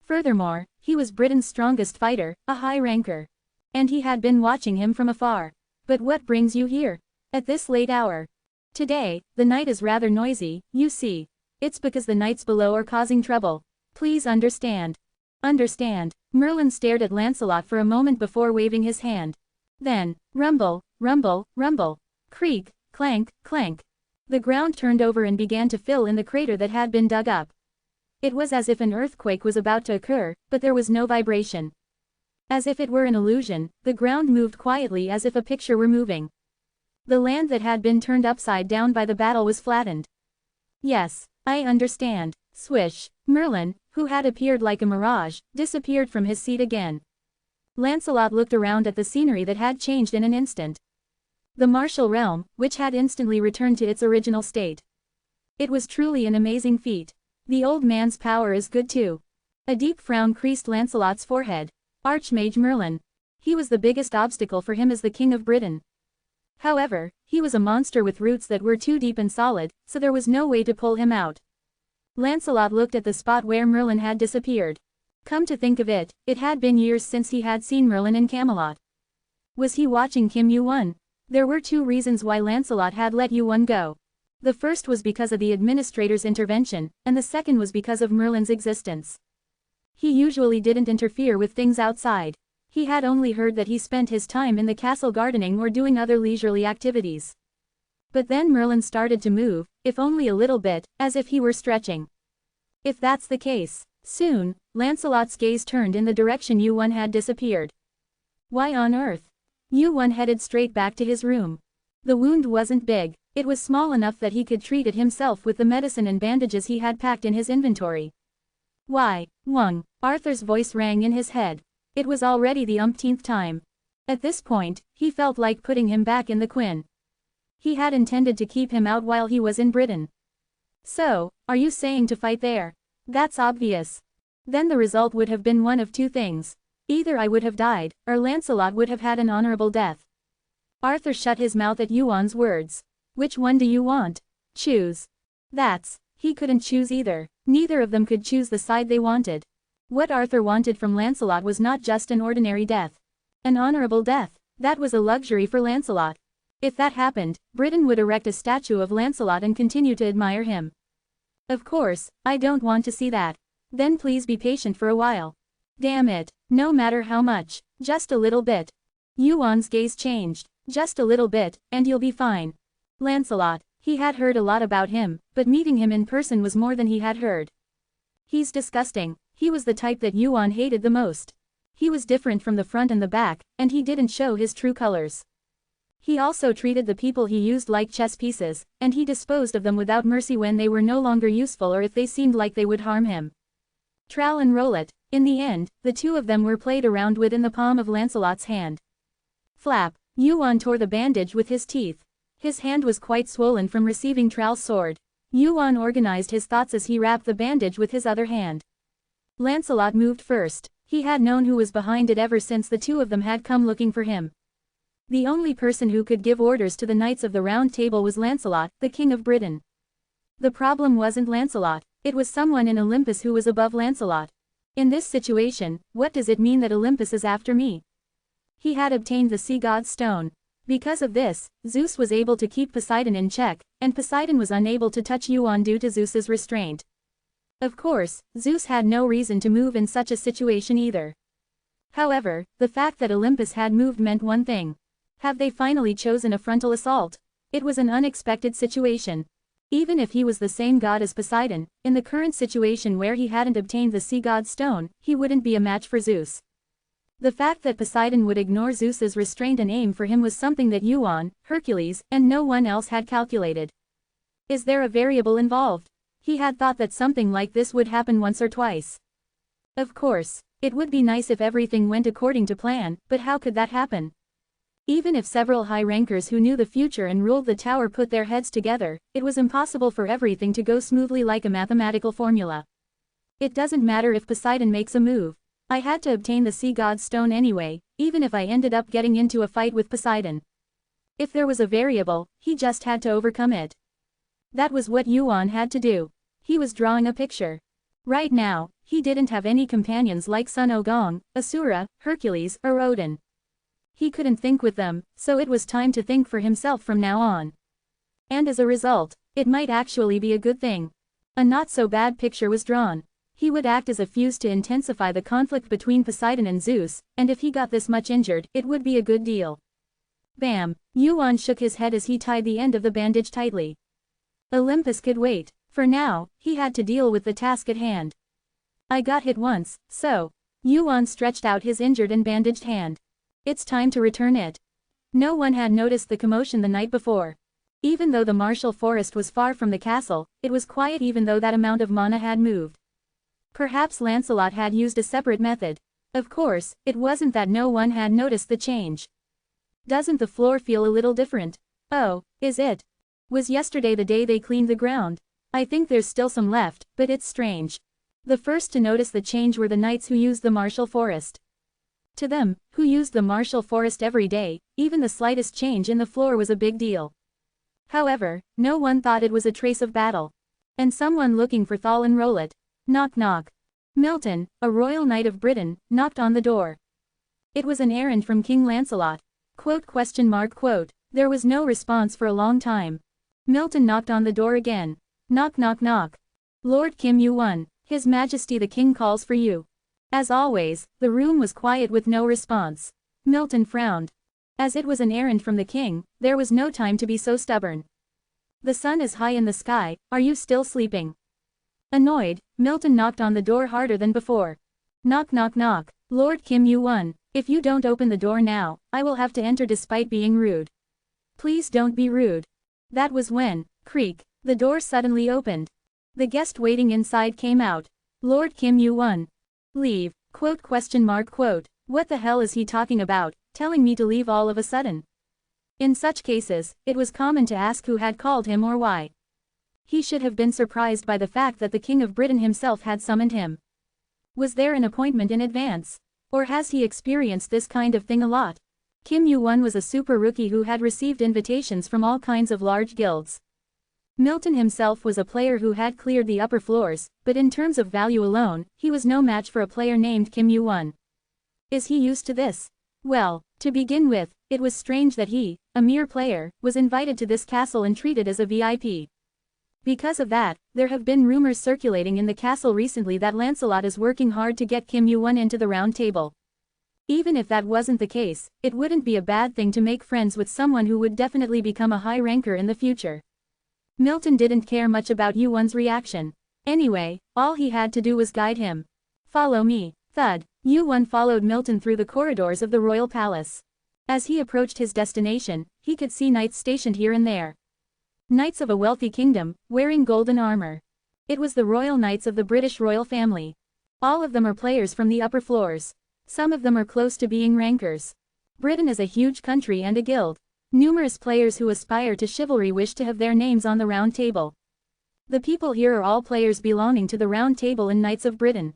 Furthermore, he was Britain's strongest fighter, a high ranker. And he had been watching him from afar. But what brings you here? At this late hour? Today, the night is rather noisy, you see. It's because the knights below are causing trouble. Please understand. Understand. Merlin stared at Lancelot for a moment before waving his hand. Then, rumble, rumble, rumble. Creak, clank, clank. The ground turned over and began to fill in the crater that had been dug up. It was as if an earthquake was about to occur, but there was no vibration. As if it were an illusion, the ground moved quietly as if a picture were moving. The land that had been turned upside down by the battle was flattened. Yes, I understand. Swish. Merlin, who had appeared like a mirage, disappeared from his seat again. Lancelot looked around at the scenery that had changed in an instant. The martial realm, which had instantly returned to its original state. It was truly an amazing feat. The old man's power is good too. A deep frown creased Lancelot's forehead. Archmage Merlin. He was the biggest obstacle for him as the King of Britain. However, he was a monster with roots that were too deep and solid, so there was no way to pull him out. Lancelot looked at the spot where Merlin had disappeared. Come to think of it, it had been years since he had seen Merlin in Camelot. Was he watching Kim Yuan? There were 2 reasons why Lancelot had let Yuan go. The first was because of the administrator's intervention, and the second was because of Merlin's existence. He usually didn't interfere with things outside. He had only heard that he spent his time in the castle gardening or doing other leisurely activities. But then Merlin started to move, if only a little bit, as if he were stretching. If that's the case, soon, Lancelot's gaze turned in the direction Yuan had disappeared. Why on earth? Yuan headed straight back to his room. The wound wasn't big, it was small enough that he could treat it himself with the medicine and bandages he had packed in his inventory. Why, Wang? Arthur's voice rang in his head. It was already the umpteenth time. At this point, he felt like putting him back in the Quinn. He had intended to keep him out while he was in Britain. So, are you saying to fight there? That's obvious. Then the result would have been one of two things. Either I would have died, or Lancelot would have had an honorable death. Arthur shut his mouth at Yuan's words. Which one do you want? Choose. He couldn't choose either. Neither of them could choose the side they wanted. What Arthur wanted from Lancelot was not just an ordinary death. An honorable death. That was a luxury for Lancelot. If that happened, Britain would erect a statue of Lancelot and continue to admire him. Of course, I don't want to see that. Then please be patient for a while. Damn it, no matter how much, just a little bit. Yuan's gaze changed. Just a little bit, and you'll be fine. Lancelot, he had heard a lot about him, but meeting him in person was more than he had heard. He's disgusting. He was the type that Yuan hated the most. He was different from the front and the back, and he didn't show his true colors. He also treated the people he used like chess pieces, and he disposed of them without mercy when they were no longer useful or if they seemed like they would harm him. Trowel and Rollet. In the end, the two of them were played around with in the palm of Lancelot's hand. Flap. Yuan tore the bandage with his teeth. His hand was quite swollen from receiving Trowel's sword. Yuan organized his thoughts as he wrapped the bandage with his other hand. Lancelot moved first. He had known who was behind it ever since the two of them had come looking for him. The only person who could give orders to the Knights of the Round Table was Lancelot, the King of Britain. The problem wasn't Lancelot, it was someone in Olympus who was above Lancelot. In this situation, what does it mean that Olympus is after me? He had obtained the sea god's stone. Because of this, Zeus was able to keep Poseidon in check, and Poseidon was unable to touch Yuan due to Zeus's restraint. Of course, Zeus had no reason to move in such a situation either. However, the fact that Olympus had moved meant one thing. Have they finally chosen a frontal assault? It was an unexpected situation. Even if he was the same god as Poseidon, in the current situation where he hadn't obtained the sea god's stone, he wouldn't be a match for Zeus. The fact that Poseidon would ignore Zeus's restraint and aim for him was something that Yuan, Hercules, and no one else had calculated. Is there a variable involved? He had thought that something like this would happen once or twice. Of course, it would be nice if everything went according to plan, but how could that happen? Even if several high rankers who knew the future and ruled the tower put their heads together, it was impossible for everything to go smoothly like a mathematical formula. It doesn't matter if Poseidon makes a move. I had to obtain the sea god's stone anyway, even if I ended up getting into a fight with Poseidon. If there was a variable, he just had to overcome it. That was what Yuan had to do. He was drawing a picture. Right now, he didn't have any companions like Sun Ogong, Asura, Hercules, or Odin. He couldn't think with them, so it was time to think for himself from now on. And as a result, it might actually be a good thing. A not-so-bad picture was drawn. He would act as a fuse to intensify the conflict between Poseidon and Zeus, and if he got this much injured, it would be a good deal. Bam! Yuan shook his head as he tied the end of the bandage tightly. Olympus could wait. For now, he had to deal with the task at hand. I got hit once, so. Yuan stretched out his injured and bandaged hand. It's time to return it. No one had noticed the commotion the night before. Even though the martial forest was far from the castle, it was quiet even though that amount of mana had moved. Perhaps Lancelot had used a separate method. Of course, it wasn't that no one had noticed the change. Doesn't the floor feel a little different? Oh, is it? Was yesterday the day they cleaned the ground? I think there's still some left, but it's strange. The first to notice the change were the knights who used the martial forest. To them, who used the martial forest every day, even the slightest change in the floor was a big deal. However, no one thought it was a trace of battle. And someone looking for Thal and Rollet. Knock knock. Milton, a royal knight of Britain, knocked on the door. It was an errand from King Lancelot. Quote. There was no response for a long time. Milton knocked on the door again. Knock knock knock. Lord Kim Yuan, His Majesty the King calls for you. As always, the room was quiet with no response. Milton frowned. As it was an errand from the king, there was no time to be so stubborn. The sun is high in the sky, are you still sleeping? Annoyed, Milton knocked on the door harder than before. Knock knock knock. Lord Kim Yuan, if you don't open the door now, I will have to enter despite being rude. Please don't be rude. That was when, creak, the door suddenly opened. The guest waiting inside came out. Lord Kim Yuan. Leave, quote. What the hell is he talking about, telling me to leave all of a sudden? In such cases, it was common to ask who had called him or why. He should have been surprised by the fact that the King of Britain himself had summoned him. Was there an appointment in advance? Or has he experienced this kind of thing a lot? Kim Yu-won was a super rookie who had received invitations from all kinds of large guilds. Milton himself was a player who had cleared the upper floors, but in terms of value alone, he was no match for a player named Kim Yu-won. Is he used to this? Well, to begin with, it was strange that he, a mere player, was invited to this castle and treated as a VIP. Because of that, there have been rumors circulating in the castle recently that Lancelot is working hard to get Kim Yu-won into the round table. Even if that wasn't the case, it wouldn't be a bad thing to make friends with someone who would definitely become a high ranker in the future. Milton didn't care much about Yu-won's reaction. Anyway, all he had to do was guide him. Follow me. Thud. Yu-won followed Milton through the corridors of the royal palace. As he approached his destination, he could see knights stationed here and there. Knights of a wealthy kingdom, wearing golden armor. It was the royal knights of the British royal family. All of them are players from the upper floors. Some of them are close to being rankers. Britain is a huge country and a guild. Numerous players who aspire to chivalry wish to have their names on the round table. The people here are all players belonging to the round table and Knights of Britain.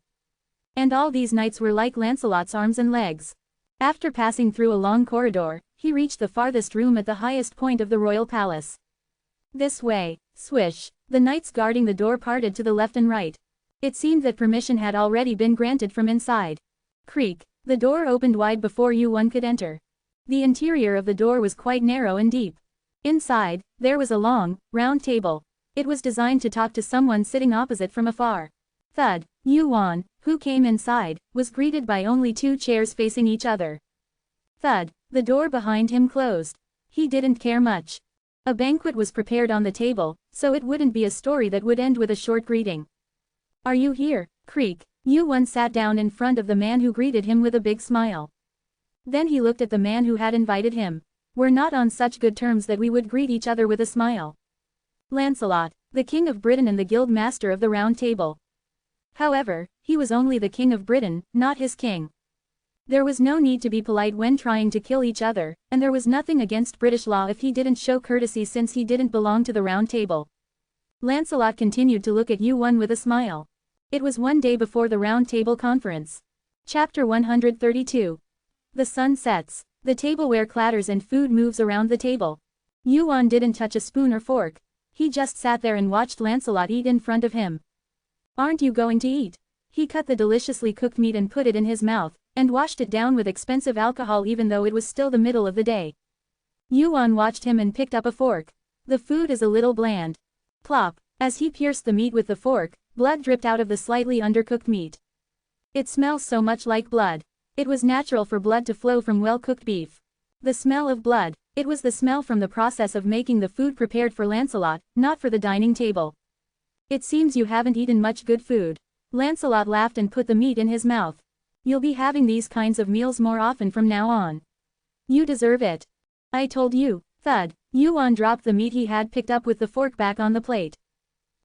And all these knights were like Lancelot's arms and legs. After passing through a long corridor, he reached the farthest room at the highest point of the royal palace. This way, swish, the knights guarding the door parted to the left and right. It seemed that permission had already been granted from inside. Creak, the door opened wide before Yu-won could enter. The interior of the door was quite narrow and deep. Inside, there was a long, round table. It was designed to talk to someone sitting opposite from afar. Thud, Yu-won, who came inside, was greeted by only two chairs facing each other. Thud, the door behind him closed. He didn't care much. A banquet was prepared on the table, so it wouldn't be a story that would end with a short greeting. Are you here? Creak. Yu-won sat down in front of the man who greeted him with a big smile. Then he looked at the man who had invited him. We're not on such good terms that we would greet each other with a smile. Lancelot, the King of Britain and the Guild Master of the Round Table. However, he was only the King of Britain, not his king. There was no need to be polite when trying to kill each other, and there was nothing against British law if he didn't show courtesy since he didn't belong to the Round Table. Lancelot continued to look at Yu-won with a smile. It was one day before the Round Table Conference. Chapter 132. The sun sets. The tableware clatters and food moves around the table. Yu-won didn't touch a spoon or fork. He just sat there and watched Lancelot eat in front of him. Aren't you going to eat? He cut the deliciously cooked meat and put it in his mouth, and washed it down with expensive alcohol even though it was still the middle of the day. Yu-won watched him and picked up a fork. The food is a little bland. Plop. As he pierced the meat with the fork, blood dripped out of the slightly undercooked meat. It smells so much like blood. It was natural for blood to flow from well-cooked beef. The smell of blood. It was the smell from the process of making the food prepared for Lancelot, not for the dining table. It seems you haven't eaten much good food. Lancelot laughed and put the meat in his mouth. You'll be having these kinds of meals more often from now on. You deserve it. I told you. Thud. Yu-won dropped the meat he had picked up with the fork back on the plate.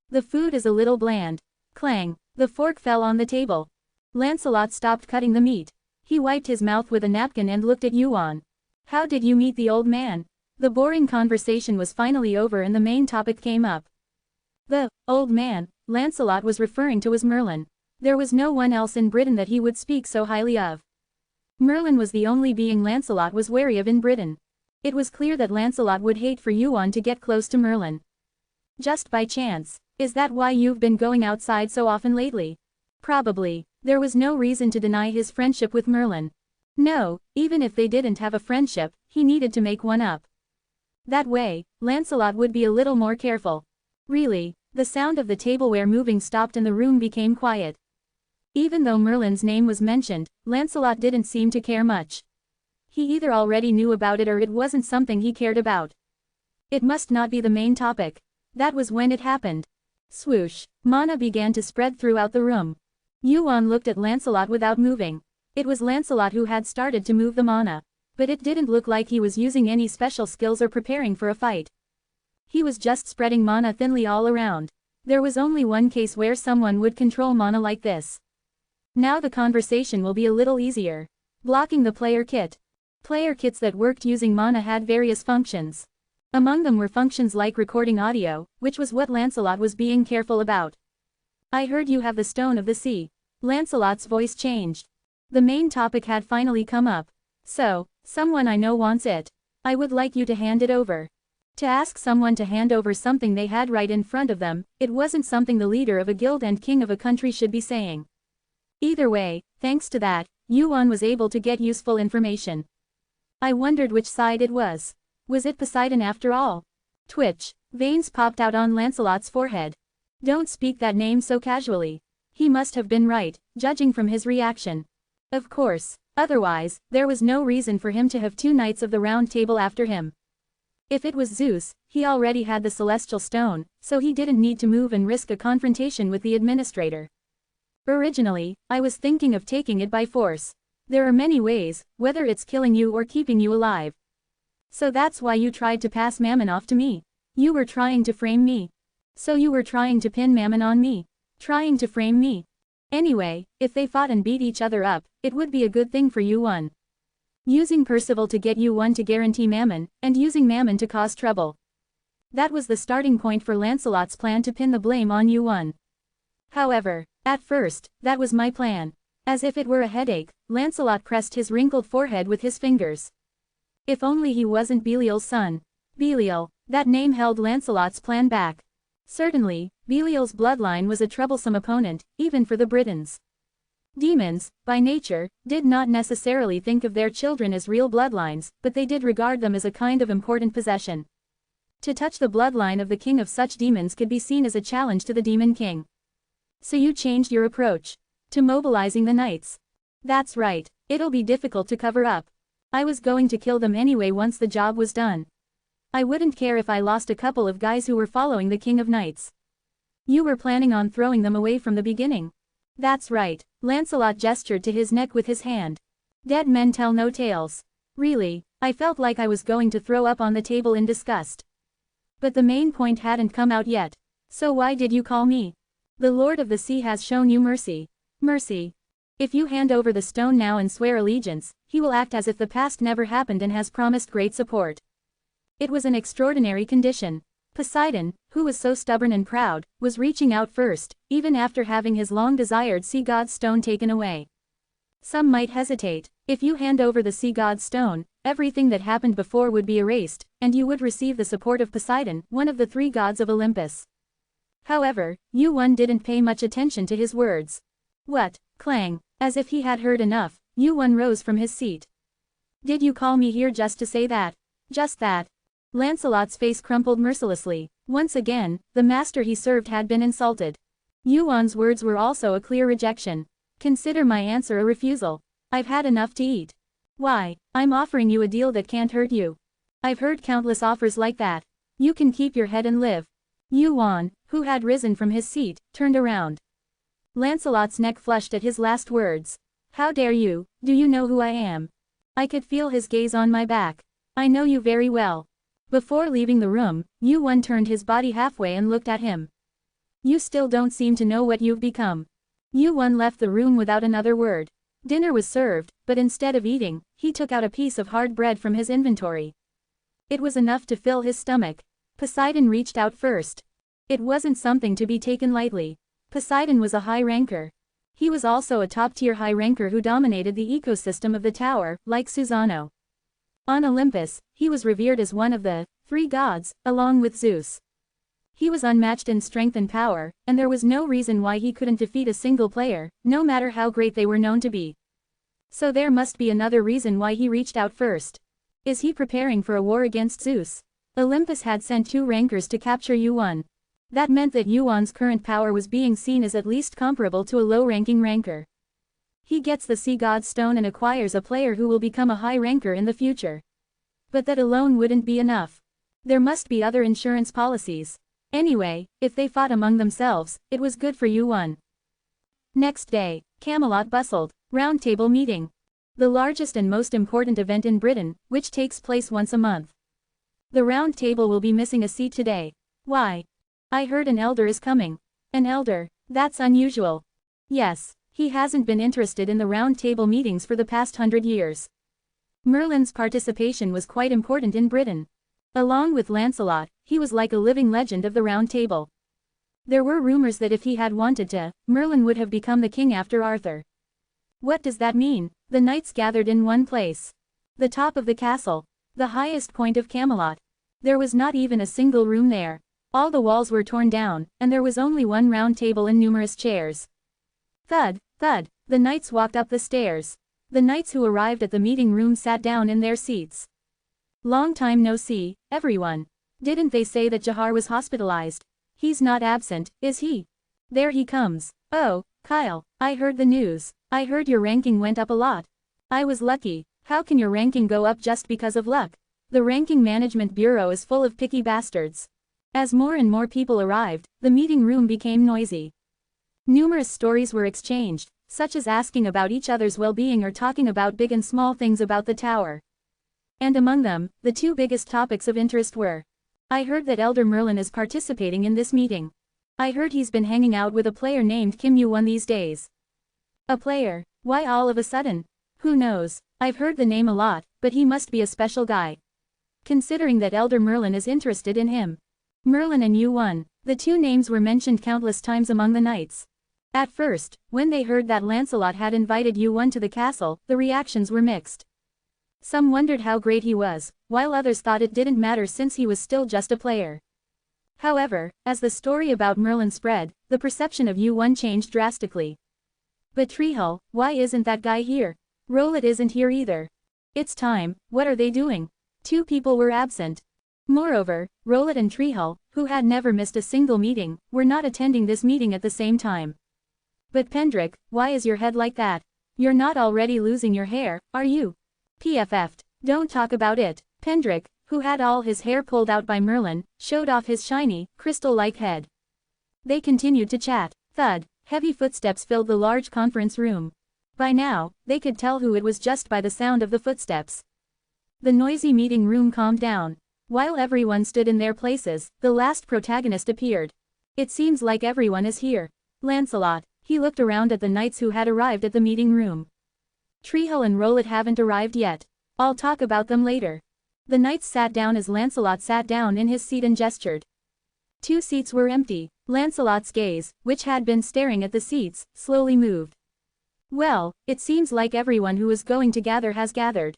The food is a little bland. Clang. The fork fell on the table. Lancelot stopped cutting the meat. He wiped his mouth with a napkin and looked at Yu-won. How did you meet the old man? The boring conversation was finally over and the main topic came up. The old man Lancelot was referring to was Merlin. There was no one else in Britain that he would speak so highly of. Merlin was the only being Lancelot was wary of in Britain. It was clear that Lancelot would hate for Yu-won to get close to Merlin. Just by chance. Is that why you've been going outside so often lately? Probably. There was no reason to deny his friendship with Merlin. No, even if they didn't have a friendship, he needed to make one up. That way, Lancelot would be a little more careful. Really, the sound of the tableware moving stopped and the room became quiet. Even though Merlin's name was mentioned, Lancelot didn't seem to care much. He either already knew about it or it wasn't something he cared about. It must not be the main topic. That was when it happened. Swoosh, mana began to spread throughout the room. Yu-won looked at Lancelot without moving. It was Lancelot who had started to move the mana. But it didn't look like he was using any special skills or preparing for a fight. He was just spreading mana thinly all around. There was only one case where someone would control mana like this. Now the conversation will be a little easier. Blocking the player kit. Player kits that worked using mana had various functions. Among them were functions like recording audio, which was what Lancelot was being careful about. I heard you have the Stone of the Sea. Lancelot's voice changed. The main topic had finally come up. So, someone I know wants it. I would like you to hand it over. To ask someone to hand over something they had right in front of them, it wasn't something the leader of a guild and king of a country should be saying. Either way, thanks to that, Yuan was able to get useful information. I wondered which side it was. Was it Poseidon after all? Twitch. Veins popped out on Lancelot's forehead. Don't speak that name so casually. He must have been right, judging from his reaction. Of course, otherwise, there was no reason for him to have 2 Knights of the Round Table after him. If it was Zeus, he already had the Celestial Stone, so he didn't need to move and risk a confrontation with the administrator. Originally, I was thinking of taking it by force. There are many ways, whether it's killing you or keeping you alive. So that's why you tried to pass Mammon off to me. You were trying to frame me. So you were trying to pin Mammon on me. Trying to frame me. Anyway, if they fought and beat each other up, it would be a good thing for Yuan. Using Percival to get Yuan to guarantee Mammon, and using Mammon to cause trouble. That was the starting point for Lancelot's plan to pin the blame on Yuan. However, at first, that was my plan. As if it were a headache, Lancelot pressed his wrinkled forehead with his fingers. If only he wasn't Belial's son. Belial, that name held Lancelot's plan back. Certainly, Belial's bloodline was a troublesome opponent, even for the Britons. Demons, by nature, did not necessarily think of their children as real bloodlines, but they did regard them as a kind of important possession. To touch the bloodline of the king of such demons could be seen as a challenge to the demon king. So you changed your approach. To mobilizing the knights. That's right, it'll be difficult to cover up. I was going to kill them anyway once the job was done. I wouldn't care if I lost a couple of guys who were following the King of Knights. You were planning on throwing them away from the beginning. That's right, Lancelot gestured to his neck with his hand. Dead men tell no tales. Really, I felt like I was going to throw up on the table in disgust. But the main point hadn't come out yet. So why did you call me? The Lord of the Sea has shown you mercy. Mercy. If you hand over the stone now and swear allegiance, he will act as if the past never happened and has promised great support. It was an extraordinary condition. Poseidon, who was so stubborn and proud, was reaching out first, even after having his long-desired sea god's stone taken away. Some might hesitate. If you hand over the sea god's stone, everything that happened before would be erased, and you would receive the support of Poseidon, one of the 3 gods of Olympus. However, Yuan didn't pay much attention to his words. What? Clang. As if he had heard enough, Yuan rose from his seat. Did you call me here just to say that? Just that? Lancelot's face crumpled mercilessly. Once again, the master he served had been insulted. Yuan's words were also a clear rejection. Consider my answer a refusal. I've had enough to eat. Why? I'm offering you a deal that can't hurt you. I've heard countless offers like that. You can keep your head and live. Yuan, who had risen from his seat, turned around. Lancelot's neck flushed at his last words. How dare you? Do you know who I am? I could feel his gaze on my back. I know you very well. Before leaving the room, Yuan turned his body halfway and looked at him. You still don't seem to know what you've become. Yuan left the room without another word. Dinner was served, but instead of eating, he took out a piece of hard bread from his inventory. It was enough to fill his stomach. Poseidon reached out first. It wasn't something to be taken lightly. Poseidon was a high ranker. He was also a top-tier high ranker who dominated the ecosystem of the tower, like Susano. On Olympus, he was revered as one of the 3 gods, along with Zeus. He was unmatched in strength and power, and there was no reason why he couldn't defeat a single player, no matter how great they were known to be. So there must be another reason why he reached out first. Is he preparing for a war against Zeus? Olympus had sent 2 rankers to capture Yuan. That meant that Yuan's current power was being seen as at least comparable to a low-ranking ranker. He gets the Sea God's Stone and acquires a player who will become a high ranker in the future. But that alone wouldn't be enough. There must be other insurance policies. Anyway, if they fought among themselves, it was good for Yuan. Next day, Camelot bustled. Round Table meeting. The largest and most important event in Britain, which takes place once a month. The Round Table will be missing a seat today. Why? I heard an elder is coming. An elder? That's unusual. Yes, he hasn't been interested in the Round Table meetings for the past 100 years. Merlin's participation was quite important in Britain. Along with Lancelot, he was like a living legend of the Round Table. There were rumors that if he had wanted to, Merlin would have become the king after Arthur. What does that mean? The knights gathered in one place. The top of the castle. The highest point of Camelot. There was not even a single room there. All the walls were torn down, and there was only one round table and numerous chairs. Thud, thud, the knights walked up the stairs. The knights who arrived at the meeting room sat down in their seats. Long time no see, everyone. Didn't they say that Jahar was hospitalized? He's not absent, is he? There he comes. Oh, Kyle, I heard the news. I heard your ranking went up a lot. I was lucky. How can your ranking go up just because of luck? The ranking management bureau is full of picky bastards. As more and more people arrived, the meeting room became noisy. Numerous stories were exchanged, such as asking about each other's well-being or talking about big and small things about the tower. And among them, the two biggest topics of interest were: I heard that Elder Merlin is participating in this meeting. I heard he's been hanging out with a player named Kim Yu-won these days. A player? Why all of a sudden? Who knows? I've heard the name a lot, but he must be a special guy. Considering that Elder Merlin is interested in him. Merlin and Yu-won, the two names were mentioned countless times among the knights. At first, when they heard that Lancelot had invited Yu-won to the castle, the reactions were mixed. Some wondered how great he was, while others thought it didn't matter since he was still just a player. However, as the story about Merlin spread, the perception of Yu-won changed drastically. But Treehull, why isn't that guy here? Rowlet isn't here either. It's time, what are they doing? Two people were absent. Moreover, Rowlet and Treehull, who had never missed a single meeting, were not attending this meeting at the same time. But Pendrick, why is your head like that? You're not already losing your hair, are you? PFF'd. Don't talk about it. Pendrick, who had all his hair pulled out by Merlin, showed off his shiny, crystal-like head. They continued to chat. Thud, heavy footsteps filled the large conference room. By now, they could tell who it was just by the sound of the footsteps. The noisy meeting room calmed down. While everyone stood in their places, the last protagonist appeared. It seems like everyone is here. Lancelot. He looked around at the knights who had arrived at the meeting room. Treehull and Rowlet haven't arrived yet. I'll talk about them later. The knights sat down as Lancelot sat down in his seat and gestured. Two seats were empty. Lancelot's gaze, which had been staring at the seats, slowly moved. Well, it seems like everyone who was going to gather has gathered.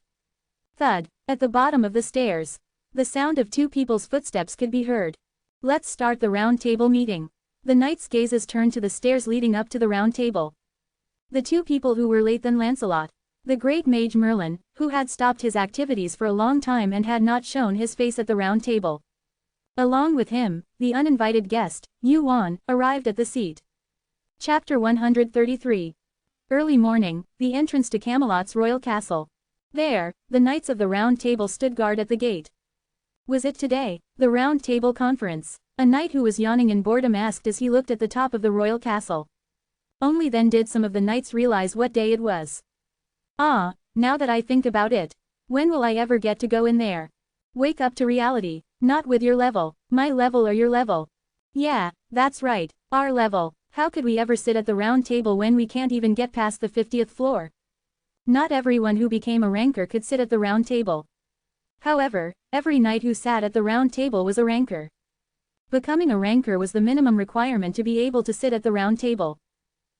Thud, at the bottom of the stairs. The sound of two people's footsteps could be heard. Let's start the round table meeting. The knights' gazes turned to the stairs leading up to the round table. The two people who were late than Lancelot. The great mage Merlin, who had stopped his activities for a long time and had not shown his face at the round table. Along with him, the uninvited guest, Yu-won, arrived at the seat. Chapter 133. Early morning, the entrance to Camelot's royal castle. There, the knights of the round table stood guard at the gate. Was it today? The round table conference. A knight who was yawning in boredom asked as he looked at the top of the royal castle. Only then did some of the knights realize what day it was. Ah, now that I think about it. When will I ever get to go in there? Wake up to reality. Not with your level. My level or your level. Yeah, that's right. Our level. How could we ever sit at the round table when we can't even get past the 50th floor? Not everyone who became a ranker could sit at the round table. However, every knight who sat at the round table was a ranker. Becoming a ranker was the minimum requirement to be able to sit at the round table.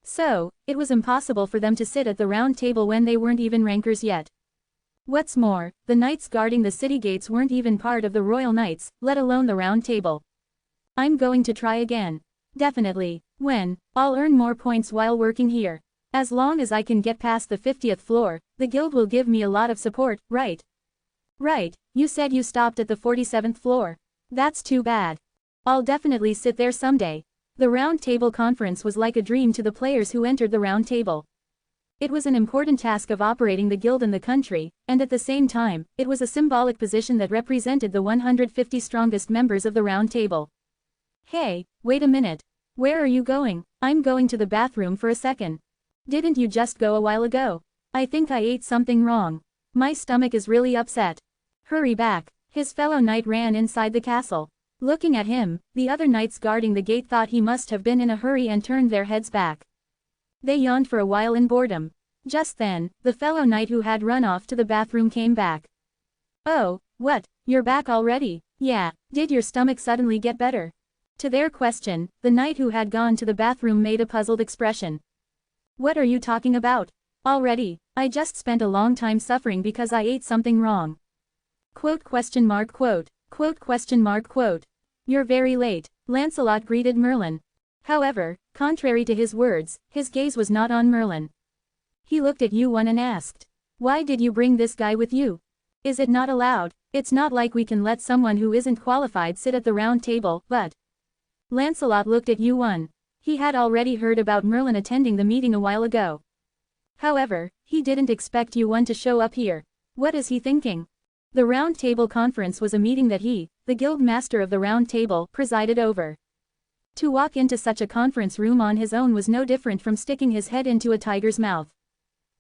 So, it was impossible for them to sit at the round table when they weren't even rankers yet. What's more, the knights guarding the city gates weren't even part of the royal knights, let alone the round table. I'm going to try again. Definitely. When? I'll earn more points while working here. As long as I can get past the 50th floor, the guild will give me a lot of support, right? Right, you said you stopped at the 47th floor. That's too bad. I'll definitely sit there someday. The round table conference was like a dream to the players who entered the round table. It was an important task of operating the guild in the country, and at the same time, it was a symbolic position that represented the 150 strongest members of the round table. Hey, wait a minute. Where are you going? I'm going to the bathroom for a second. Didn't you just go a while ago? I think I ate something wrong. My stomach is really upset. Hurry back. His fellow knight ran inside the castle. Looking at him, the other knights guarding the gate thought he must have been in a hurry and turned their heads back. They yawned for a while in boredom. Just then, the fellow knight who had run off to the bathroom came back. Oh, what, you're back already? Yeah, did your stomach suddenly get better? To their question, the knight who had gone to the bathroom made a puzzled expression. What are you talking about? Already, I just spent a long time suffering because I ate something wrong. Quote question mark quote. Quote question mark quote. You're very late, Lancelot greeted Merlin. However, contrary to his words, his gaze was not on Merlin. He looked at Yuan and asked, why did you bring this guy with you? Is it not allowed? It's not like we can let someone who isn't qualified sit at the round table, but... Lancelot looked at Yuan. He had already heard about Merlin attending the meeting a while ago. However, he didn't expect Yuan to show up here. What is he thinking? The Round Table Conference was a meeting that he, the guild master of the Round Table, presided over. To walk into such a conference room on his own was no different from sticking his head into a tiger's mouth.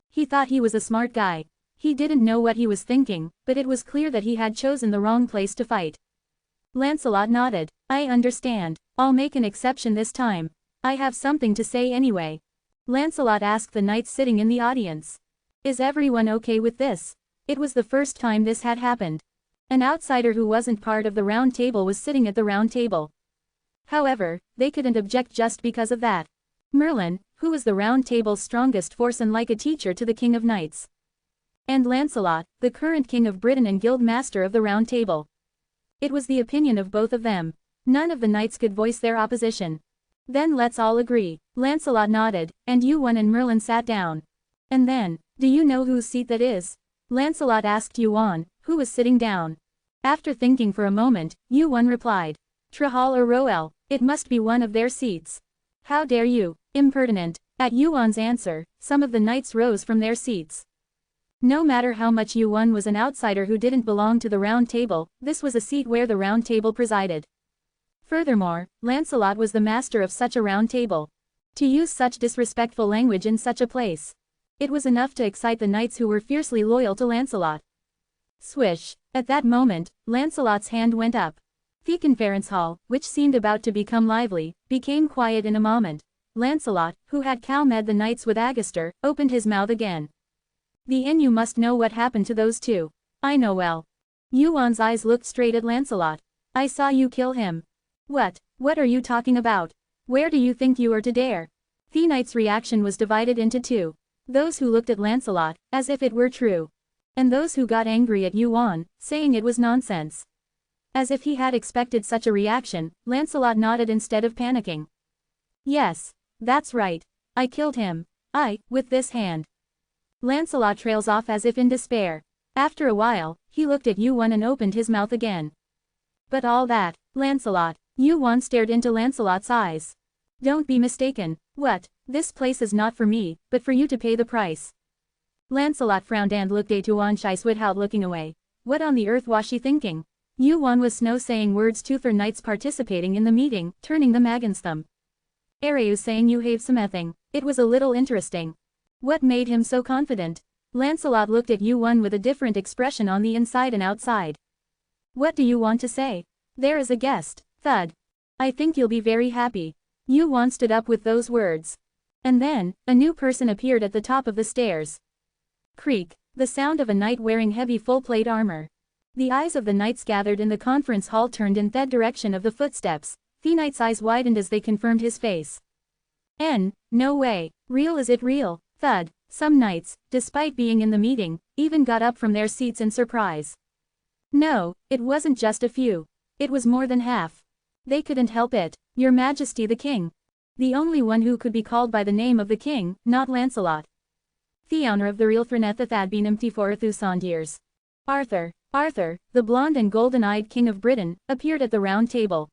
He thought he was a smart guy. He didn't know what he was thinking, but it was clear that he had chosen the wrong place to fight. Lancelot nodded. I understand. I'll make an exception this time. I have something to say anyway. Lancelot asked the knights sitting in the audience. Is everyone okay with this? It was the first time this had happened. An outsider who wasn't part of the round table was sitting at the round table. However, they couldn't object just because of that. Merlin, who was the round table's strongest force and like a teacher to the King of Knights. And Lancelot, the current King of Britain and Guild Master of the Round Table. It was the opinion of both of them. None of the knights could voice their opposition. Then let's all agree. Lancelot nodded, and Yuan and Merlin sat down. And then, do you know whose seat that is? Lancelot asked Yuan, who was sitting down. After thinking for a moment, Yuan replied. Trahal or Roel, it must be one of their seats. How dare you, impertinent. At Yuan's answer, some of the knights rose from their seats. No matter how much Yuan was an outsider who didn't belong to the Round Table, this was a seat where the Round Table presided. Furthermore, Lancelot was the master of such a round table. To use such disrespectful language in such a place. It was enough to excite the knights who were fiercely loyal to Lancelot. Swish. At that moment, Lancelot's hand went up. The conference hall, which seemed about to become lively, became quiet in a moment. Lancelot, who had calmed the knights with Agaster, opened his mouth again. You must know what happened to those two. I know well. Yuan's eyes looked straight at Lancelot. I saw you kill him. What are you talking about? Where do you think you are to dare? The knights' reaction was divided into two. Those who looked at Lancelot, as if it were true. And those who got angry at Yuan, saying it was nonsense. As if he had expected such a reaction, Lancelot nodded instead of panicking. Yes, that's right. I killed him. With this hand. Lancelot trails off as if in despair. After a while, he looked at Yuan and opened his mouth again. But all that, Lancelot. Yuan stared into Lancelot's eyes. Don't be mistaken. This place is not for me, but for you to pay the price. Lancelot frowned and looked at Yuan Shais without looking away. What on the earth was she thinking? Yuan was no saying words to their knights participating in the meeting, turning them against them. Areu saying you have something. It was a little interesting. What made him so confident? Lancelot looked at Yuan with a different expression on the inside and outside. What do you want to say? There is a guest. Thud. I think you'll be very happy. Yuan stood up with those words. And then, a new person appeared at the top of the stairs. Creak. The sound of a knight wearing heavy full-plate armor. The eyes of the knights gathered in the conference hall turned in that direction of the footsteps. The knight's eyes widened as they confirmed his face. No way. Real, is it real? Thud. Some knights, despite being in the meeting, even got up from their seats in surprise. No, it wasn't just a few. It was more than half. They couldn't help it. Your Majesty the King. The only one who could be called by the name of the king, not Lancelot. The owner of the real Threnetheth had been empty for 1,000 years. Arthur, the blonde and golden-eyed King of Britain, appeared at the round table.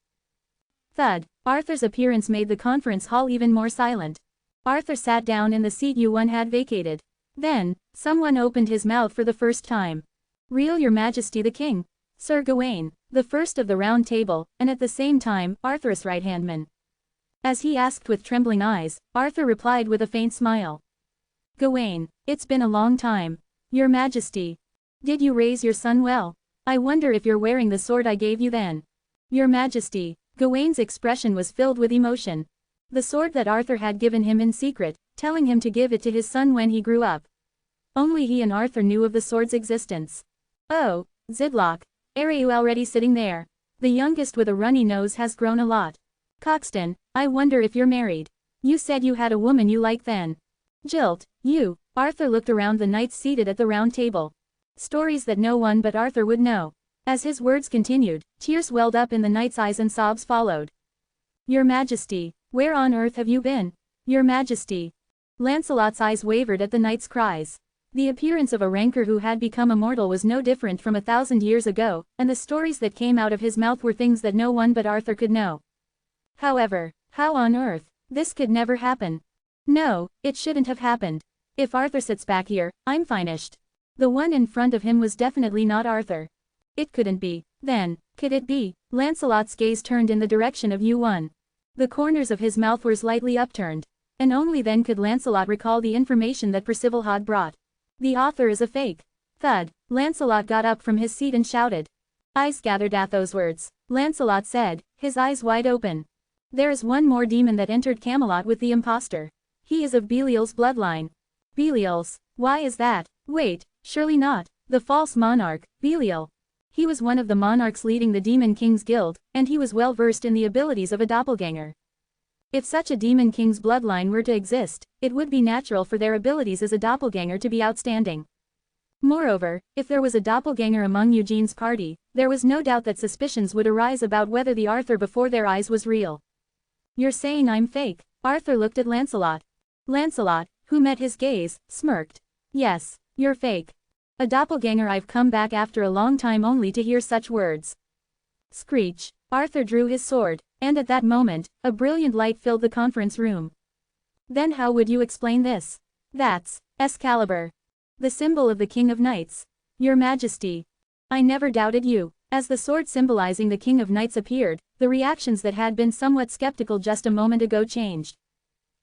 Thud. Arthur's appearance made the conference hall even more silent. Arthur sat down in the seat Yuan had vacated. Then, someone opened his mouth for the first time. Real Your Majesty the King. Sir Gawain, the first of the round table, and at the same time, Arthur's right-handman. As he asked with trembling eyes, Arthur replied with a faint smile. Gawain, it's been a long time. Your Majesty. Did you raise your son well? I wonder if you're wearing the sword I gave you then. Your Majesty. Gawain's expression was filled with emotion. The sword that Arthur had given him in secret, telling him to give it to his son when he grew up. Only he and Arthur knew of the sword's existence. Oh, Zidlock, are you already sitting there? The youngest with a runny nose has grown a lot. Coxton, I wonder if you're married. You said you had a woman you liked then. Jilt, you. Arthur looked around the knights seated at the round table. Stories that no one but Arthur would know. As his words continued, tears welled up in the knight's eyes and sobs followed. Your Majesty, where on earth have you been? Your Majesty. Lancelot's eyes wavered at the knight's cries. The appearance of a rancor who had become immortal was no different from 1,000 years ago, and the stories that came out of his mouth were things that no one but Arthur could know. However, how on earth? This could never happen. No, it shouldn't have happened. If Arthur sits back here, I'm finished. The one in front of him was definitely not Arthur. It couldn't be. Then, could it be? Lancelot's gaze turned in the direction of U1. The corners of his mouth were slightly upturned, and only then could Lancelot recall the information that Percival had brought. The author is a fake. Thud. Lancelot got up from his seat and shouted. Eyes gathered at those words. Lancelot said, his eyes wide open. There is one more demon that entered Camelot with the impostor. He is of Belial's bloodline. Belial's? Why is that? Wait, surely not. The false monarch, Belial. He was one of the monarchs leading the Demon King's Guild, and he was well versed in the abilities of a doppelganger. If such a Demon King's bloodline were to exist, it would be natural for their abilities as a doppelganger to be outstanding. Moreover, if there was a doppelganger among Eugene's party, there was no doubt that suspicions would arise about whether the Arthur before their eyes was real. You're saying I'm fake? Arthur looked at Lancelot. Lancelot, who met his gaze, smirked. Yes, you're fake. A doppelganger. I've come back after a long time only to hear such words. Screech. Arthur drew his sword, and at that moment, a brilliant light filled the conference room. Then how would you explain this? That's Excalibur. The symbol of the King of Knights. Your Majesty. I never doubted you. As the sword symbolizing the King of Knights appeared, the reactions that had been somewhat skeptical just a moment ago changed.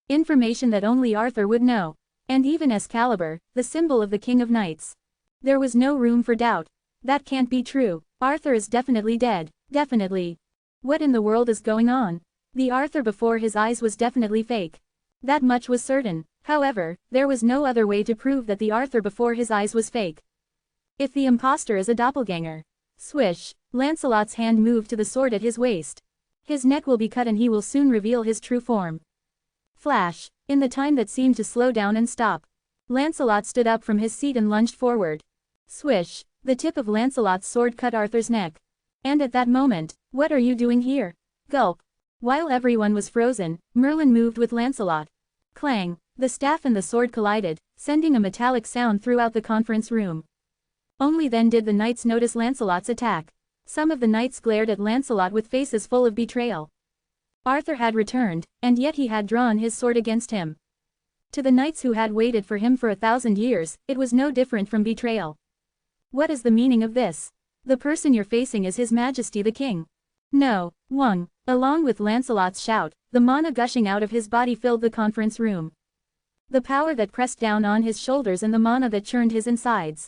Information that only Arthur would know. And even Excalibur, the symbol of the King of Knights. There was no room for doubt. That can't be true. Arthur is definitely dead. Definitely. What in the world is going on? The Arthur before his eyes was definitely fake. That much was certain. However, there was no other way to prove that the Arthur before his eyes was fake. If the impostor is a doppelganger. Swish. Lancelot's hand moved to the sword at his waist. His neck will be cut and he will soon reveal his true form. Flash. In the time that seemed to slow down and stop, Lancelot stood up from his seat and lunged forward. Swish. The tip of Lancelot's sword cut Arthur's neck. And at that moment, what are you doing here? Gulp. While everyone was frozen, Merlin moved with Lancelot. Clang. The staff and the sword collided, sending a metallic sound throughout the conference room. Only then did the knights notice Lancelot's attack. Some of the knights glared at Lancelot with faces full of betrayal. Arthur had returned, and yet he had drawn his sword against him. To the knights who had waited for him for 1,000 years, it was no different from betrayal. What is the meaning of this? The person you're facing is His Majesty the King. No, Wang. Along with Lancelot's shout, the mana gushing out of his body filled the conference room. The power that pressed down on his shoulders and the mana that churned his insides.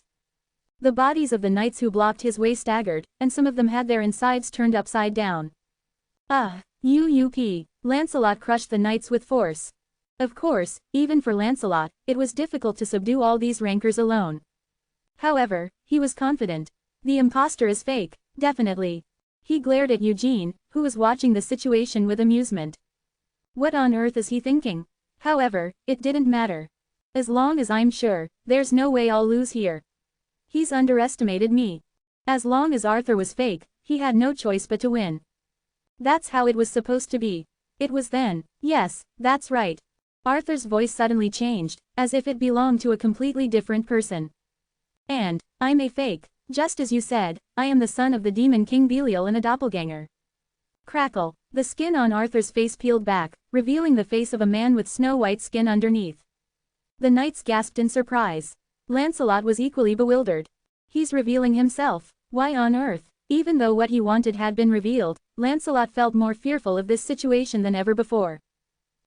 The bodies of the knights who blocked his way staggered, and some of them had their insides turned upside down. UUP. Lancelot crushed the knights with force. Of course, even for Lancelot, it was difficult to subdue all these rancors alone. However, he was confident. The impostor is fake, definitely. He glared at Eugene, who was watching the situation with amusement. What on earth is he thinking? However, it didn't matter. As long as I'm sure, there's no way I'll lose here. He's underestimated me. As long as Arthur was fake, he had no choice but to win. That's how it was supposed to be. It was then. Yes, that's right. Arthur's voice suddenly changed, as if it belonged to a completely different person. And, I'm a fake. Just as you said, I am the son of the Demon King Belial and a doppelganger. Crackle. The skin on Arthur's face peeled back, revealing the face of a man with snow-white skin underneath. The knights gasped in surprise. Lancelot was equally bewildered. He's revealing himself. Why on earth? Even though what he wanted had been revealed, Lancelot felt more fearful of this situation than ever before.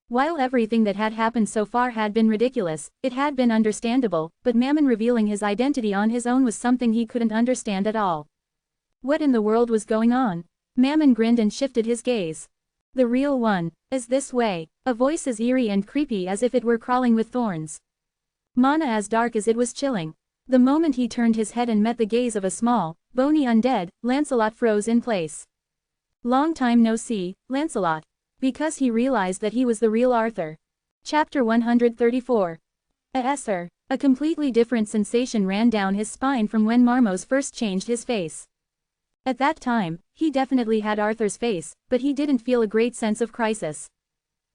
While everything that had happened so far had been ridiculous, it had been understandable, but Mammon revealing his identity on his own was something he couldn't understand at all. What in the world was going on? Mammon grinned and shifted his gaze. The real one is this way. A voice as eerie and creepy as if it were crawling with thorns. Mana as dark as it was chilling. The moment he turned his head and met the gaze of a small, bony undead, Lancelot froze in place. Long time no see, Lancelot. Because he realized that he was the real Arthur. Chapter 134. Sir. A completely different sensation ran down his spine from when Marmos first changed his face. At that time, he definitely had Arthur's face, but he didn't feel a great sense of crisis.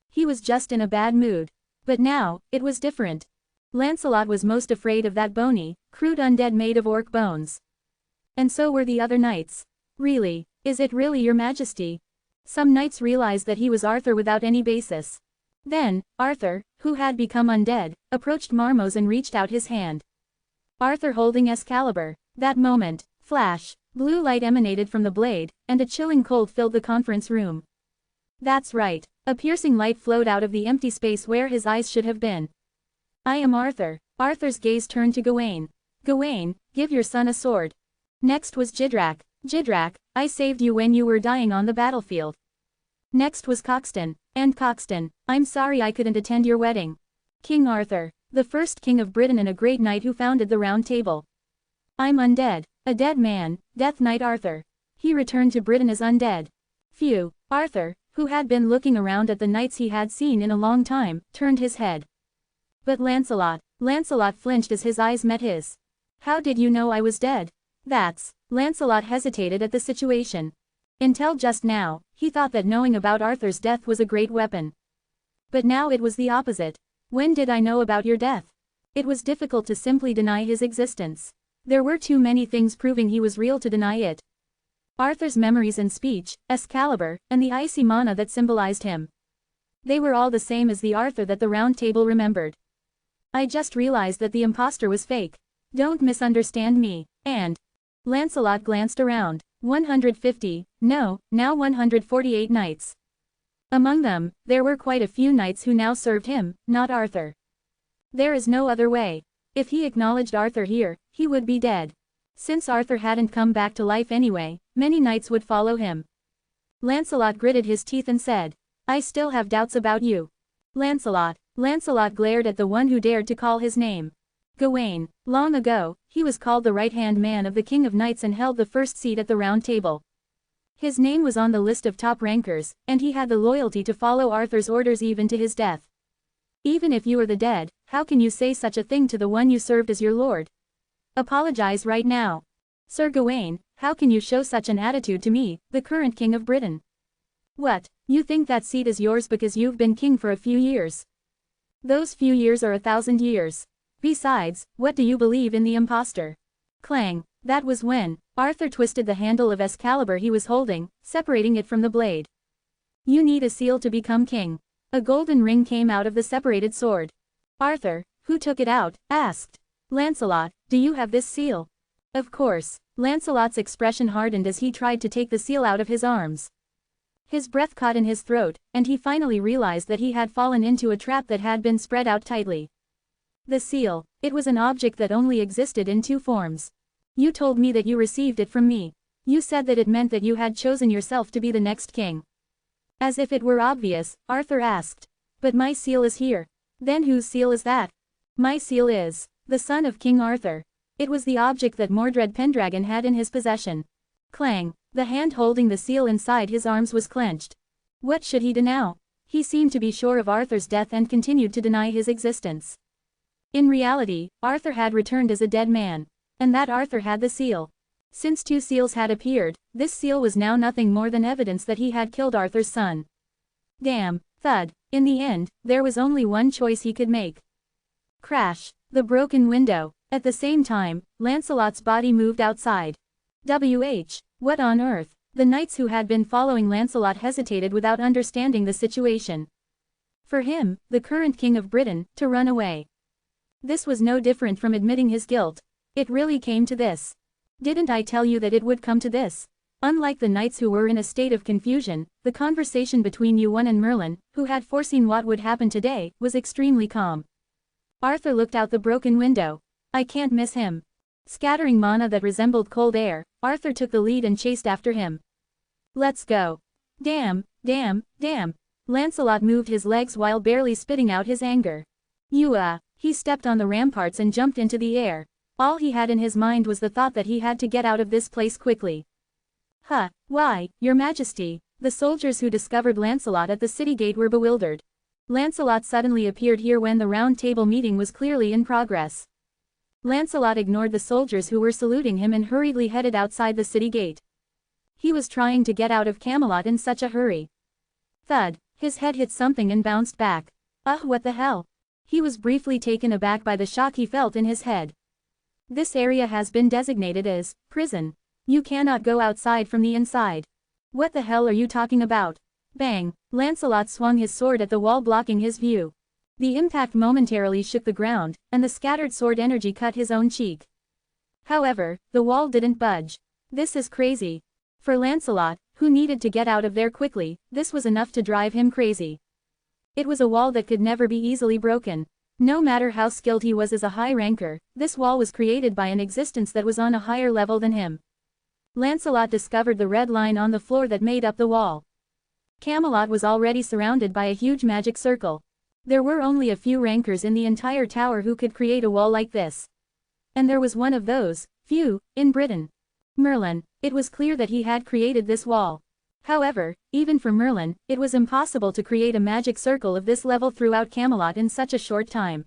He was just in a bad mood. But now, it was different. Lancelot was most afraid of that bony, crude undead made of orc bones. And so were the other knights. Really, is it really your majesty? Some knights realized that he was Arthur without any basis. Then, Arthur, who had become undead, approached Marmos and reached out his hand. Arthur holding Excalibur. That moment, flash, blue light emanated from the blade, and a chilling cold filled the conference room. That's right, a piercing light flowed out of the empty space where his eyes should have been. I am Arthur. Arthur's gaze turned to Gawain. Gawain, give your son a sword. Next was Jidrak. Jidrak, I saved you when you were dying on the battlefield. Next was Coxton. And Coxton, I'm sorry I couldn't attend your wedding. King Arthur, the first king of Britain and a great knight who founded the Round Table. I'm undead, a dead man, Death Knight Arthur. He returned to Britain as undead. Phew, Arthur, who had been looking around at the knights he had seen in a long time, turned his head. But Lancelot flinched as his eyes met his. How did you know I was dead? Lancelot hesitated at the situation. Until just now, he thought that knowing about Arthur's death was a great weapon. But now it was the opposite. When did I know about your death? It was difficult to simply deny his existence. There were too many things proving he was real to deny it. Arthur's memories and speech, Excalibur, and the icy mana that symbolized him. They were all the same as the Arthur that the Round Table remembered. I just realized that the imposter was fake. Don't misunderstand me. And Lancelot glanced around. 150, no, now 148 knights. Among them, there were quite a few knights who now served him, not Arthur. There is no other way. If he acknowledged Arthur here, he would be dead. Since Arthur hadn't come back to life anyway, many knights would follow him. Lancelot gritted his teeth and said, I still have doubts about you. Lancelot glared at the one who dared to call his name. Gawain. Long ago, he was called the right-hand man of the King of Knights and held the first seat at the Round Table. His name was on the list of top rankers, and he had the loyalty to follow Arthur's orders even to his death. Even if you are the dead, how can you say such a thing to the one you served as your lord? Apologize right now. Sir Gawain, how can you show such an attitude to me, the current king of Britain? What, you think that seat is yours because you've been king for a few years? Those few years are 1,000 years. Besides, what do you believe in the imposter? Clang, that was when Arthur twisted the handle of Excalibur he was holding, separating it from the blade. You need a seal to become king. A golden ring came out of the separated sword. Arthur, who took it out, asked. Lancelot, do you have this seal? Of course. Lancelot's expression hardened as he tried to take the seal out of his arms. His breath caught in his throat, and he finally realized that he had fallen into a trap that had been spread out tightly. The seal, it was an object that only existed in two forms. You told me that you received it from me. You said that it meant that you had chosen yourself to be the next king. As if it were obvious, Arthur asked. But my seal is here. Then whose seal is that? My seal is the son of King Arthur. It was the object that Mordred Pendragon had in his possession. Clang, the hand holding the seal inside his arms was clenched. What should he do now? He seemed to be sure of Arthur's death and continued to deny his existence. In reality, Arthur had returned as a dead man. And that Arthur had the seal. Since two seals had appeared, this seal was now nothing more than evidence that he had killed Arthur's son. Damn, thud. In the end, there was only one choice he could make. Crash. The broken window. At the same time, Lancelot's body moved outside. What on earth? The knights who had been following Lancelot hesitated without understanding the situation. For him, the current king of Britain, to run away. This was no different from admitting his guilt. It really came to this. Didn't I tell you that it would come to this? Unlike the knights who were in a state of confusion, the conversation between Yuan and Merlin, who had foreseen what would happen today, was extremely calm. Arthur looked out the broken window. I can't miss him. Scattering mana that resembled cold air, Arthur took the lead and chased after him. Let's go. Damn. Lancelot moved his legs while barely spitting out his anger. He stepped on the ramparts and jumped into the air. All he had in his mind was the thought that he had to get out of this place quickly. Huh, why, your majesty, the soldiers who discovered Lancelot at the city gate were bewildered. Lancelot suddenly appeared here when the round table meeting was clearly in progress. Lancelot ignored the soldiers who were saluting him and hurriedly headed outside the city gate. He was trying to get out of Camelot in such a hurry. Thud, his head hit something and bounced back. What the hell? He was briefly taken aback by the shock he felt in his head. This area has been designated as prison. You cannot go outside from the inside. What the hell are you talking about? Bang! Lancelot swung his sword at the wall blocking his view. The impact momentarily shook the ground, and the scattered sword energy cut his own cheek. However, the wall didn't budge. This is crazy. For Lancelot, who needed to get out of there quickly, this was enough to drive him crazy. It was a wall that could never be easily broken. No matter how skilled he was as a high ranker, this wall was created by an existence that was on a higher level than him. Lancelot discovered the red line on the floor that made up the wall. Camelot was already surrounded by a huge magic circle. There were only a few rankers in the entire tower who could create a wall like this. And there was one of those, few, in Britain. Merlin. It was clear that he had created this wall. However, even for Merlin, it was impossible to create a magic circle of this level throughout Camelot in such a short time.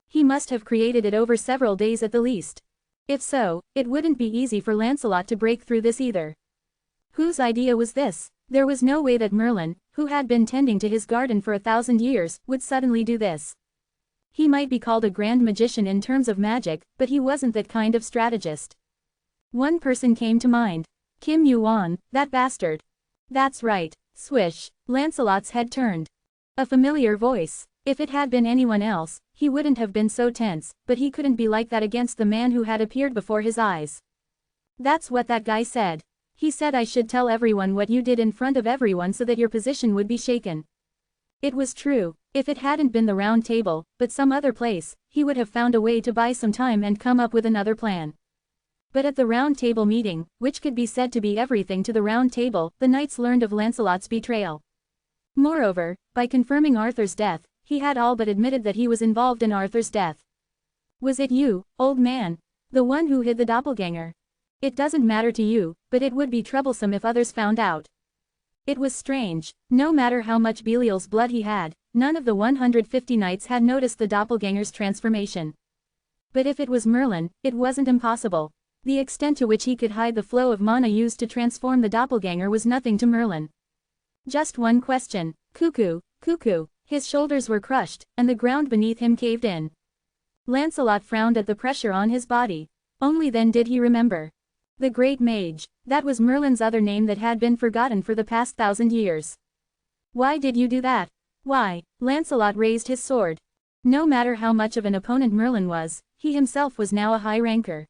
He must have created it over several days at the least. If so, it wouldn't be easy for Lancelot to break through this either. Whose idea was this? There was no way that Merlin, who had been tending to his garden for 1,000 years, would suddenly do this. He might be called a grand magician in terms of magic, but he wasn't that kind of strategist. One person came to mind. Kim Yuan, that bastard. That's right. Swish. Lancelot's head turned. A familiar voice. If it had been anyone else, he wouldn't have been so tense, but he couldn't be like that against the man who had appeared before his eyes. That's what that guy said. He said I should tell everyone what you did in front of everyone so that your position would be shaken. It was true. If it hadn't been the round table, but some other place, he would have found a way to buy some time and come up with another plan. But at the round table meeting, which could be said to be everything to the round table, the knights learned of Lancelot's betrayal. Moreover, by confirming Arthur's death, he had all but admitted that he was involved in Arthur's death. Was it you, old man? The one who hid the doppelganger? It doesn't matter to you, but it would be troublesome if others found out. It was strange. No matter how much Belial's blood he had, none of the 150 knights had noticed the doppelganger's transformation. But if it was Merlin, it wasn't impossible. The extent to which he could hide the flow of mana used to transform the doppelganger was nothing to Merlin. Just one question. Cuckoo, cuckoo. His shoulders were crushed, and the ground beneath him caved in. Lancelot frowned at the pressure on his body. Only then did he remember. The Great Mage. That was Merlin's other name that had been forgotten for the past 1,000 years. Why did you do that? Why? Lancelot raised his sword. No matter how much of an opponent Merlin was, he himself was now a high ranker.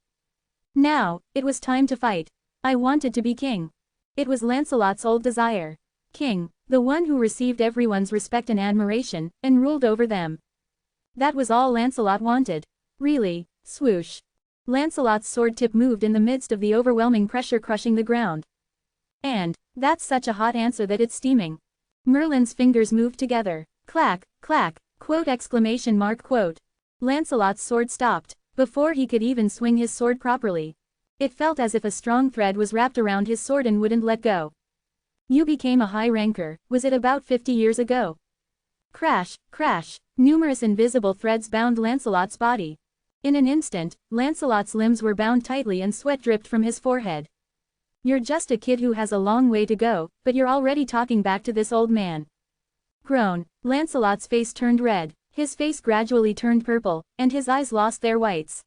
Now, it was time to fight. I wanted to be king. It was Lancelot's old desire. King, the one who received everyone's respect and admiration, and ruled over them. That was all Lancelot wanted. Really. Swoosh. Lancelot's sword tip moved in the midst of the overwhelming pressure crushing the ground. And, that's such a hot answer that it's steaming. Merlin's fingers moved together. Clack, clack, quote exclamation mark quote. Lancelot's sword stopped. Before he could even swing his sword properly. It felt as if a strong thread was wrapped around his sword and wouldn't let go. You became a high ranker, was it about 50 years ago? Crash, crash, numerous invisible threads bound Lancelot's body. In an instant, Lancelot's limbs were bound tightly and sweat dripped from his forehead. You're just a kid who has a long way to go, but you're already talking back to this old man. Groan. Lancelot's face turned red. His face gradually turned purple, and his eyes lost their whites.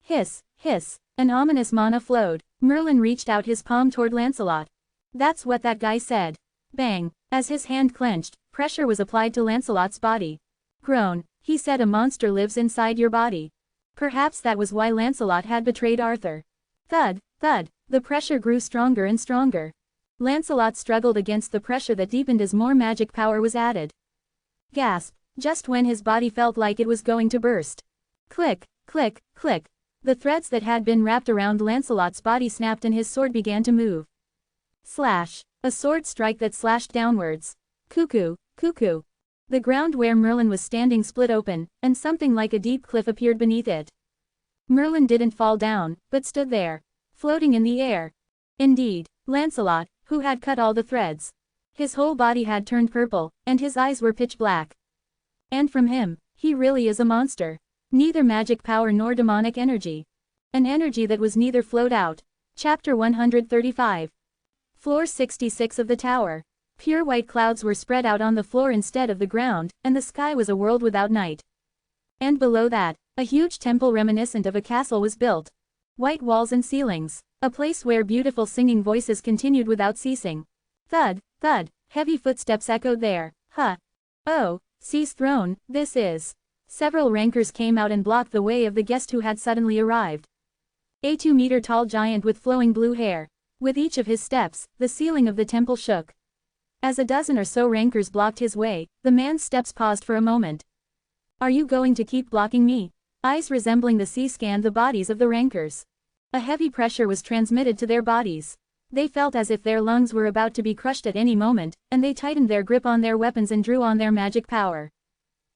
Hiss, hiss, an ominous mana flowed. Merlin reached out his palm toward Lancelot. That's what that guy said. Bang, as his hand clenched, pressure was applied to Lancelot's body. Groan, he said a monster lives inside your body. Perhaps that was why Lancelot had betrayed Arthur. Thud, thud, the pressure grew stronger and stronger. Lancelot struggled against the pressure that deepened as more magic power was added. Gasp. Just when his body felt like it was going to burst. Click, click, click. The threads that had been wrapped around Lancelot's body snapped and his sword began to move. Slash. A sword strike that slashed downwards. Cuckoo, cuckoo. The ground where Merlin was standing split open, and something like a deep cliff appeared beneath it. Merlin didn't fall down, but stood there, floating in the air. Indeed, Lancelot, who had cut all the threads. His whole body had turned purple, and his eyes were pitch black. And from him, he really is a monster. Neither magic power nor demonic energy. An energy that was neither flowed out. Chapter 135. Floor 66 of the tower. Pure white clouds were spread out on the floor instead of the ground, and the sky was a world without night. And below that, a huge temple reminiscent of a castle was built. White walls and ceilings. A place where beautiful singing voices continued without ceasing. Thud, thud, heavy footsteps echoed there. Huh. Oh, C's throne, this is. Several rankers came out and blocked the way of the guest who had suddenly arrived. A 2-meter-tall giant with flowing blue hair. With each of his steps, the ceiling of the temple shook. As a dozen or so rankers blocked his way, the man's steps paused for a moment. Are you going to keep blocking me? Eyes resembling the sea scanned the bodies of the rankers. A heavy pressure was transmitted to their bodies. They felt as if their lungs were about to be crushed at any moment, and they tightened their grip on their weapons and drew on their magic power.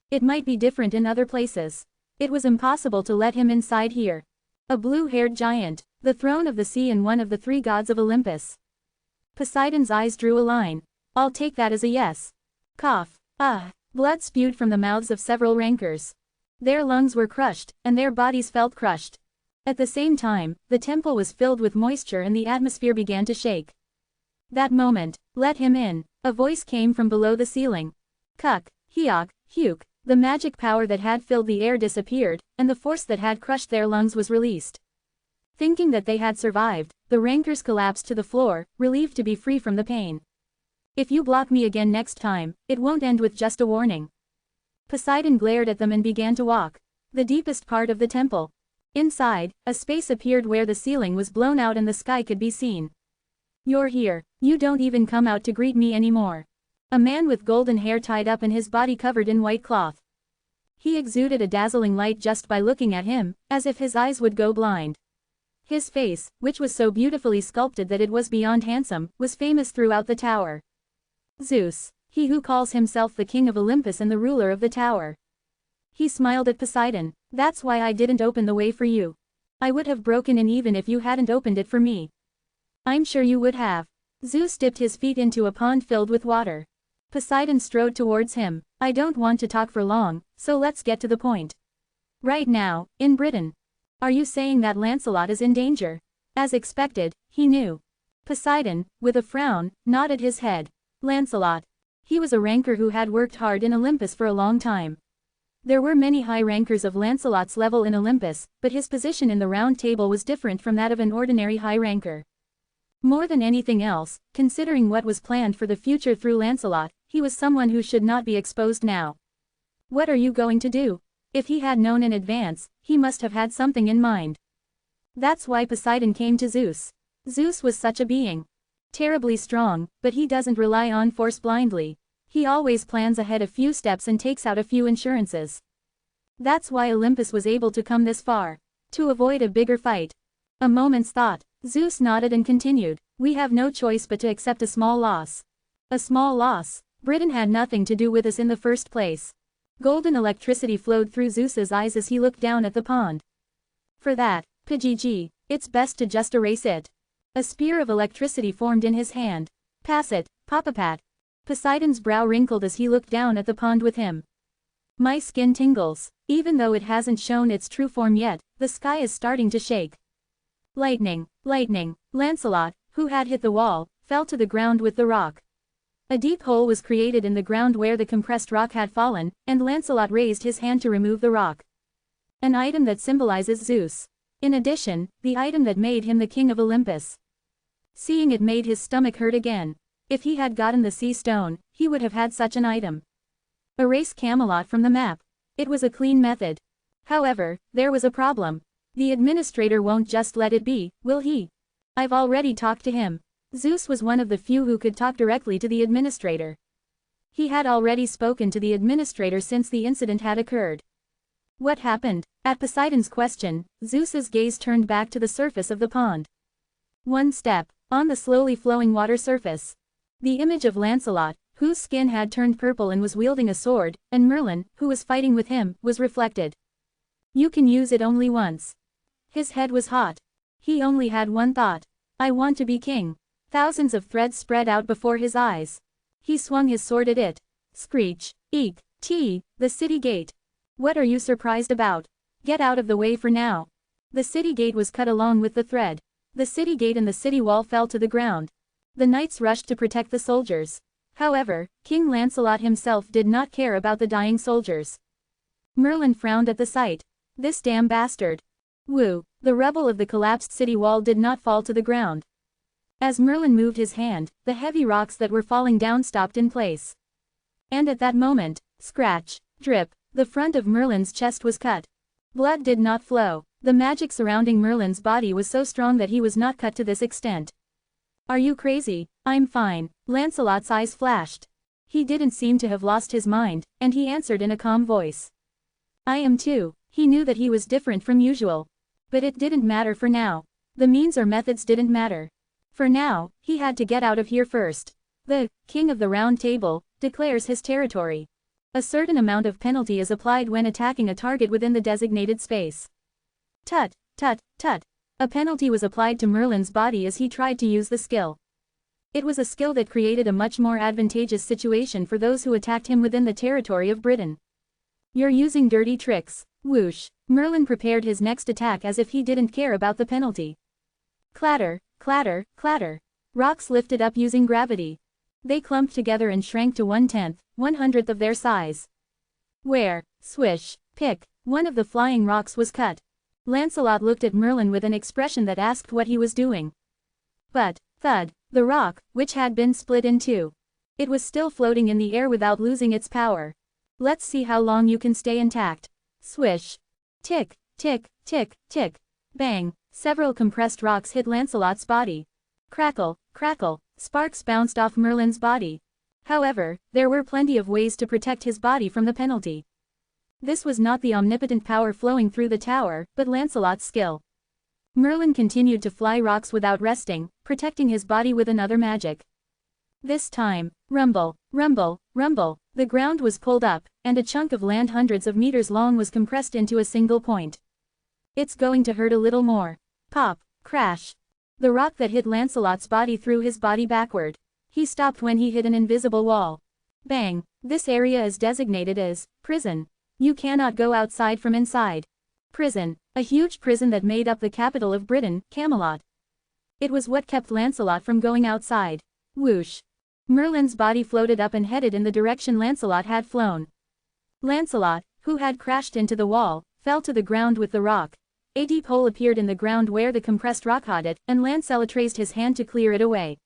It might be different in other places. It was impossible to let him inside here. A blue-haired giant, the throne of the sea and one of the 3 gods of Olympus. Poseidon's eyes drew a line. I'll take that as a yes. Cough. Ah. Blood spewed from the mouths of several rankers. Their lungs were crushed, and their bodies felt crushed. At the same time, the temple was filled with moisture and the atmosphere began to shake. That moment, let him in. A voice came from below the ceiling. Kuk, Hyok, Hyuk. The magic power that had filled the air disappeared, and the force that had crushed their lungs was released. Thinking that they had survived, the rankers collapsed to the floor, relieved to be free from the pain. If you block me again next time, it won't end with just a warning. Poseidon glared at them and began to walk. The deepest part of the temple. Inside, a space appeared where the ceiling was blown out and the sky could be seen. You're here. You don't even come out to greet me anymore. A man with golden hair tied up and his body covered in white cloth. He exuded a dazzling light just by looking at him, as if his eyes would go blind. His face, which was so beautifully sculpted that it was beyond handsome, was famous throughout the tower. Zeus, he who calls himself the king of Olympus and the ruler of the tower. He smiled at Poseidon. That's why I didn't open the way for you. I would have broken in even if you hadn't opened it for me. I'm sure you would have. Zeus dipped his feet into a pond filled with water. Poseidon strode towards him. I don't want to talk for long, so let's get to the point. Right now, in Britain. Are you saying that Lancelot is in danger? As expected, he knew. Poseidon, with a frown, nodded his head. Lancelot. He was a ranker who had worked hard in Olympus for a long time. There were many high rankers of Lancelot's level in Olympus, but his position in the round table was different from that of an ordinary high ranker. More than anything else, considering what was planned for the future through Lancelot, he was someone who should not be exposed now. What are you going to do? If he had known in advance, he must have had something in mind. That's why Poseidon came to Zeus. Zeus was such a being. Terribly strong, but he doesn't rely on force blindly. He always plans ahead a few steps and takes out a few insurances. That's why Olympus was able to come this far. To avoid a bigger fight. A moment's thought. Zeus nodded and continued. We have no choice but to accept a small loss. A small loss. Britain had nothing to do with us in the first place. Golden electricity flowed through Zeus's eyes as he looked down at the pond. For that, PGG, it's best to just erase it. A spear of electricity formed in his hand. Pass it, Papapat. Poseidon's brow wrinkled as he looked down at the pond with him. My skin tingles. Even though it hasn't shown its true form yet, the sky is starting to shake. Lightning, lightning. Lancelot, who had hit the wall, fell to the ground with the rock. A deep hole was created in the ground where the compressed rock had fallen, and Lancelot raised his hand to remove the rock. An item that symbolizes Zeus. In addition, the item that made him the king of Olympus. Seeing it made his stomach hurt again. If he had gotten the sea stone, he would have had such an item. Erase Camelot from the map. It was a clean method. However, there was a problem. The administrator won't just let it be, will he? I've already talked to him. Zeus was one of the few who could talk directly to the administrator. He had already spoken to the administrator since the incident had occurred. What happened? At Poseidon's question, Zeus's gaze turned back to the surface of the pond. One step, on the slowly flowing water surface. The image of Lancelot, whose skin had turned purple and was wielding a sword, and Merlin, who was fighting with him, was reflected. You can use it only once. His head was hot. He only had one thought. I want to be king. Thousands of threads spread out before his eyes. He swung his sword at it. Screech. Eek. Tee. The city gate. What are you surprised about? Get out of the way for now. The city gate was cut along with the thread. The city gate and the city wall fell to the ground. The knights rushed to protect the soldiers. However, King Lancelot himself did not care about the dying soldiers. Merlin frowned at the sight. This damn bastard. Woo! The rubble of the collapsed city wall did not fall to the ground. As Merlin moved his hand, the heavy rocks that were falling down stopped in place. And at that moment, scratch, drip, the front of Merlin's chest was cut. Blood did not flow. The magic surrounding Merlin's body was so strong that he was not cut to this extent. Are you crazy? I'm fine. Lancelot's eyes flashed. He didn't seem to have lost his mind, and he answered in a calm voice. I am too. He knew that he was different from usual. But it didn't matter for now. The means or methods didn't matter. For now, he had to get out of here first. The King of the Round Table declares his territory. A certain amount of penalty is applied when attacking a target within the designated space. Tut, tut, tut. A penalty was applied to Merlin's body as he tried to use the skill. It was a skill that created a much more advantageous situation for those who attacked him within the territory of Britain. You're using dirty tricks. Whoosh. Merlin prepared his next attack as if he didn't care about the penalty. Clatter, clatter, clatter. Rocks lifted up using gravity. They clumped together and shrank to 1/10, 1/100th of their size. Where? Swish. Pick. One of the flying rocks was cut. Lancelot looked at Merlin with an expression that asked what he was doing. But, thud, the rock, which had been split in two. It was still floating in the air without losing its power. Let's see how long you can stay intact. Swish. Tick, tick, tick, tick. Bang. Several compressed rocks hit Lancelot's body. Crackle, crackle. Sparks bounced off Merlin's body. However, there were plenty of ways to protect his body from the penalty. This was not the omnipotent power flowing through the tower, but Lancelot's skill. Merlin continued to fly rocks without resting, protecting his body with another magic. This time, rumble, rumble, rumble, the ground was pulled up, and a chunk of land hundreds of meters long was compressed into a single point. It's going to hurt a little more. Pop, crash. The rock that hit Lancelot's body threw his body backward. He stopped when he hit an invisible wall. Bang. This area is designated as prison. You cannot go outside from inside. Prison. A huge prison that made up the capital of Britain, Camelot. It was what kept Lancelot from going outside. Whoosh. Merlin's body floated up and headed in the direction Lancelot had flown. Lancelot, who had crashed into the wall, fell to the ground with the rock. A deep hole appeared in the ground where the compressed rock had it, and Lancelot raised his hand to clear it away.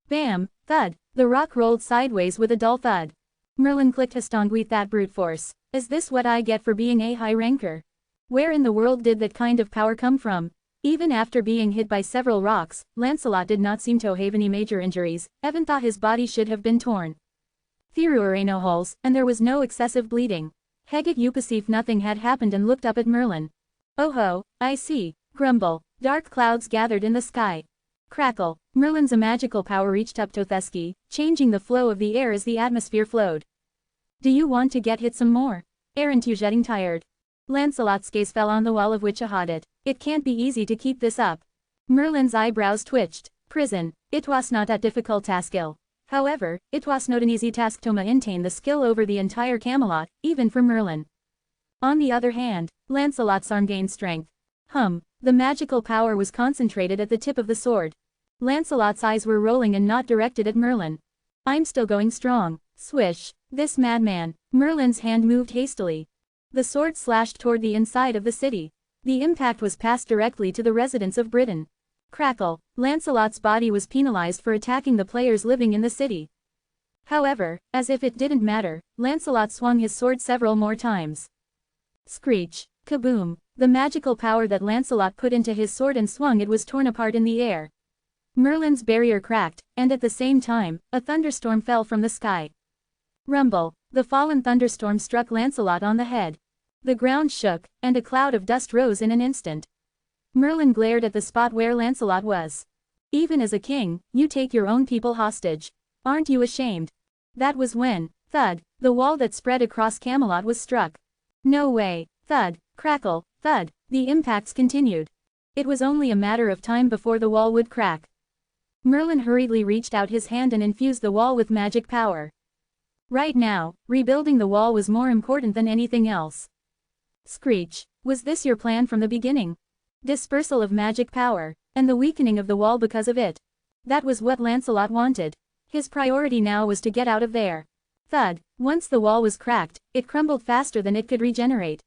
Bam, thud, the rock rolled sideways with a dull thud. Merlin clicked with that brute force. Is this what I get for being a high ranker? Where in the world did that kind of power come from? Even after being hit by several rocks, Lancelot did not seem to have any major injuries, even thought his body should have been torn. There were no holes, and there was no excessive bleeding. Hegget Upasif nothing had happened and looked up at Merlin. Oh ho, I see. Grumble. Dark clouds gathered in the sky. Crackle. Merlin's magical power reached up to Theski, changing the flow of the air as the atmosphere flowed. Do you want to get hit some more? Aren't you getting tired? Lancelot's gaze fell on the wall of which had it. It can't be easy to keep this up. Merlin's eyebrows twitched. Prison. It was not a difficult task. However, it was not an easy task to maintain the skill over the entire Camelot, even for Merlin. On the other hand, Lancelot's arm gained strength. The magical power was concentrated at the tip of the sword. Lancelot's eyes were rolling and not directed at Merlin. I'm still going strong. Swish. This madman. Merlin's hand moved hastily. The sword slashed toward the inside of the city. The impact was passed directly to the residents of Britain. Crackle. Lancelot's body was penalized for attacking the players living in the city. However, as if it didn't matter, Lancelot swung his sword several more times. Screech. Kaboom. The magical power that Lancelot put into his sword and swung it was torn apart in the air. Merlin's barrier cracked, and at the same time, a thunderstorm fell from the sky. Rumble. The fallen thunderstorm struck Lancelot on the head. The ground shook, and a cloud of dust rose in an instant. Merlin glared at the spot where Lancelot was. Even as a king, you take your own people hostage. Aren't you ashamed? That was when, thud, the wall that spread across Camelot was struck. No way. Thud, crackle, thud, The impacts continued. It was only a matter of time before the wall would crack. Merlin hurriedly reached out his hand and infused the wall with magic power. Right now, rebuilding the wall was more important than anything else. Screech, was this your plan from the beginning? Dispersal of magic power, and the weakening of the wall because of it. That was what Lancelot wanted. His priority now was to get out of there. Thud, once the wall was cracked, it crumbled faster than it could regenerate.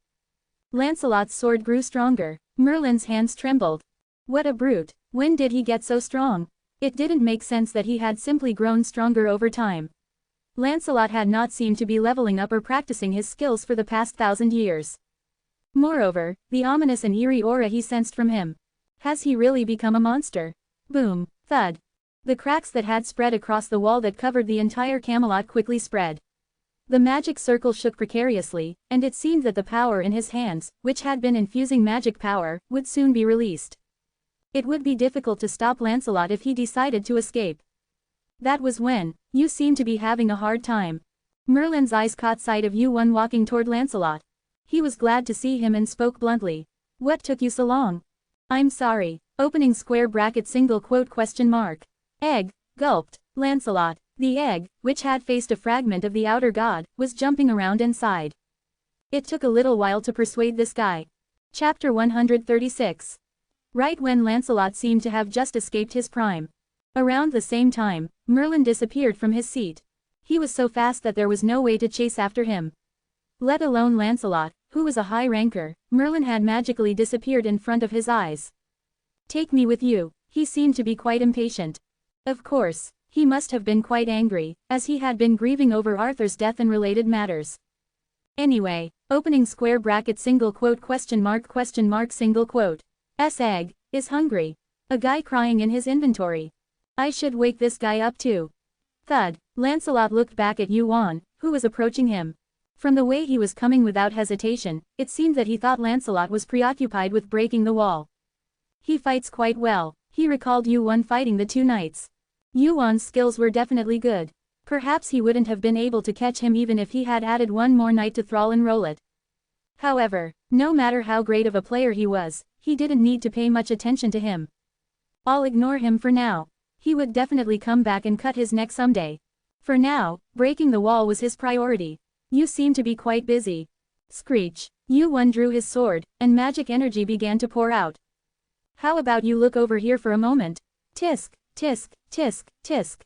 Lancelot's sword grew stronger. Merlin's hands trembled. What a brute, when did he get so strong? It didn't make sense that he had simply grown stronger over time. Lancelot had not seemed to be leveling up or practicing his skills for the past 1,000 years. Moreover, the ominous and eerie aura he sensed from him. Has he really become a monster? Boom, thud. The cracks that had spread across the wall that covered the entire Camelot quickly spread. The magic circle shook precariously, and it seemed that the power in his hands, which had been infusing magic power, would soon be released. It would be difficult to stop Lancelot if he decided to escape. That was when, you seem to be having a hard time. Merlin's eyes caught sight of Yuan walking toward Lancelot. He was glad to see him and spoke bluntly. What took you so long? I'm sorry. Opening square bracket single quote question mark. Egg, gulped. Lancelot, the egg, which had faced a fragment of the outer god, was jumping around inside. It took a little while to persuade this guy. Chapter 136. Right when Lancelot seemed to have just escaped his prime. Around the same time, Merlin disappeared from his seat. He was so fast that there was no way to chase after him. Let alone Lancelot, who was a high ranker, Merlin had magically disappeared in front of his eyes. Take me with you. He seemed to be quite impatient. Of course, he must have been quite angry, as he had been grieving over Arthur's death and related matters. Anyway, opening square bracket single quote question mark single quote. Egg, is hungry. A guy crying in his inventory. I should wake this guy up too. Thud, Lancelot looked back at Yuan, who was approaching him. From the way he was coming without hesitation, it seemed that he thought Lancelot was preoccupied with breaking the wall. He fights quite well. He recalled Yuan fighting the 2 knights. Yuan's skills were definitely good. Perhaps he wouldn't have been able to catch him even if he had added 1 more knight to thrall and roll it. However, no matter how great of a player he was, he didn't need to pay much attention to him. I'll ignore him for now. He would definitely come back and cut his neck someday. For now, breaking the wall was his priority. You seem to be quite busy. Screech. Yuan drew his sword, and magic energy began to pour out. How about you look over here for a moment? Tisk, tisk, tisk, tisk.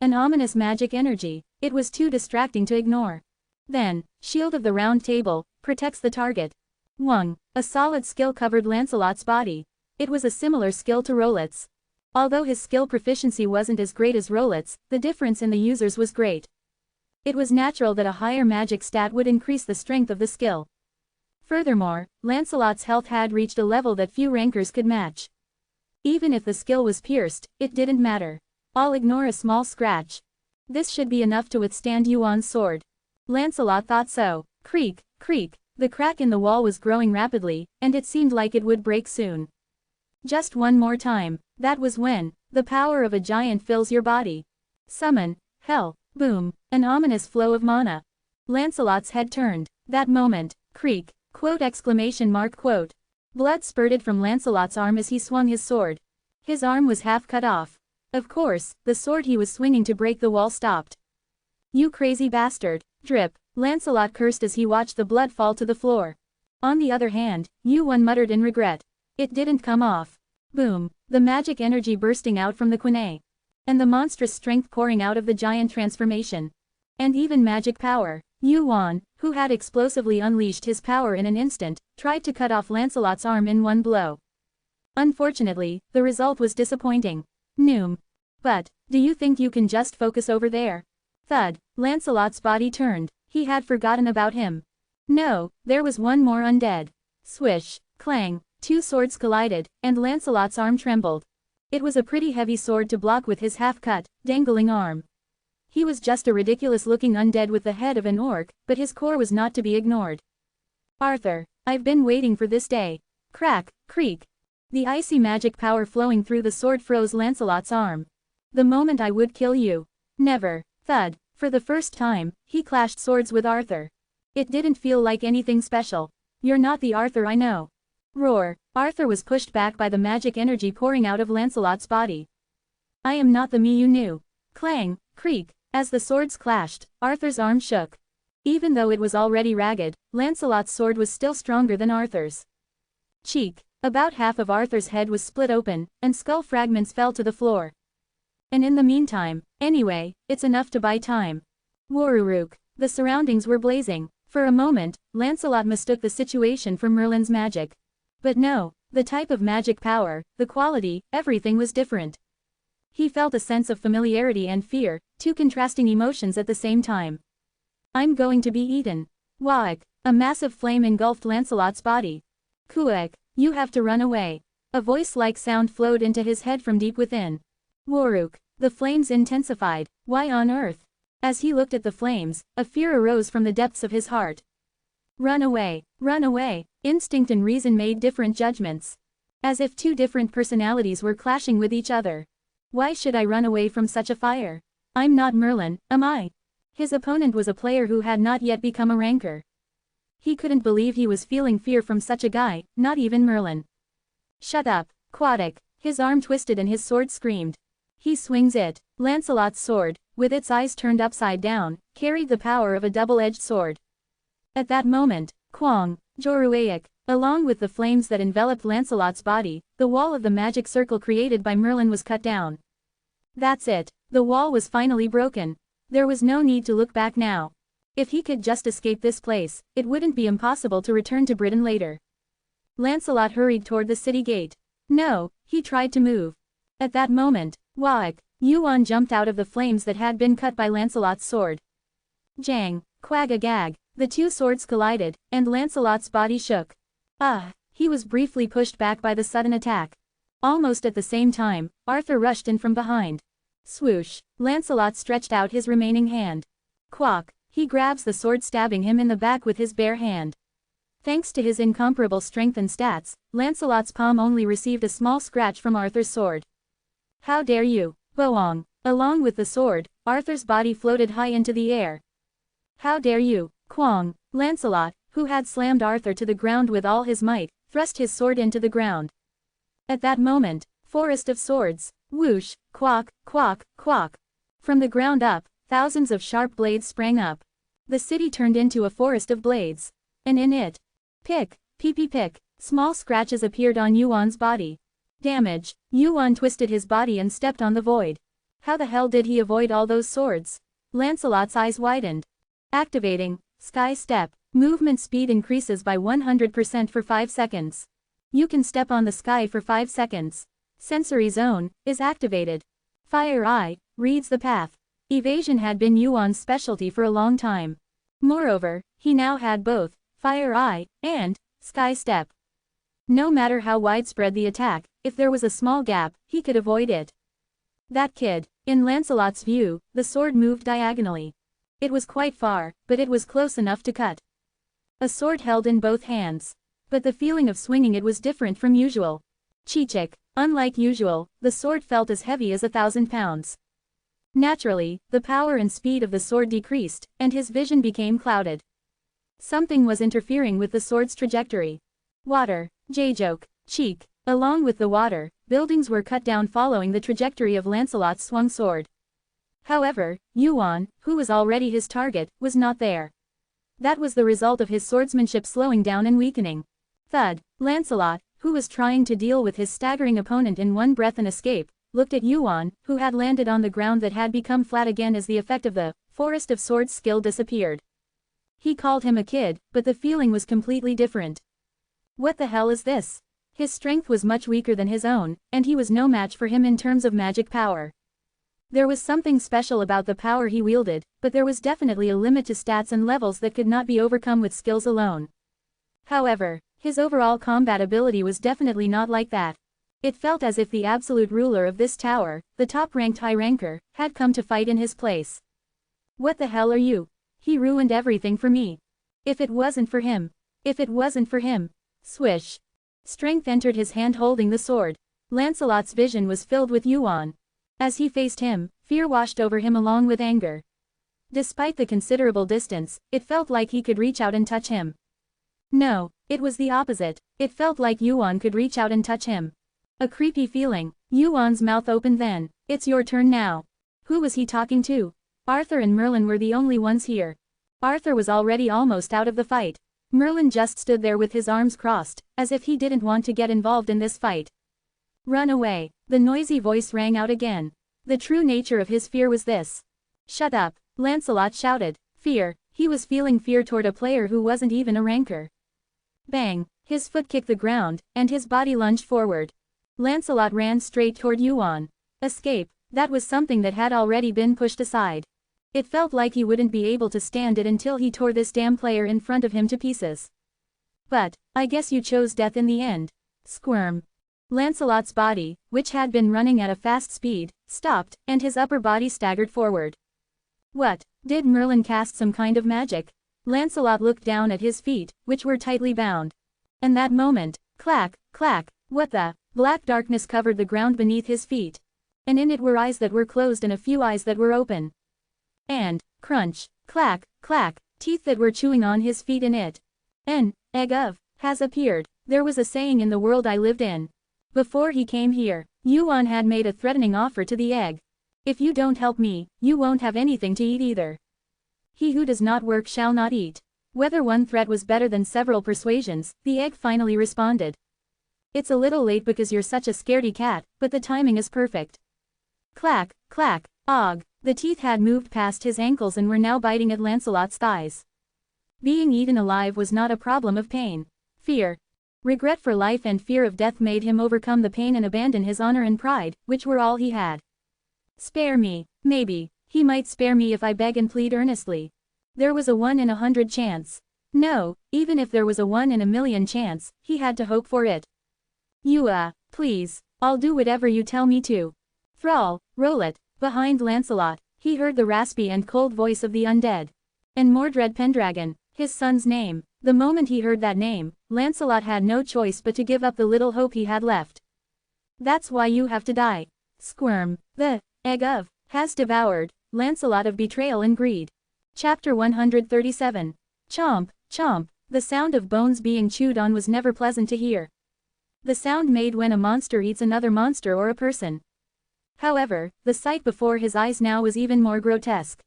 An ominous magic energy. It was too distracting to ignore. Then, Shield of the Round Table, protects the target. Wung. A solid skill covered Lancelot's body. It was a similar skill to Rolet's. Although his skill proficiency wasn't as great as Rolet's, the difference in the users was great. It was natural that a higher magic stat would increase the strength of the skill. Furthermore, Lancelot's health had reached a level that few rankers could match. Even if the skill was pierced, it didn't matter. I'll ignore a small scratch. This should be enough to withstand Yuan's sword. Lancelot thought so. Creak, creak. The crack in the wall was growing rapidly, and it seemed like it would break soon. Just one more time. That was when, the power of a giant fills your body. Summon, hell, boom, an ominous flow of mana. Lancelot's head turned. That moment, creak, quote exclamation mark quote. Blood spurted from Lancelot's arm as he swung his sword. His arm was half cut off. Of course, the sword he was swinging to break the wall stopped. You crazy bastard. Drip. Lancelot cursed as he watched the blood fall to the floor. On the other hand, Yuan muttered in regret. It didn't come off. Boom. The magic energy bursting out from the quinae. And the monstrous strength pouring out of the giant transformation. And even magic power. Yuan, who had explosively unleashed his power in an instant, tried to cut off Lancelot's arm in one blow. Unfortunately, the result was disappointing. Noom. But, do you think you can just focus over there? Thud. Lancelot's body turned. He had forgotten about him. No, there was one more undead. Swish. Clang. 2 swords collided, and Lancelot's arm trembled. It was a pretty heavy sword to block with his half-cut, dangling arm. He was just a ridiculous-looking undead with the head of an orc, but his core was not to be ignored. Arthur, I've been waiting for this day. Crack, creak. The icy magic power flowing through the sword froze Lancelot's arm. The moment I would kill you. Never. Thud. For the first time, he clashed swords with Arthur. It didn't feel like anything special. You're not the Arthur I know. Roar! Arthur was pushed back by the magic energy pouring out of Lancelot's body. I am not the me you knew. Clang, creak, as the swords clashed, Arthur's arm shook. Even though it was already ragged, Lancelot's sword was still stronger than Arthur's. Cheek. About half of Arthur's head was split open, and skull fragments fell to the floor. And in the meantime, anyway, it's enough to buy time. Waruruk. The surroundings were blazing. For a moment, Lancelot mistook the situation for Merlin's magic. But no, the type of magic power, the quality, everything was different. He felt a sense of familiarity and fear, two contrasting emotions at the same time. I'm going to be eaten. Waak. A massive flame engulfed Lancelot's body. Kuek. You have to run away. A voice-like sound flowed into his head from deep within. Waruk. The flames intensified. Why on earth? As he looked at the flames, a fear arose from the depths of his heart. Run away. Run away. Instinct and reason made different judgments. As if two different personalities were clashing with each other. Why should I run away from such a fire? I'm not Merlin, am I? His opponent was a player who had not yet become a ranker. He couldn't believe he was feeling fear from such a guy, not even Merlin. Shut up, Quadic. His arm twisted and his sword screamed. He swings it. Lancelot's sword, with its eyes turned upside down, carried the power of a double-edged sword. At that moment, Kwang, Joruaic, along with the flames that enveloped Lancelot's body, the wall of the magic circle created by Merlin was cut down. That's it. The wall was finally broken. There was no need to look back now. If he could just escape this place, it wouldn't be impossible to return to Britain later. Lancelot hurried toward the city gate. No, he tried to move. At that moment, Waak, Yuan jumped out of the flames that had been cut by Lancelot's sword. Jang, quag-a-gag, the two swords collided, and Lancelot's body shook. He was briefly pushed back by the sudden attack. Almost at the same time, Arthur rushed in from behind. Swoosh, Lancelot stretched out his remaining hand. Quack, he grabs the sword, stabbing him in the back with his bare hand. Thanks to his incomparable strength and stats, Lancelot's palm only received a small scratch from Arthur's sword. How dare you, Boong! Along with the sword, Arthur's body floated high into the air. How dare you, Kwang! Lancelot, who had slammed Arthur to the ground with all his might, thrust his sword into the ground. At that moment, forest of swords, whoosh, quack, quack, quack. From the ground up, thousands of sharp blades sprang up. The city turned into a forest of blades. And in it, pick, pick, small scratches appeared on Yuan's body. Damage. Yuan twisted his body and stepped on the void. How the hell did he avoid all those swords? Lancelot's eyes widened. Activating, Sky Step. Movement speed increases by 100% for 5 seconds. You can step on the sky for 5 seconds. Sensory Zone is activated. Fire Eye reads the path. Evasion had been Yuan's specialty for a long time. Moreover, he now had both Fire Eye and Sky Step. No matter how widespread the attack, if there was a small gap, he could avoid it. That kid. In Lancelot's view, the sword moved diagonally. It was quite far, but it was close enough to cut. A sword held in both hands. But the feeling of swinging it was different from usual. Chichik. Unlike usual, the sword felt as heavy as 1,000 pounds. Naturally, the power and speed of the sword decreased, and his vision became clouded. Something was interfering with the sword's trajectory. Water. J-joke. Cheek. Along with the water, buildings were cut down following the trajectory of Lancelot's swung sword. However, Yuan, who was already his target, was not there. That was the result of his swordsmanship slowing down and weakening. Thud. Lancelot, who was trying to deal with his staggering opponent in one breath and escape, looked at Yuan, who had landed on the ground that had become flat again as the effect of the forest of swords skill disappeared. He called him a kid, but the feeling was completely different. What the hell is this? His strength was much weaker than his own, and he was no match for him in terms of magic power. There was something special about the power he wielded, but there was definitely a limit to stats and levels that could not be overcome with skills alone. However, his overall combat ability was definitely not like that. It felt as if the absolute ruler of this tower, the top-ranked high ranker, had come to fight in his place. What the hell are you? He ruined everything for me. If it wasn't for him. If it wasn't for him. Swish. Strength entered his hand holding the sword. Lancelot's vision was filled with Yuan. As he faced him, fear washed over him along with anger. Despite the considerable distance, it felt like he could reach out and touch him. No, It was the opposite. It felt like Yuan could reach out and touch him. A creepy feeling. Yuan's mouth opened then. It's your turn now. Who was he talking to? Arthur and Merlin were the only ones here. Arthur was already almost out of the fight. Merlin just stood there with his arms crossed, as if he didn't want to get involved in this fight. Run away. The noisy voice rang out again. The true nature of his fear was this. Shut up, Lancelot shouted. Fear. He was feeling fear toward a player who wasn't even a ranker. Bang. His foot kicked the ground, and his body lunged forward. Lancelot ran straight toward Yuan. Escape. That was something that had already been pushed aside. It felt like he wouldn't be able to stand it until he tore this damn player in front of him to pieces. But, I guess you chose death in the end. Squirm. Lancelot's body, which had been running at a fast speed, stopped, and his upper body staggered forward. What? Did Merlin cast some kind of magic? Lancelot looked down at his feet, which were tightly bound. And that moment, clack, clack, what the? Black darkness covered the ground beneath his feet. And in it were eyes that were closed and a few eyes that were open. And, crunch, clack, clack, teeth that were chewing on his feet in it. An egg of has appeared. There was a saying in the world I lived in. Before he came here, Yuan had made a threatening offer to the egg. If you don't help me, you won't have anything to eat either. He who does not work shall not eat. Whether one threat was better than several persuasions, the egg finally responded. It's a little late because you're such a scaredy cat, but the timing is perfect. Clack, clack, og. The teeth had moved past his ankles and were now biting at Lancelot's thighs. Being eaten alive was not a problem of pain. Fear. Regret for life and fear of death made him overcome the pain and abandon his honor and pride, which were all he had. Spare me. Maybe. He might spare me if I beg and plead earnestly. There was a 1 in 100 chance. No, even if there was a 1 in a million chance, he had to hope for it. Please. I'll do whatever you tell me to. Thrall, roll it. Behind Lancelot, he heard the raspy and cold voice of the undead. And Mordred Pendragon, his son's name. The moment he heard that name, Lancelot had no choice but to give up the little hope he had left. That's why you have to die. Squirm. The egg of has devoured Lancelot of betrayal and greed. Chapter 137. Chomp, chomp. The sound of bones being chewed on was never pleasant to hear. The sound made when a monster eats another monster or a person. However, the sight before his eyes now was even more grotesque.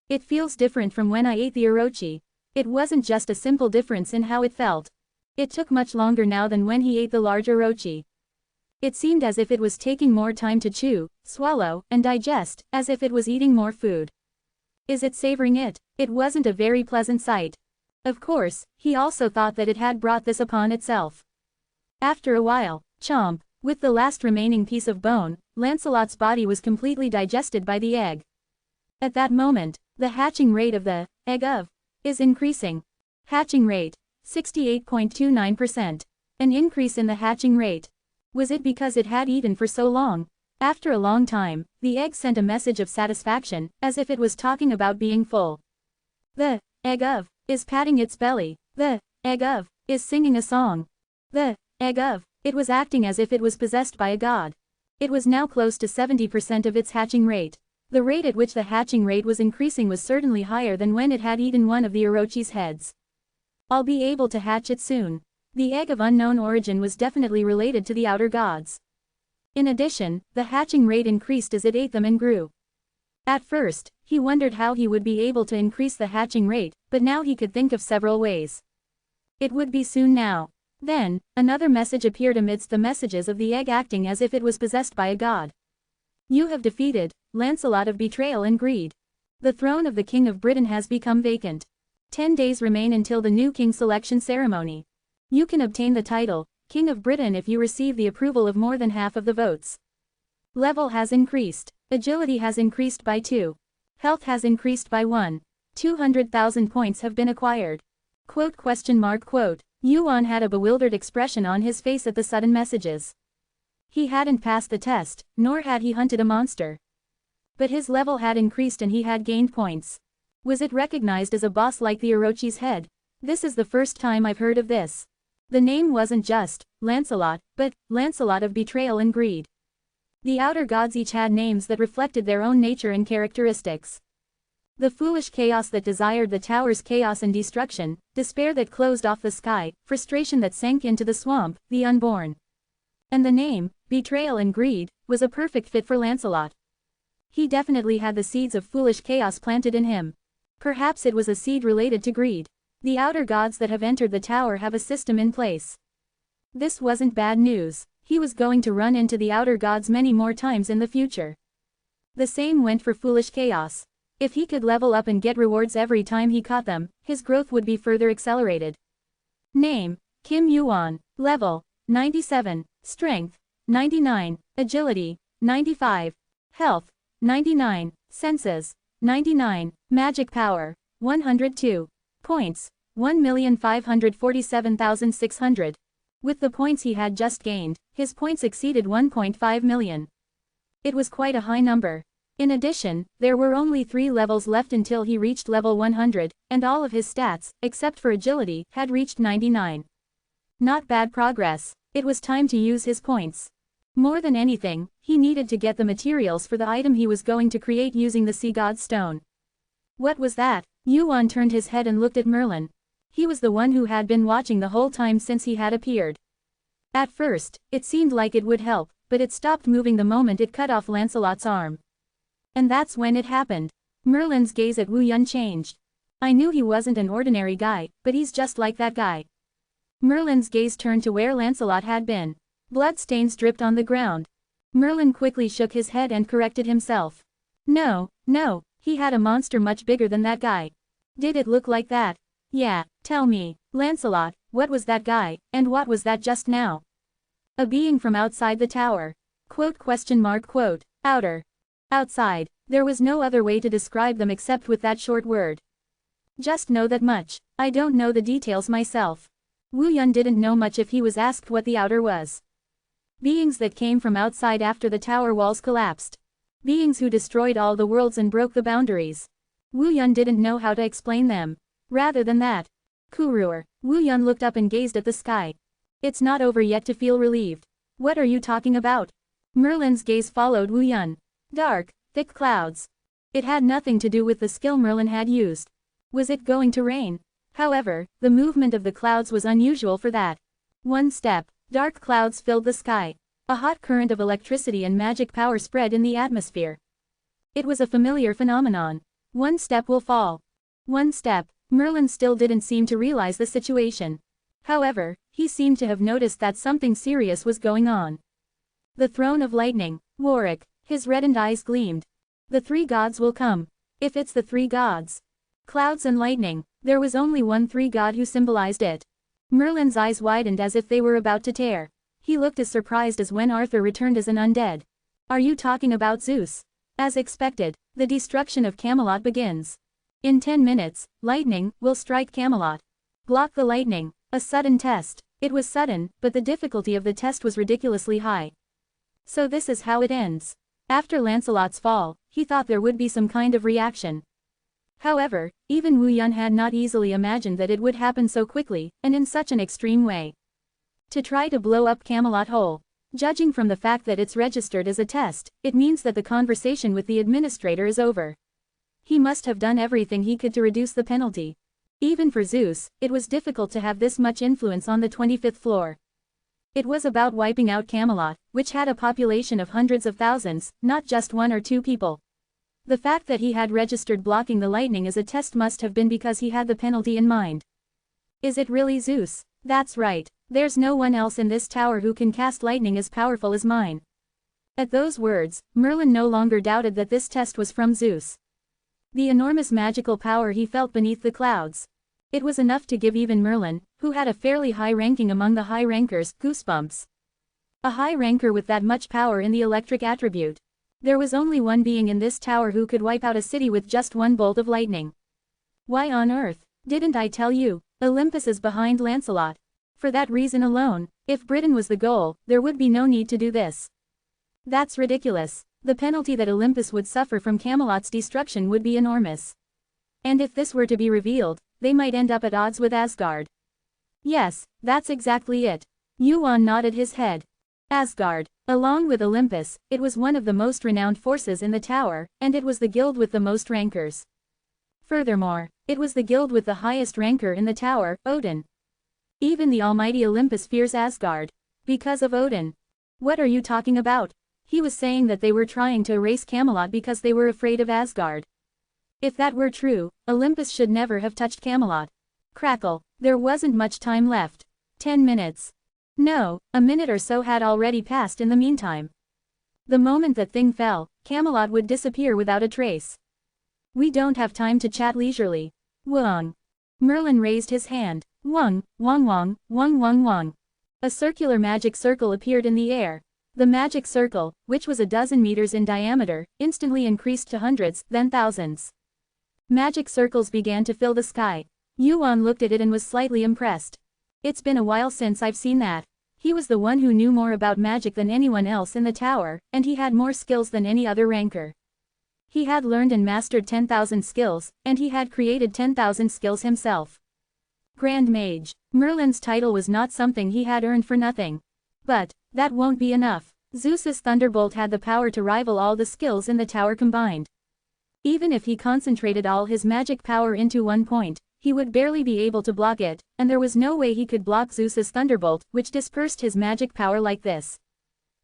It feels different from when I ate the Orochi. It wasn't just a simple difference in how it felt. It took much longer now than when he ate the large Orochi. It seemed as if it was taking more time to chew, swallow, and digest, as if it was eating more food. Is it savoring it? It wasn't a very pleasant sight. Of course, he also thought that it had brought this upon itself. After a while, chomp, with the last remaining piece of bone, Lancelot's body was completely digested by the egg. At that moment, the hatching rate of the egg of is increasing. Hatching rate, 68.29%. An increase in the hatching rate. Was it because it had eaten for so long? After a long time, the egg sent a message of satisfaction, as if it was talking about being full. The egg of is patting its belly. The egg of is singing a song. The egg of it was acting as if it was possessed by a god. It was now close to 70% of its hatching rate. The rate at which the hatching rate was increasing was certainly higher than when it had eaten one of the Orochi's heads. I'll be able to hatch it soon. The egg of unknown origin was definitely related to the outer gods. In addition, the hatching rate increased as it ate them and grew. At first, he wondered how he would be able to increase the hatching rate, but now he could think of several ways. It would be soon now. Then, another message appeared amidst the messages of the egg acting as if it was possessed by a god. You have defeated Lancelot of betrayal and greed. The throne of the King of Britain has become vacant. 10 days remain until the new king selection ceremony. You can obtain the title, King of Britain, if you receive the approval of more than half of the votes. Level has increased. Agility has increased by 2. Health has increased by 1. 200,000 points have been acquired. Quote? Yuan had a bewildered expression on his face at the sudden messages. He hadn't passed the test, nor had he hunted a monster. But his level had increased and he had gained points. Was it recognized as a boss like the Orochi's head? This is the first time I've heard of this. The name wasn't just Lancelot, but Lancelot of betrayal and greed. The outer gods each had names that reflected their own nature and characteristics. The foolish chaos that desired the tower's chaos and destruction, despair that closed off the sky, frustration that sank into the swamp, the unborn. And the name, betrayal and greed, was a perfect fit for Lancelot. He definitely had the seeds of foolish chaos planted in him. Perhaps it was a seed related to greed. The outer gods that have entered the tower have a system in place. This wasn't bad news. He was going to run into the outer gods many more times in the future. The same went for foolish chaos. If he could level up and get rewards every time he caught them, his growth would be further accelerated. Name, Kim Yuan. Level, 97. Strength, 99. Agility, 95. Health, 99. Senses, 99. Magic power, 102. Points, 1,547,600. With the points he had just gained, his points exceeded 1.5 million. It was quite a high number. In addition, there were only 3 levels left until he reached level 100, and all of his stats, except for agility, had reached 99. Not bad progress. It was time to use his points. More than anything, he needed to get the materials for the item he was going to create using the Sea God's Stone. What was that? Yuan turned his head and looked at Merlin. He was the one who had been watching the whole time since he had appeared. At first, it seemed like it would help, but it stopped moving the moment it cut off Lancelot's arm. And that's when it happened. Merlin's gaze at Wu Yun changed. I knew he wasn't an ordinary guy, but he's just like that guy. Merlin's gaze turned to where Lancelot had been. Bloodstains dripped on the ground. Merlin quickly shook his head and corrected himself. No, he had a monster much bigger than that guy. Did it look like that? Yeah, tell me, Lancelot, what was that guy, and what was that just now? A being from outside the tower. Quote. Outer. Outside. There was no other way to describe them except with that short word. Just know that much. I don't know the details myself. Wu Yun didn't know much if he was asked what the outer was. Beings that came from outside after the tower walls collapsed. Beings who destroyed all the worlds and broke the boundaries. Wu Yun didn't know how to explain them. Rather than that. Kuruer. Wu Yun looked up and gazed at the sky. It's not over yet to feel relieved. What are you talking about? Merlin's gaze followed Wu Yun. Dark, thick clouds. It had nothing to do with the skill Merlin had used. Was it going to rain? However, the movement of the clouds was unusual for that. One step, dark clouds filled the sky. A hot current of electricity and magic power spread in the atmosphere. It was a familiar phenomenon. One step will fall. One step. Merlin still didn't seem to realize the situation. However, he seemed to have noticed that something serious was going on. The throne of lightning. Warwick. His reddened eyes gleamed. The 3 gods will come. If it's the 3 gods. Clouds and lightning, there was only one 3 god who symbolized it. Merlin's eyes widened as if they were about to tear. He looked as surprised as when Arthur returned as an undead. Are you talking about Zeus? As expected, the destruction of Camelot begins. In 10 minutes, lightning will strike Camelot. Block the lightning. A sudden test. It was sudden, but the difficulty of the test was ridiculously high. So this is how it ends. After Lancelot's fall, he thought there would be some kind of reaction. However, even Wu Yun had not easily imagined that it would happen so quickly, and in such an extreme way. To try to blow up Camelot whole. Judging from the fact that it's registered as a test, it means that the conversation with the administrator is over. He must have done everything he could to reduce the penalty. Even for Zeus, it was difficult to have this much influence on the 25th floor. It was about wiping out Camelot, which had a population of hundreds of thousands, not just 1 or 2 people. The fact that he had registered blocking the lightning as a test must have been because he had the penalty in mind. Is it really Zeus? That's right. There's no one else in this tower who can cast lightning as powerful as mine. At those words, Merlin no longer doubted that this test was from Zeus. The enormous magical power he felt beneath the clouds. It was enough to give even Merlin, who had a fairly high ranking among the high rankers, goosebumps. A high ranker with that much power in the electric attribute. There was only one being in this tower who could wipe out a city with just one bolt of lightning. Why on earth? Didn't I tell you? Olympus is behind Lancelot. For that reason alone, if Britain was the goal, there would be no need to do this. That's ridiculous. The penalty that Olympus would suffer from Camelot's destruction would be enormous. And if this were to be revealed, they might end up at odds with Asgard. Yes, that's exactly it. Yuan nodded his head. Asgard. Along with Olympus, it was one of the most renowned forces in the tower, and it was the guild with the most rankers. Furthermore, it was the guild with the highest ranker in the tower, Odin. Even the almighty Olympus fears Asgard. Because of Odin. What are you talking about? He was saying that they were trying to erase Camelot because they were afraid of Asgard. If that were true, Olympus should never have touched Camelot. Crackle, there wasn't much time left. 10 minutes. No, a minute or so had already passed in the meantime. The moment that thing fell, Camelot would disappear without a trace. We don't have time to chat leisurely. Wong. Merlin raised his hand. Wong, wong wong, wong wong wong. A circular magic circle appeared in the air. The magic circle, which was a dozen meters in diameter, instantly increased to hundreds, then thousands. Magic circles began to fill the sky. Yuan looked at it and was slightly impressed. It's been a while since I've seen that. He was the one who knew more about magic than anyone else in the tower, and he had more skills than any other ranker. He had learned and mastered 10,000 skills, and he had created 10,000 skills himself. Grand Mage. Merlin's title was not something he had earned for nothing. But that won't be enough. Zeus's thunderbolt had the power to rival all the skills in the tower combined. Even if he concentrated all his magic power into one point, he would barely be able to block it, and there was no way he could block Zeus's thunderbolt, which dispersed his magic power like this.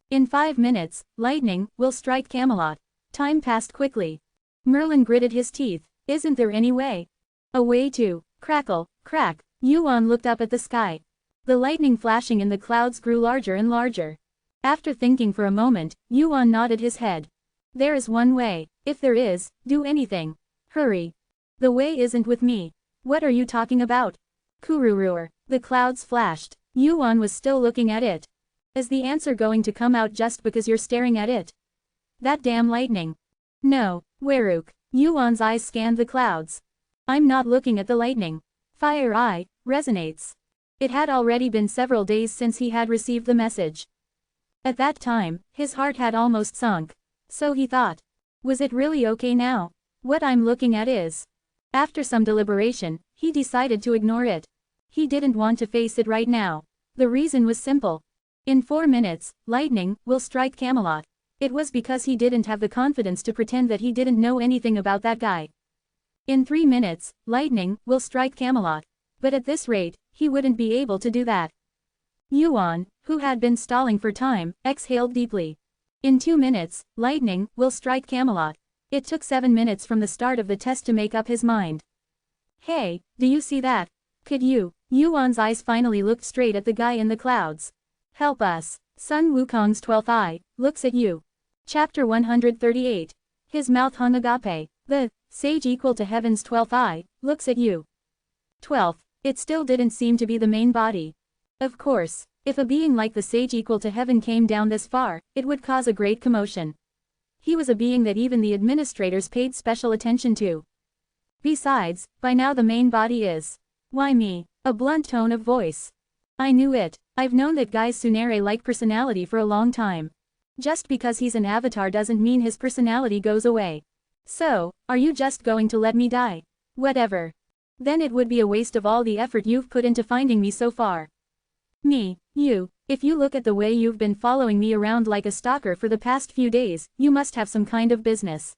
In 5 minutes, lightning will strike Camelot. Time passed quickly. Merlin gritted his teeth. Isn't there any way? A way to crackle, crack. Yuan looked up at the sky. The lightning flashing in the clouds grew larger and larger. After thinking for a moment, Yuan nodded his head. There is one way. If there is, do anything. Hurry. The way isn't with me. What are you talking about? Kururuer. The clouds flashed. Yuan was still looking at it. Is the answer going to come out just because you're staring at it? That damn lightning. No, Weruk. Yuan's eyes scanned the clouds. I'm not looking at the lightning. Fire Eye resonates. It had already been several days since he had received the message. At that time, his heart had almost sunk. So he thought. Was it really okay now? What I'm looking at is. After some deliberation, he decided to ignore it. He didn't want to face it right now. The reason was simple. In 4 minutes, lightning will strike Camelot. It was because he didn't have the confidence to pretend that he didn't know anything about that guy. In 3 minutes, lightning will strike Camelot. But at this rate, he wouldn't be able to do that. Yuan, who had been stalling for time, exhaled deeply. In 2 minutes, lightning will strike Camelot. It took 7 minutes from the start of the test to make up his mind. Hey, do you see that? Could you? Yuan's eyes finally looked straight at the guy in the clouds. Help us. Sun Wukong's 12th eye looks at you. Chapter 138. His mouth hung agape. The sage equal to heaven's 12th eye looks at you. 12th. It still didn't seem to be the main body. Of course, if a being like the sage equal to heaven came down this far, it would cause a great commotion. He was a being that even the administrators paid special attention to. Besides, by now the main body is. Why me? A blunt tone of voice. I knew it. I've known that guy's Tsunere-like personality for a long time. Just because he's an avatar doesn't mean his personality goes away. So, are you just going to let me die? Whatever. Then it would be a waste of all the effort you've put into finding me so far. Me, you, if you look at the way you've been following me around like a stalker for the past few days, you must have some kind of business.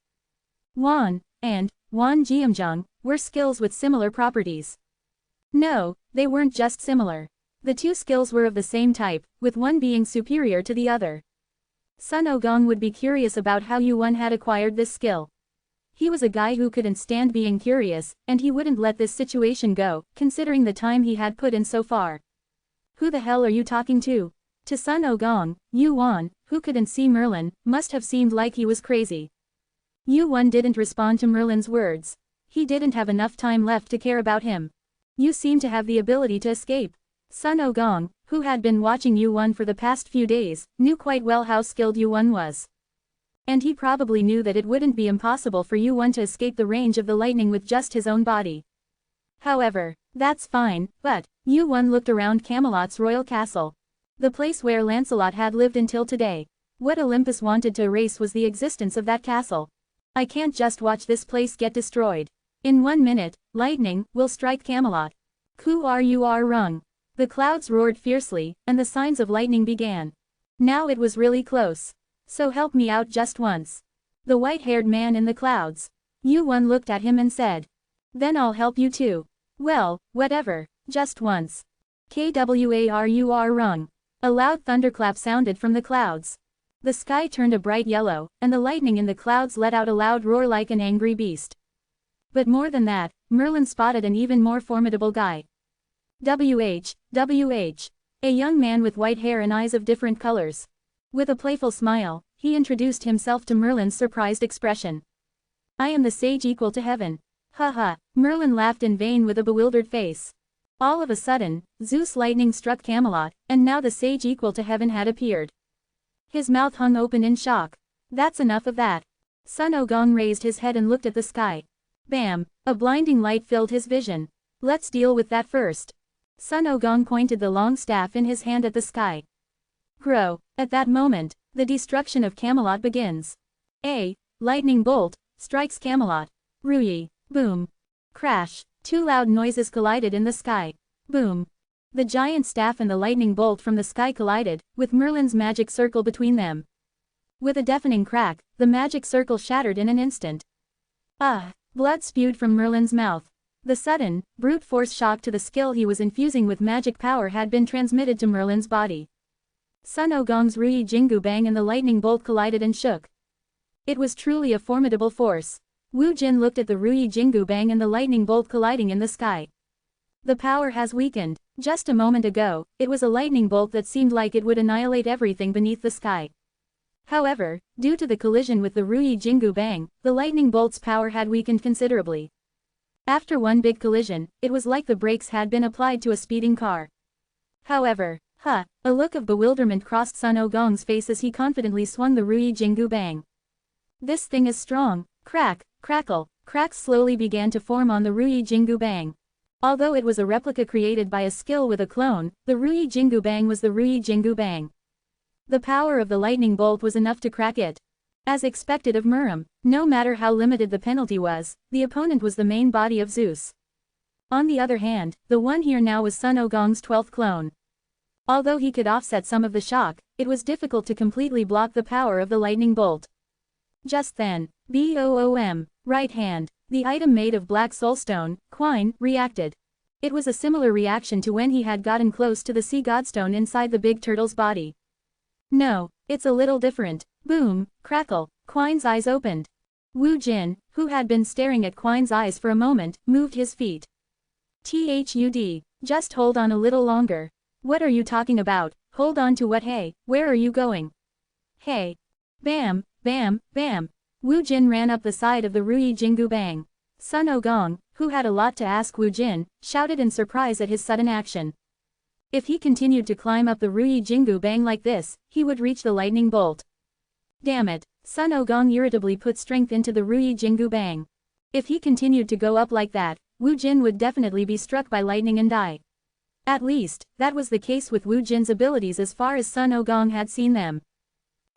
Wan, and Wan Jiamzhang, were skills with similar properties. No, they weren't just similar. The two skills were of the same type, with one being superior to the other. Sun Ogong would be curious about how Yuan had acquired this skill. He was a guy who couldn't stand being curious, and he wouldn't let this situation go, considering the time he had put in so far. Who the hell are you talking to? To Sun Ogong, Yuan, who couldn't see Merlin, must have seemed like he was crazy. Yuan didn't respond to Merlin's words. He didn't have enough time left to care about him. You seem to have the ability to escape. Sun Ogong, who had been watching Yuan for the past few days, knew quite well how skilled Yuan was. And he probably knew that it wouldn't be impossible for Yuan to escape the range of the lightning with just his own body. However, that's fine, but Yuan looked around Camelot's royal castle. The place where Lancelot had lived until today. What Olympus wanted to erase was the existence of that castle. I can't just watch this place get destroyed. In 1 minute, lightning will strike Camelot. Ku you are rung. The clouds roared fiercely, and the signs of lightning began. Now it was really close. So help me out just once. The white-haired man in the clouds. Yuan looked at him and said. Then I'll help you too. Well, whatever, just once. Kwar rung. A loud thunderclap sounded from the clouds. The sky turned a bright yellow, and the lightning in the clouds let out a loud roar like an angry beast. But more than that, Merlin spotted an even more formidable guy. WH. A young man with white hair and eyes of different colors. With a playful smile, he introduced himself to Merlin's surprised expression. I am the sage equal to heaven. Haha, Merlin laughed in vain with a bewildered face. All of a sudden, Zeus' lightning struck Camelot, and now the sage equal to heaven had appeared. His mouth hung open in shock. That's enough of that. Sun Ogong raised his head and looked at the sky. Bam! A blinding light filled his vision. Let's deal with that first. Sun Ogong pointed the long staff in his hand at the sky. Grow. At that moment, the destruction of Camelot begins. A lightning bolt strikes Camelot. Ruyi. Boom. Crash. Two loud noises collided in the sky. Boom. The giant staff and the lightning bolt from the sky collided, with Merlin's magic circle between them. With a deafening crack, the magic circle shattered in an instant. Ah! Blood spewed from Merlin's mouth. The sudden, brute force shock to the skill he was infusing with magic power had been transmitted to Merlin's body. Sun Ogong's Ruyi Jingu Bang and the lightning bolt collided and shook. It was truly a formidable force. Wu Jin looked at the Ruyi Jingu Bang and the lightning bolt colliding in the sky. The power has weakened. Just a moment ago, it was a lightning bolt that seemed like it would annihilate everything beneath the sky. However, due to the collision with the Ruyi Jingu Bang, the lightning bolt's power had weakened considerably. After one big collision, it was like the brakes had been applied to a speeding car. However, a look of bewilderment crossed Sun Ogong's face as he confidently swung the Ruyi Jingu Bang. This thing is strong. Crack, crackle, cracks slowly began to form on the Ruyi Jingu Bang. Although it was a replica created by a skill with a clone, the Ruyi Jingu Bang was the Ruyi Jingu Bang. The power of the lightning bolt was enough to crack it. As expected of Merlin, no matter how limited the penalty was, the opponent was the main body of Zeus. On the other hand, the one here now was Sun Ogong's 12th clone. Although he could offset some of the shock, it was difficult to completely block the power of the lightning bolt. Just then, BOOM, right hand, the item made of black soulstone, quine, reacted. It was a similar reaction to when he had gotten close to the sea godstone inside the big turtle's body. No, it's a little different. Boom, crackle, Quine's eyes opened. Wu Jin, who had been staring at Quine's eyes for a moment, moved his feet. THUD, just hold on a little longer. What are you talking about? Hold on to what? Hey, where are you going? Hey. Bam, bam, bam. Wu Jin ran up the side of the Ruyi Jingu Bang. Sun Ogong, who had a lot to ask Wu Jin, shouted in surprise at his sudden action. If he continued to climb up the Ruyi Jingu Bang like this, he would reach the lightning bolt. Damn it, Sun Ogong irritably put strength into the Ruyi Jingu Bang. If he continued to go up like that, Wu Jin would definitely be struck by lightning and die. At least, that was the case with Wu Jin's abilities as far as Sun Ogong had seen them.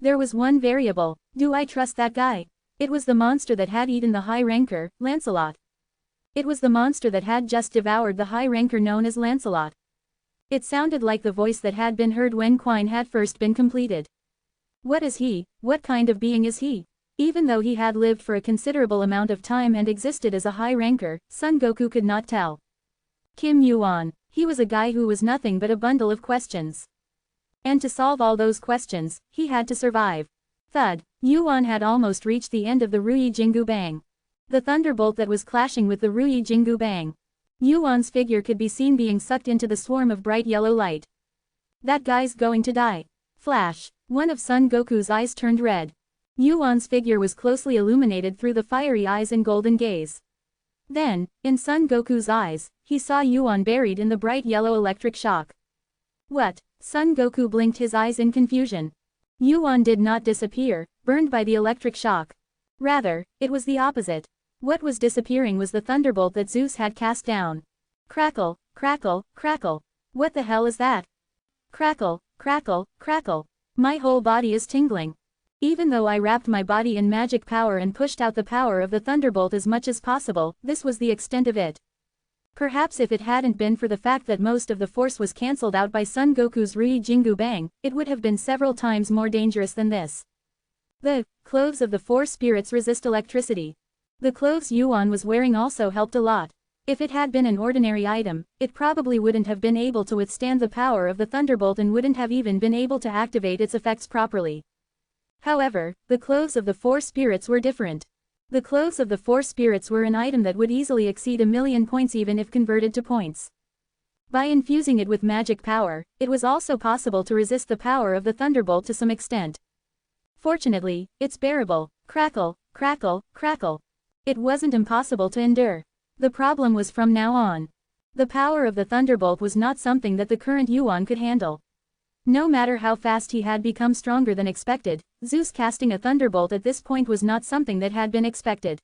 There was one variable. Do I trust that guy? It was the monster that had eaten the high ranker, Lancelot. It was the monster that had just devoured the high ranker known as Lancelot. It sounded like the voice that had been heard when Quine had first been completed. What is he? What kind of being is he? Even though he had lived for a considerable amount of time and existed as a high ranker, Son Goku could not tell. Kim Yuan. He was a guy who was nothing but a bundle of questions. And to solve all those questions, he had to survive. Thud. Yuan had almost reached the end of the Ruyi Jingu Bang. The thunderbolt that was clashing with the Ruyi Jingu Bang. Yuan's figure could be seen being sucked into the swarm of bright yellow light. That guy's going to die. Flash. One of Son Goku's eyes turned red. Yuan's figure was closely illuminated through the fiery eyes and golden gaze. Then, in Son Goku's eyes, he saw Yuan buried in the bright yellow electric shock. What? Son Goku blinked his eyes in confusion. Yuan did not disappear, burned by the electric shock. Rather, it was the opposite. What was disappearing was the thunderbolt that Zeus had cast down. Crackle, crackle, crackle. What the hell is that? Crackle, crackle, crackle. My whole body is tingling. Even though I wrapped my body in magic power and pushed out the power of the thunderbolt as much as possible, this was the extent of it. Perhaps if it hadn't been for the fact that most of the force was cancelled out by Son Goku's Ruyi Jingu Bang, it would have been several times more dangerous than this. The cloves of the four spirits resist electricity. The clothes Yuan was wearing also helped a lot. If it had been an ordinary item, it probably wouldn't have been able to withstand the power of the thunderbolt and wouldn't have even been able to activate its effects properly. However, the clothes of the four spirits were different. The clothes of the four spirits were an item that would easily exceed 1,000,000 points even if converted to points. By infusing it with magic power, it was also possible to resist the power of the thunderbolt to some extent. Fortunately, it's bearable. Crackle, crackle, crackle. It wasn't impossible to endure. The problem was from now on. The power of the thunderbolt was not something that the current Yuan could handle. No matter how fast he had become stronger than expected, Zeus casting a thunderbolt at this point was not something that had been expected.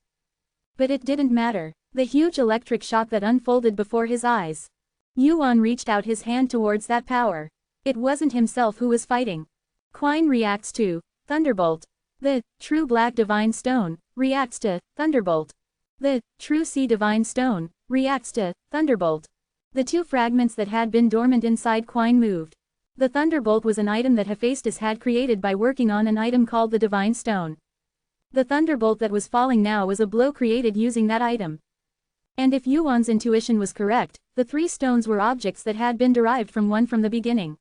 But it didn't matter. The huge electric shock that unfolded before his eyes. Yuan reached out his hand towards that power. It wasn't himself who was fighting. Quine reacts to thunderbolt. The true black divine stone reacts to thunderbolt. The true sea divine stone reacts to thunderbolt. The two fragments that had been dormant inside Quine moved. The thunderbolt was an item that Hephaestus had created by working on an item called the divine stone. The thunderbolt that was falling now was a blow created using that item. And if Yuan's intuition was correct, the three stones were objects that had been derived from one from the beginning.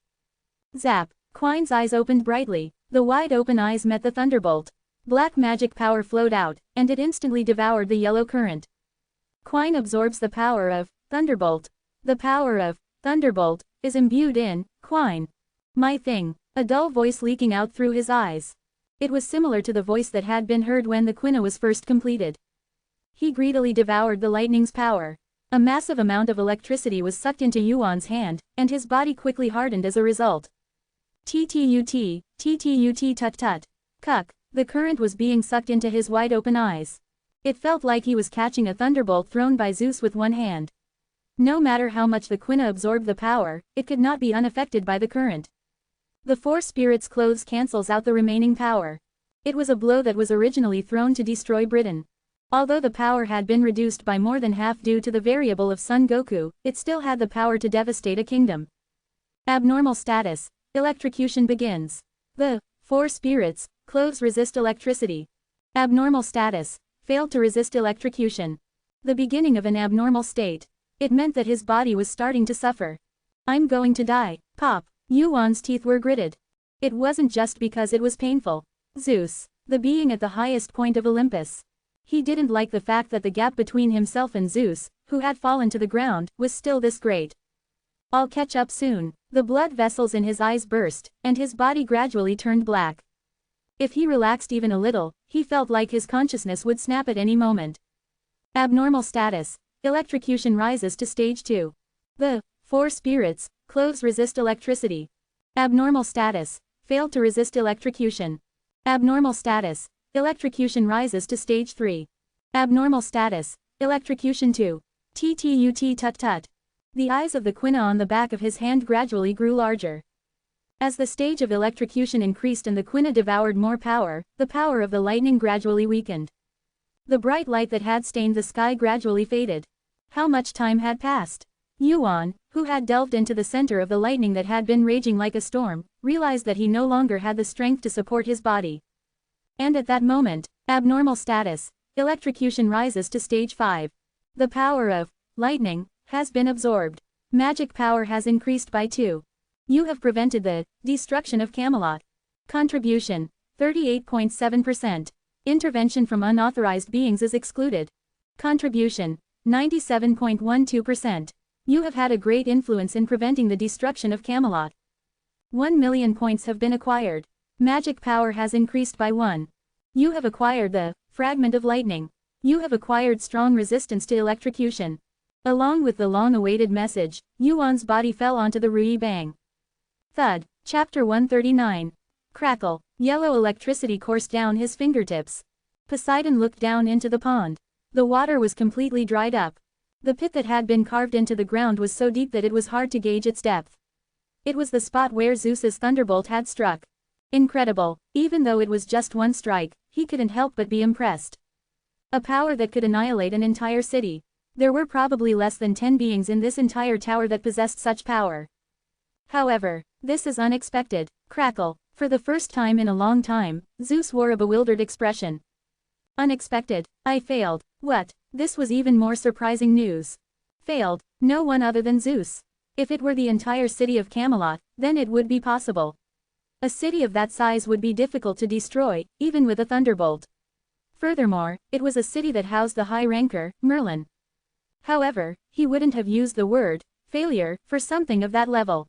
Zap! Quine's eyes opened brightly. The wide-open eyes met the thunderbolt. Black magic power flowed out, and it instantly devoured the yellow current. Quine absorbs the power of thunderbolt. The power of thunderbolt is imbued in Quine. My thing. A dull voice leaking out through his eyes. It was similar to the voice that had been heard when the quina was first completed. He greedily devoured the lightning's power. A massive amount of electricity was sucked into Yuan's hand, and his body quickly hardened as a result. Ttut, ttut tut tut. Cuck. The current was being sucked into his wide-open eyes. It felt like he was catching a thunderbolt thrown by Zeus with one hand. No matter how much the quina absorbed the power, it could not be unaffected by the current. The four spirits' clothes cancels out the remaining power. It was a blow that was originally thrown to destroy Britain. Although the power had been reduced by more than half due to the variable of Son Goku, it still had the power to devastate a kingdom. Abnormal status. Electrocution begins. The four spirits' clothes resist electricity. Abnormal status. Failed to resist electrocution. The beginning of an abnormal state. It meant that his body was starting to suffer. I'm going to die. Pop. Yuan's teeth were gritted. It wasn't just because it was painful. Zeus, the being at the highest point of Olympus. He didn't like the fact that the gap between himself and Zeus, who had fallen to the ground, was still this great. I'll catch up soon. The blood vessels in his eyes burst, and his body gradually turned black. If he relaxed even a little, he felt like his consciousness would snap at any moment. Abnormal status. Electrocution rises to stage 2. The four spirits' clothes resist electricity. Abnormal status. Failed to resist electrocution. Abnormal status. Electrocution rises to stage 3. Abnormal status. Electrocution 2. Ttut tut tut. The eyes of the quina on the back of his hand gradually grew larger. As the stage of electrocution increased and the quina devoured more power, the power of the lightning gradually weakened. The bright light that had stained the sky gradually faded. How much time had passed? Yuan, who had delved into the center of the lightning that had been raging like a storm, realized that he no longer had the strength to support his body. And at that moment, abnormal status, electrocution rises to stage 5. The power of lightning has been absorbed. Magic power has increased by 2. You have prevented the destruction of Camelot. Contribution, 38.7%. Intervention from unauthorized beings is excluded. Contribution, 97.12%. You have had a great influence in preventing the destruction of Camelot. 1,000,000 points have been acquired. Magic power has increased by 1. You have acquired the fragment of lightning. You have acquired strong resistance to electrocution. Along with the long-awaited message, Yuan's body fell onto the Rui Bang. Thud. Chapter 139. Crackle. Yellow electricity coursed down his fingertips. Poseidon looked down into the pond. The water was completely dried up. The pit that had been carved into the ground was so deep that it was hard to gauge its depth. It was the spot where Zeus's thunderbolt had struck. Incredible. Even though it was just one strike, he couldn't help but be impressed. A power that could annihilate an entire city. There were probably less than 10 beings in this entire tower that possessed such power. However, this is unexpected. Crackle. For the first time in a long time, Zeus wore a bewildered expression. Unexpected. I failed. What? This was even more surprising news. Failed? No one other than Zeus. If it were the entire city of Camelot, then it would be possible. A city of that size would be difficult to destroy, even with a thunderbolt. Furthermore, it was a city that housed the high ranker, Merlin. However, he wouldn't have used the word failure for something of that level.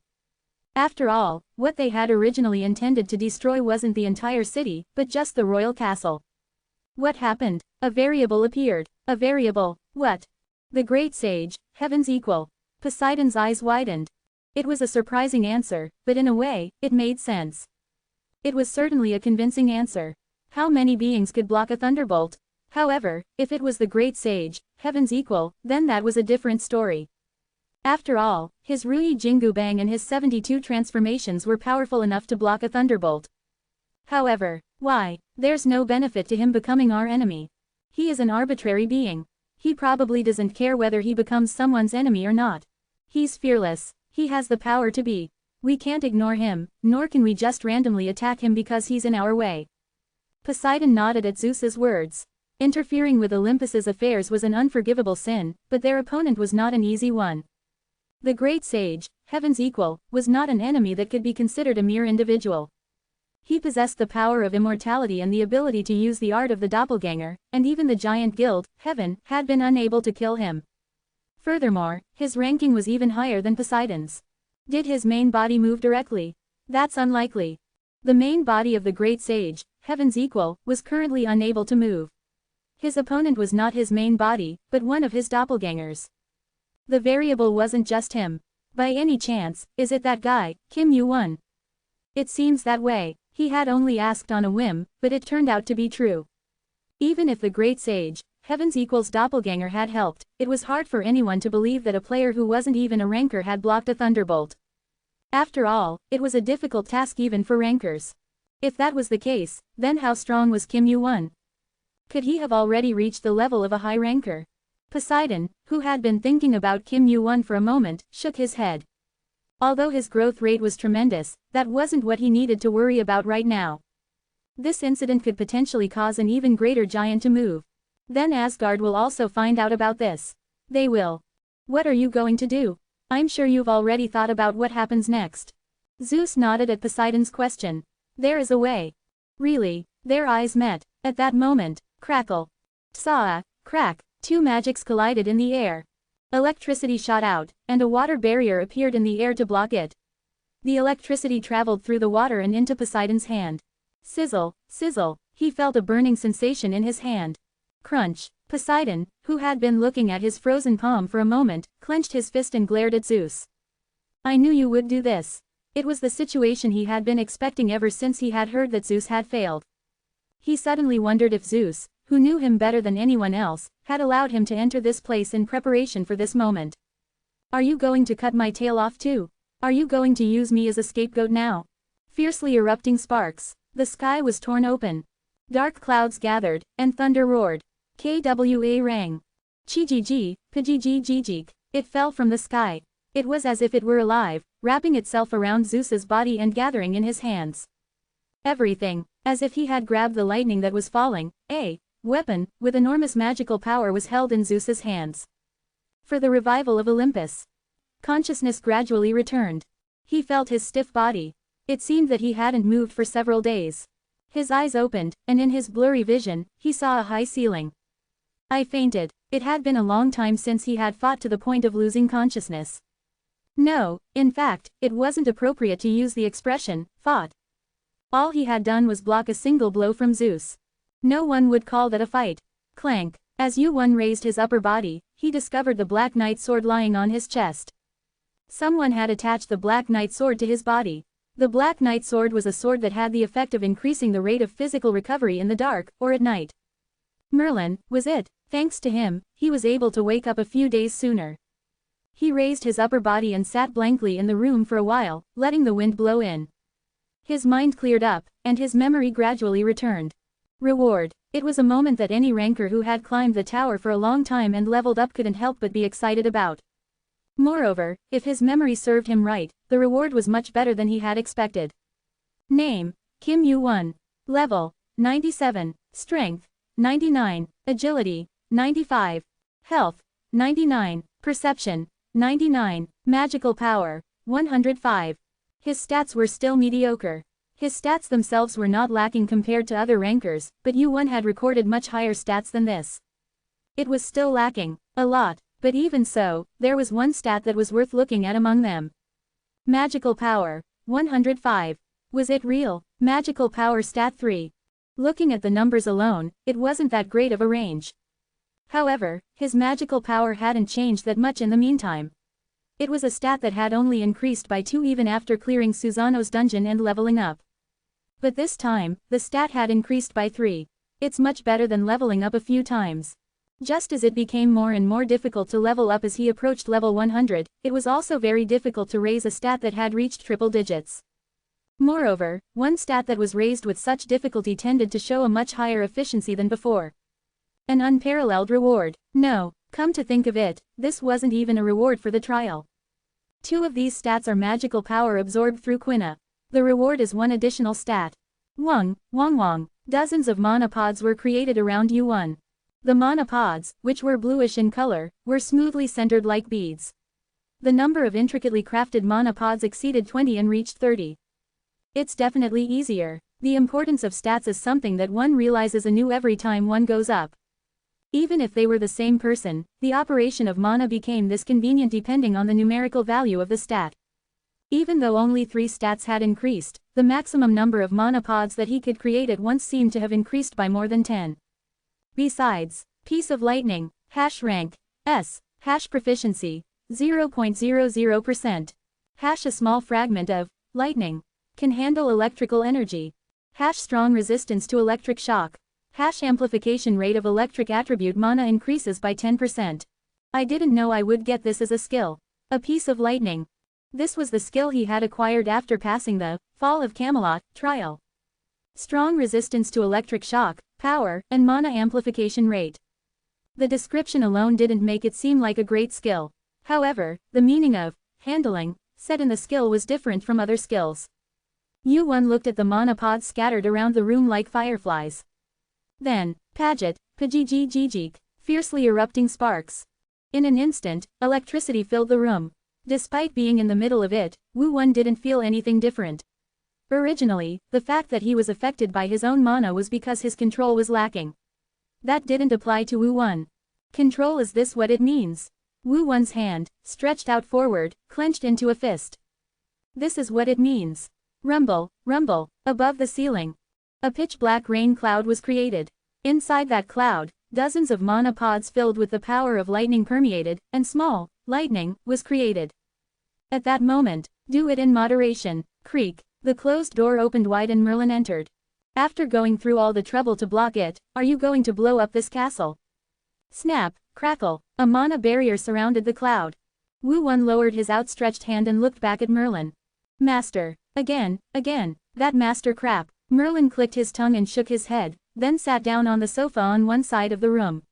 After all, what they had originally intended to destroy wasn't the entire city, but just the royal castle. What happened? A variable appeared. A variable. What? The great sage, heaven's equal. Poseidon's eyes widened. It was a surprising answer, but in a way, it made sense. It was certainly a convincing answer. How many beings could block a thunderbolt? However, if it was the great sage, heaven's equal, then that was a different story. After all, his Ruyi Jingu Bang and his 72 transformations were powerful enough to block a thunderbolt. However, why? There's no benefit to him becoming our enemy. He is an arbitrary being. He probably doesn't care whether he becomes someone's enemy or not. He's fearless. He has the power to be. We can't ignore him, nor can we just randomly attack him because he's in our way. Poseidon nodded at Zeus's words. Interfering with Olympus's affairs was an unforgivable sin, but their opponent was not an easy one. The great sage, heaven's equal, was not an enemy that could be considered a mere individual. He possessed the power of immortality and the ability to use the art of the doppelganger, and even the giant guild, Heaven, had been unable to kill him. Furthermore, his ranking was even higher than Poseidon's. Did his main body move directly? That's unlikely. The main body of the great sage, heaven's equal, was currently unable to move. His opponent was not his main body, but one of his doppelgangers. The variable wasn't just him. By any chance, is it that guy, Kim Yu-won? It seems that way. He had only asked on a whim, but it turned out to be true. Even if the great sage, heaven's equal's doppelganger had helped, it was hard for anyone to believe that a player who wasn't even a ranker had blocked a thunderbolt. After all, it was a difficult task even for rankers. If that was the case, then how strong was Kim Yu-won? Could he have already reached the level of a high ranker? Poseidon, who had been thinking about Kim Yu-won for a moment, shook his head. Although his growth rate was tremendous, that wasn't what he needed to worry about right now. This incident could potentially cause an even greater giant to move. Then Asgard will also find out about this. They will. What are you going to do? I'm sure you've already thought about what happens next. Zeus nodded at Poseidon's question. There is a way. Really? Their eyes met. At that moment, crackle. Tsaa, crack, two magics collided in the air. Electricity shot out, and a water barrier appeared in the air to block it. The electricity traveled through the water and into Poseidon's hand. Sizzle, sizzle, he felt a burning sensation in his hand. Crunch. Poseidon, who had been looking at his frozen palm for a moment, clenched his fist and glared at Zeus. I knew you would do this. It was the situation he had been expecting ever since he had heard that Zeus had failed. He suddenly wondered if Zeus, who knew him better than anyone else, had allowed him to enter this place in preparation for this moment. Are you going to cut my tail off too? Are you going to use me as a scapegoat now? Fiercely erupting sparks. The sky was torn open. Dark clouds gathered, and thunder roared. KWA rang. Chijiji, pajijijijik. It fell from the sky. It was as if it were alive, wrapping itself around Zeus's body and gathering in his hands. Everything, as if he had grabbed the lightning that was falling, a weapon, with enormous magical power was held in Zeus's hands. For the revival of Olympus. Consciousness gradually returned. He felt his stiff body. It seemed that he hadn't moved for several days. His eyes opened, and in his blurry vision, he saw a high ceiling. I fainted. It had been a long time since he had fought to the point of losing consciousness. No, in fact, it wasn't appropriate to use the expression, fought. All he had done was block a single blow from Zeus. No one would call that a fight. Clank. As Yu-won raised his upper body, he discovered the Black Knight sword lying on his chest. Someone had attached the Black Knight sword to his body. The Black Knight sword was a sword that had the effect of increasing the rate of physical recovery in the dark, or at night. Merlin, was it? Thanks to him, he was able to wake up a few days sooner. He raised his upper body and sat blankly in the room for a while, letting the wind blow in. His mind cleared up, and his memory gradually returned. Reward. It was a moment that any ranker who had climbed the tower for a long time and leveled up couldn't help but be excited about. Moreover, if his memory served him right, the reward was much better than he had expected. Name: Kim Yu-won. Level: 97. Strength: 99, agility, 95, health, 99, perception, 99, magical power, 105. His stats were still mediocre. His stats themselves were not lacking compared to other rankers, but U1 had recorded much higher stats than this. It was still lacking, a lot, but even so, there was one stat that was worth looking at among them. Magical power, 105. Was it real? Magical power stat 3. Looking at the numbers alone, it wasn't that great of a range. However, his magical power hadn't changed that much in the meantime. It was a stat that had only increased by 2 even after clearing Susano's dungeon and leveling up. But this time, the stat had increased by 3. It's much better than leveling up a few times. Just as it became more and more difficult to level up as he approached level 100, it was also very difficult to raise a stat that had reached triple digits. Moreover, one stat that was raised with such difficulty tended to show a much higher efficiency than before. An unparalleled reward. No, come to think of it, this wasn't even a reward for the trial. 2 of these stats are magical power absorbed through Quina. The reward is 1 additional stat. Wong. Dozens of monopods were created around U1. The monopods, which were bluish in color, were smoothly centered like beads. The number of intricately crafted monopods exceeded 20 and reached 30. It's definitely easier. The importance of stats is something that one realizes anew every time one goes up. Even if they were the same person, the operation of mana became this convenient depending on the numerical value of the stat. Even though only 3 stats had increased, the maximum number of monopods that he could create at once seemed to have increased by more than 10. Besides, piece of lightning, hash rank, S, hash proficiency, 0.00%. Hash a small fragment of lightning. Can handle electrical energy. Hash strong resistance to electric shock. Hash amplification rate of electric attribute mana increases by 10%. I didn't know I would get this as a skill. A piece of lightning. This was the skill he had acquired after passing the Fall of Camelot trial. Strong resistance to electric shock, power, and mana amplification rate. The description alone didn't make it seem like a great skill. However, the meaning of handling said in the skill was different from other skills. U1 looked at the monopods scattered around the room like fireflies. Then, Paget, Pajijijijik, fiercely erupting sparks. In an instant, electricity filled the room. Despite being in the middle of it, Wu1 didn't feel anything different. Originally, the fact that he was affected by his own mana was because his control was lacking. That didn't apply to Wu1. Control, is this what it means? Wu1's hand, stretched out forward, clenched into a fist. This is what it means. Rumble, above the ceiling. A pitch-black rain cloud was created. Inside that cloud, dozens of monopods filled with the power of lightning permeated, and small lightning was created. At that moment, do it in moderation. Creak. The closed door opened wide and Merlin entered. After going through all the trouble to block it, are you going to blow up this castle? Snap, crackle, a mana barrier surrounded the cloud. Wu1 lowered his outstretched hand and looked back at Merlin. Master. Again, that master crap. Merlin clicked his tongue and shook his head, then sat down on the sofa on one side of the room.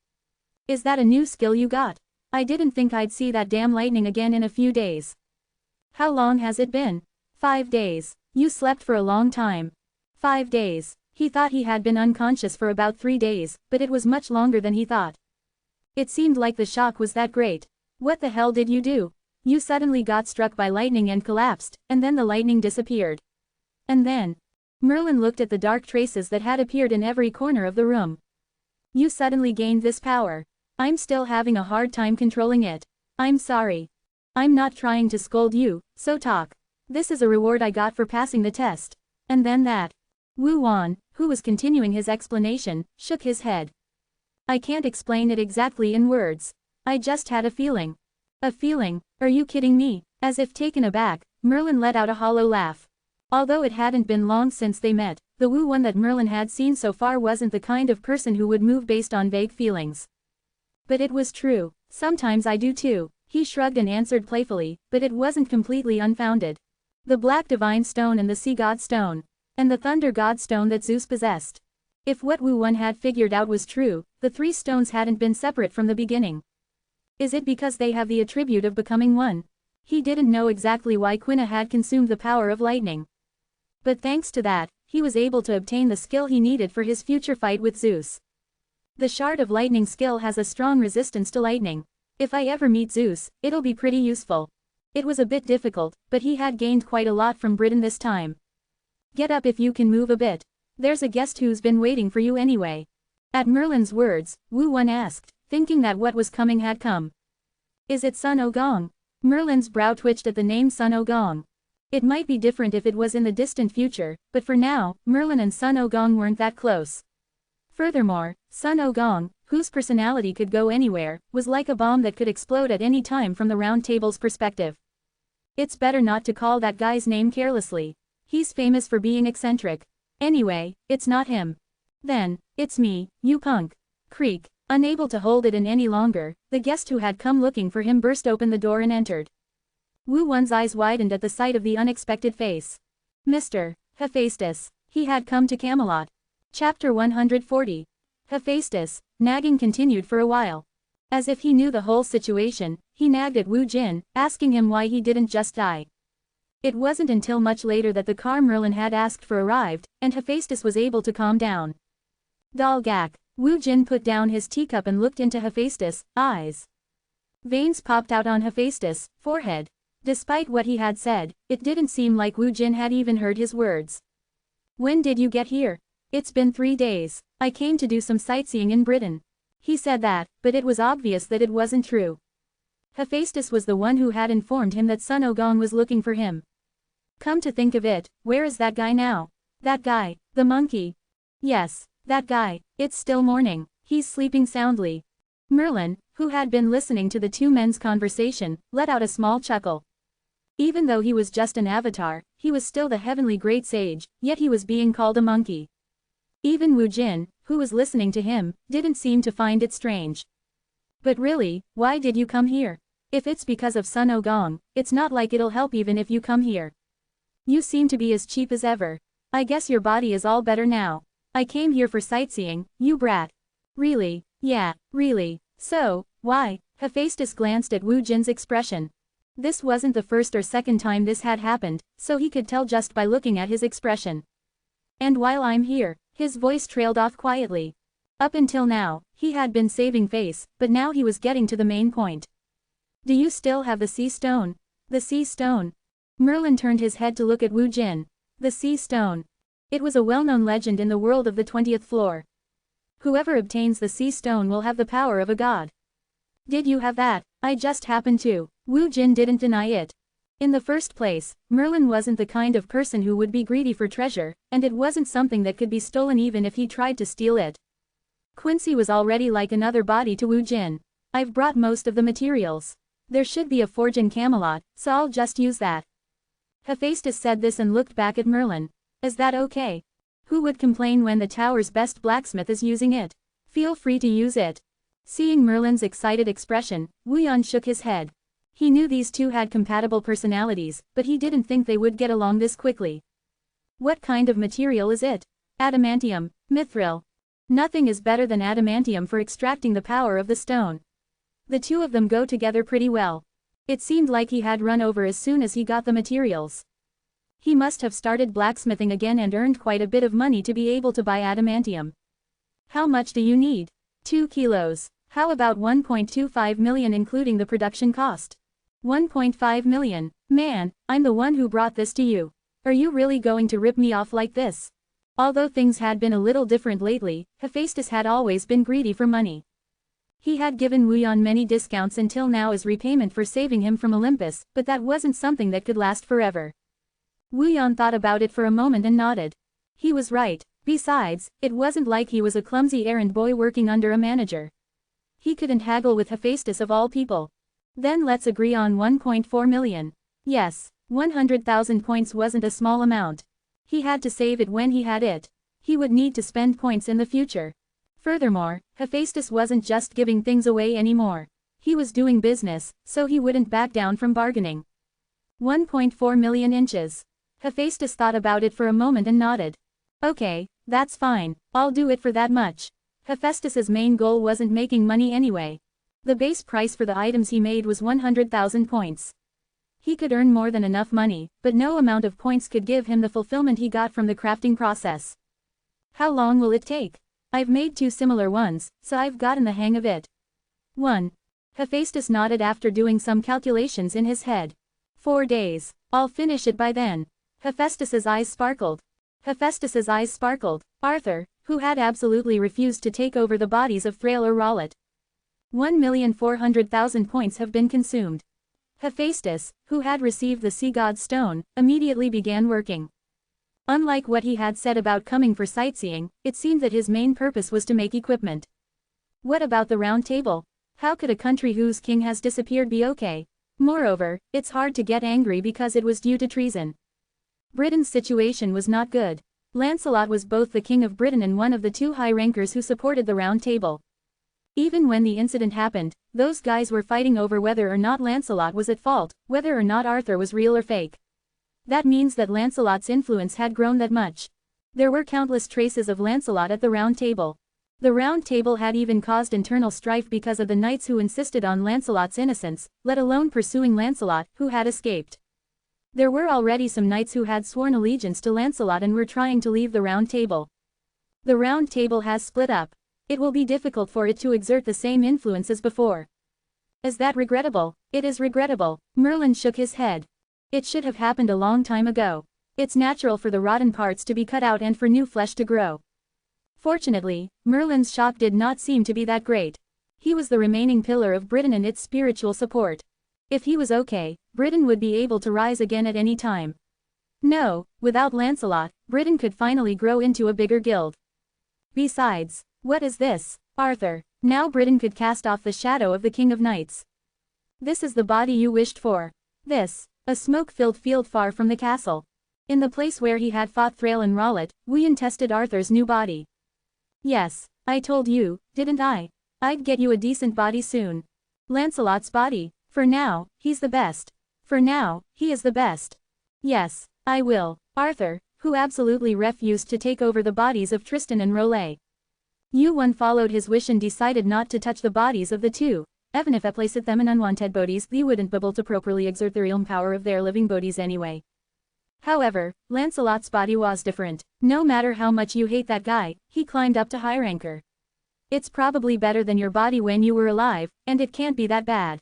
Is that a new skill you got? I didn't think I'd see that damn lightning again in a few days. How long has it been? 5 days. You slept for a long time. 5 days. He thought he had been unconscious for about 3 days, but it was much longer than he thought. It seemed like the shock was that great. What the hell did you do? You suddenly got struck by lightning and collapsed, and then the lightning disappeared. And then, Merlin looked at the dark traces that had appeared in every corner of the room. You suddenly gained this power. I'm still having a hard time controlling it. I'm sorry. I'm not trying to scold you, so talk. This is a reward I got for passing the test. And then that. Wu1, who was continuing his explanation, shook his head. I can't explain it exactly in words. I just had a feeling. A feeling? Are you kidding me? As if taken aback, Merlin let out a hollow laugh. Although it hadn't been long since they met, the Wu1 that Merlin had seen so far wasn't the kind of person who would move based on vague feelings. But it was true. Sometimes I do too. He shrugged and answered playfully, but it wasn't completely unfounded. The Black Divine Stone and the Sea God Stone. And the Thunder God Stone that Zeus possessed. If what Wu1 had figured out was true, the 3 stones hadn't been separate from the beginning. Is it because they have the attribute of becoming one? He didn't know exactly why Quina had consumed the power of lightning. But thanks to that, he was able to obtain the skill he needed for his future fight with Zeus. The shard of lightning skill has a strong resistance to lightning. If I ever meet Zeus, it'll be pretty useful. It was a bit difficult, but he had gained quite a lot from Britain this time. Get up if you can move a bit. There's a guest who's been waiting for you anyway. At Merlin's words, Wu Yuan asked, thinking that what was coming had come. Is it Sun Ogong? Merlin's brow twitched at the name Sun Ogong. It might be different if it was in the distant future, but for now, Merlin and Sun Ogong weren't that close. Furthermore, Sun Ogong, whose personality could go anywhere, was like a bomb that could explode at any time from the Round Table's perspective. It's better not to call that guy's name carelessly. He's famous for being eccentric. Anyway, it's not him. Then, it's me, you punk. Creak. Unable to hold it in any longer, the guest who had come looking for him burst open the door and entered. Wu Yuan's eyes widened at the sight of the unexpected face. Mr. Hephaestus. He had come to Camelot. Chapter 140. Hephaestus, nagging continued for a while. As if he knew the whole situation, he nagged at Wu Jin, asking him why he didn't just die. It wasn't until much later that the car Merlin had asked for arrived, and Hephaestus was able to calm down. Dalgak. Wu Jin put down his teacup and looked into Hephaestus' eyes. Veins popped out on Hephaestus' forehead. Despite what he had said, it didn't seem like Wu Jin had even heard his words. When did you get here? It's been 3 days. I came to do some sightseeing in Britain. He said that, but it was obvious that it wasn't true. Hephaestus was the one who had informed him that Sun Ogong was looking for him. Come to think of it, where is that guy now? That guy, the monkey. Yes, that guy. It's still morning. He's sleeping soundly. Merlin, who had been listening to the two men's conversation, let out a small chuckle. Even though he was just an avatar, he was still the heavenly great sage, yet he was being called a monkey. Even Wu Jin, who was listening to him, didn't seem to find it strange. But really, why did you come here? If it's because of Sun Ogong, it's not like it'll help even if you come here. You seem to be as cheap as ever. I guess your body is all better now. I came here for sightseeing, you brat. Really? Yeah, really. So, why? Hephaestus glanced at Wu Jin's expression. This wasn't the first or second time this had happened, so he could tell just by looking at his expression. And while I'm here, his voice trailed off quietly. Up until now, he had been saving face, but now he was getting to the main point. Do you still have the sea stone? The sea stone? Merlin turned his head to look at Wu Jin. The sea stone. It was a well-known legend in the world of the 20th floor. Whoever obtains the sea stone will have the power of a god. Did you have that? I just happened to. Wu Jin didn't deny it. In the first place, Merlin wasn't the kind of person who would be greedy for treasure, and it wasn't something that could be stolen even if he tried to steal it. Quincy was already like another body to Wu Jin. I've brought most of the materials. There should be a forge in Camelot, so I'll just use that. Hephaestus said this and looked back at Merlin. Is that okay? Who would complain when the tower's best blacksmith is using it? Feel free to use it. Seeing Merlin's excited expression, Wu Yuan shook his head. He knew these two had compatible personalities, but he didn't think they would get along this quickly. What kind of material is it? Adamantium, mithril. Nothing is better than adamantium for extracting the power of the stone. The two of them go together pretty well. It seemed like he had run over as soon as he got the materials. He must have started blacksmithing again and earned quite a bit of money to be able to buy adamantium. How much do you need? 2 kilos. How about 1.25 million including the production cost? 1.5 million. Man, I'm the one who brought this to you. Are you really going to rip me off like this? Although things had been a little different lately, Hephaestus had always been greedy for money. He had given Wu Yuan many discounts until now as repayment for saving him from Olympus, but that wasn't something that could last forever. Wu Yuan thought about it for a moment and nodded. He was right. Besides, it wasn't like he was a clumsy errand boy working under a manager. He couldn't haggle with Hephaestus of all people. Then let's agree on 1.4 million. Yes, 100,000 points wasn't a small amount. He had to save it when he had it. He would need to spend points in the future. Furthermore, Hephaestus wasn't just giving things away anymore. He was doing business, so he wouldn't back down from bargaining. 1.4 million inches. Hephaestus thought about it for a moment and nodded. Okay, that's fine, I'll do it for that much. Hephaestus's main goal wasn't making money anyway. The base price for the items he made was 100,000 points. He could earn more than enough money, but no amount of points could give him the fulfillment he got from the crafting process. How long will it take? I've made 2 similar ones, so I've gotten the hang of it. 1. Hephaestus nodded after doing some calculations in his head. 4 days. I'll finish it by then. Hephaestus's eyes sparkled. Hephaestus's eyes sparkled. Arthur, who had absolutely refused to take over the bodies of Thrail or Rollet. 1,400,000 points have been consumed. Hephaestus, who had received the sea god's stone, immediately began working. Unlike what he had said about coming for sightseeing, it seemed that his main purpose was to make equipment. What about the round table? How could a country whose king has disappeared be okay? Moreover, it's hard to get angry because it was due to treason. Britain's situation was not good. Lancelot was both the king of Britain and one of the 2 high rankers who supported the round table. Even when the incident happened, those guys were fighting over whether or not Lancelot was at fault, whether or not Arthur was real or fake. That means that Lancelot's influence had grown that much. There were countless traces of Lancelot at the round table. The round table had even caused internal strife because of the knights who insisted on Lancelot's innocence, let alone pursuing Lancelot, who had escaped. There were already some knights who had sworn allegiance to Lancelot and were trying to leave the round table. The round table has split up. It will be difficult for it to exert the same influence as before. Is that regrettable? It is regrettable. Merlin shook his head. It should have happened a long time ago. It's natural for the rotten parts to be cut out and for new flesh to grow. Fortunately, Merlin's shock did not seem to be that great. He was the remaining pillar of Britain and its spiritual support. If he was okay, Britain would be able to rise again at any time. No, without Lancelot, Britain could finally grow into a bigger guild. Besides, what is this, Arthur? Now Britain could cast off the shadow of the King of Knights. This is the body you wished for. This. A smoke-filled field far from the castle. In the place where he had fought Thrail and Rollet, Wuyen tested Arthur's new body. Yes, I told you, didn't I? I'd get you a decent body soon. Lancelot's body. For now, he's the best. For now, he is the best. Yes, I will. Arthur, who absolutely refused to take over the bodies of Tristan and Rollet. Yuan followed his wish and decided not to touch the bodies of the 2. Even if I placed them in unwanted bodies, they wouldn't be able to properly exert the realm power of their living bodies anyway. However, Lancelot's body was different. No matter how much you hate that guy, he climbed up to high ranker. It's probably better than your body when you were alive, and it can't be that bad.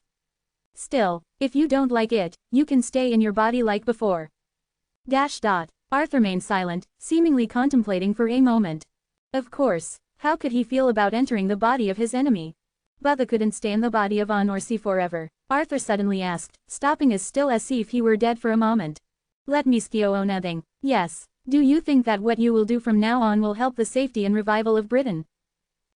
Still, if you don't like it, you can stay in your body like before. Arthur remained silent, seemingly contemplating for a moment. Of course, how could he feel about entering the body of his enemy? Butha couldn't stay in the body of An or Si forever, Arthur suddenly asked, stopping as still as if he were dead for a moment. Let me skio nothing. Yes. Do you think that what you will do from now on will help the safety and revival of Britain?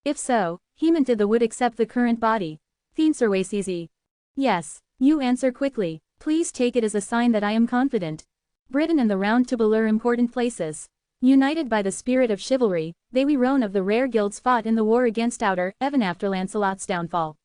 If so, he meant the would accept the current body. Thinserways easy. Yes. You answer quickly. Please take it as a sign that I am confident. Britain and the Round Table are important places. United by the spirit of chivalry, they we roan of the rare guilds fought in the war against Outer, even after Lancelot's downfall.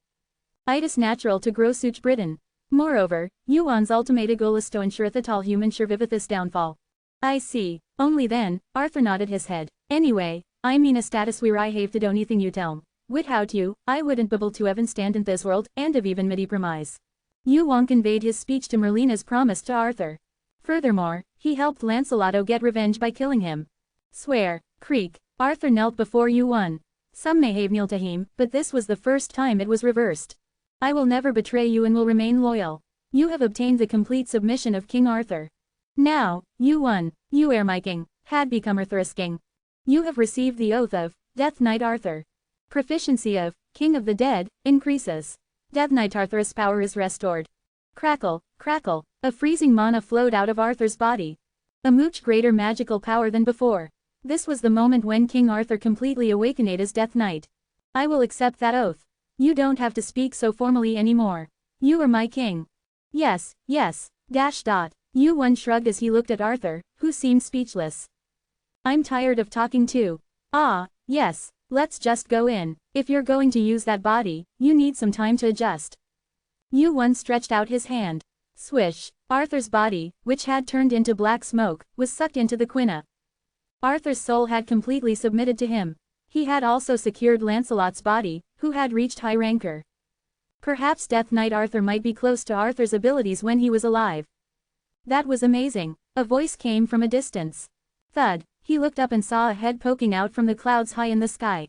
It is natural to grow such Britain. Moreover, Yuan's ultimate goal is to ensure that all humans survive this downfall. I see. Only then, Arthur nodded his head. Anyway, I mean a status where I have to do anything you tell. Without you, I wouldn't be able to even stand in this world, and have even made promise. Yuan conveyed his speech to Merlina's promise to Arthur. Furthermore, he helped Lancelot get revenge by killing him. Swear, creak. Arthur knelt before Yuan. Some may have kneeled to him, but this was the first time it was reversed. I will never betray you and will remain loyal. You have obtained the complete submission of King Arthur. Now, Yuan, you are my king, had become Arthur's king. You have received the oath of Death Knight Arthur. Proficiency of King of the Dead increases. Death Knight Arthur's power is restored. Crackle, crackle, a freezing mana flowed out of Arthur's body. A much greater magical power than before. This was the moment when King Arthur completely awakened as Death Knight. I will accept that oath. You don't have to speak so formally anymore. You are my king. Yes, yes, Yuan shrugged as he looked at Arthur, who seemed speechless. I'm tired of talking too. Ah, yes, let's just go in. If you're going to use that body, you need some time to adjust. Yuan stretched out his hand. Swish, Arthur's body, which had turned into black smoke, was sucked into the quina. Arthur's soul had completely submitted to him. He had also secured Lancelot's body, who had reached high ranker. Perhaps Death Knight Arthur might be close to Arthur's abilities when he was alive. That was amazing. A voice came from a distance. Thud, He looked up and saw a head poking out from the clouds high in the sky.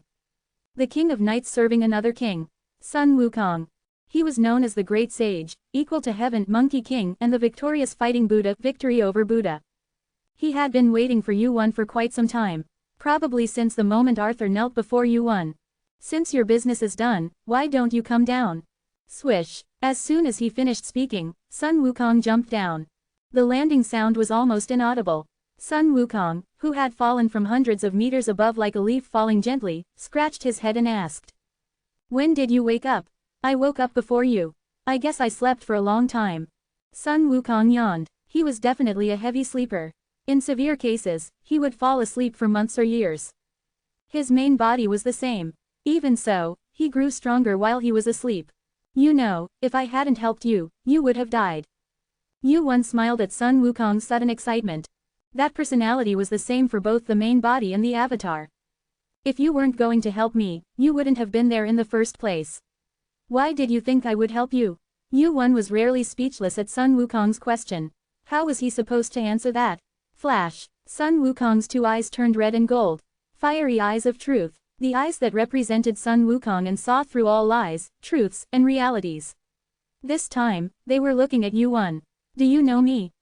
The king of knights serving another king. Sun Wukong. He was known as the great sage, equal to heaven, Monkey King, and the victorious fighting Buddha, victory over Buddha. He had been waiting for Yuan for quite some time. Probably since the moment Arthur knelt before Yuan. Since your business is done, why don't you come down? Swish. As soon as he finished speaking, Sun Wukong jumped down. The landing sound was almost inaudible. Sun Wukong, who had fallen from hundreds of meters above like a leaf falling gently, scratched his head and asked. When did you wake up? I woke up before you. I guess I slept for a long time. Sun Wukong yawned. He was definitely a heavy sleeper. In severe cases, he would fall asleep for months or years. His main body was the same. Even so, he grew stronger while he was asleep. You know, if I hadn't helped you, you would have died. Yuan smiled at Sun Wukong's sudden excitement. That personality was the same for both the main body and the avatar. If you weren't going to help me, you wouldn't have been there in the first place. Why did you think I would help you? Yuan was rarely speechless at Sun Wukong's question. How was he supposed to answer that? Flash. Sun Wukong's two eyes turned red and gold. Fiery eyes of truth. The eyes that represented Sun Wukong and saw through all lies, truths, and realities. This time, they were looking at Yuan. Do you know me?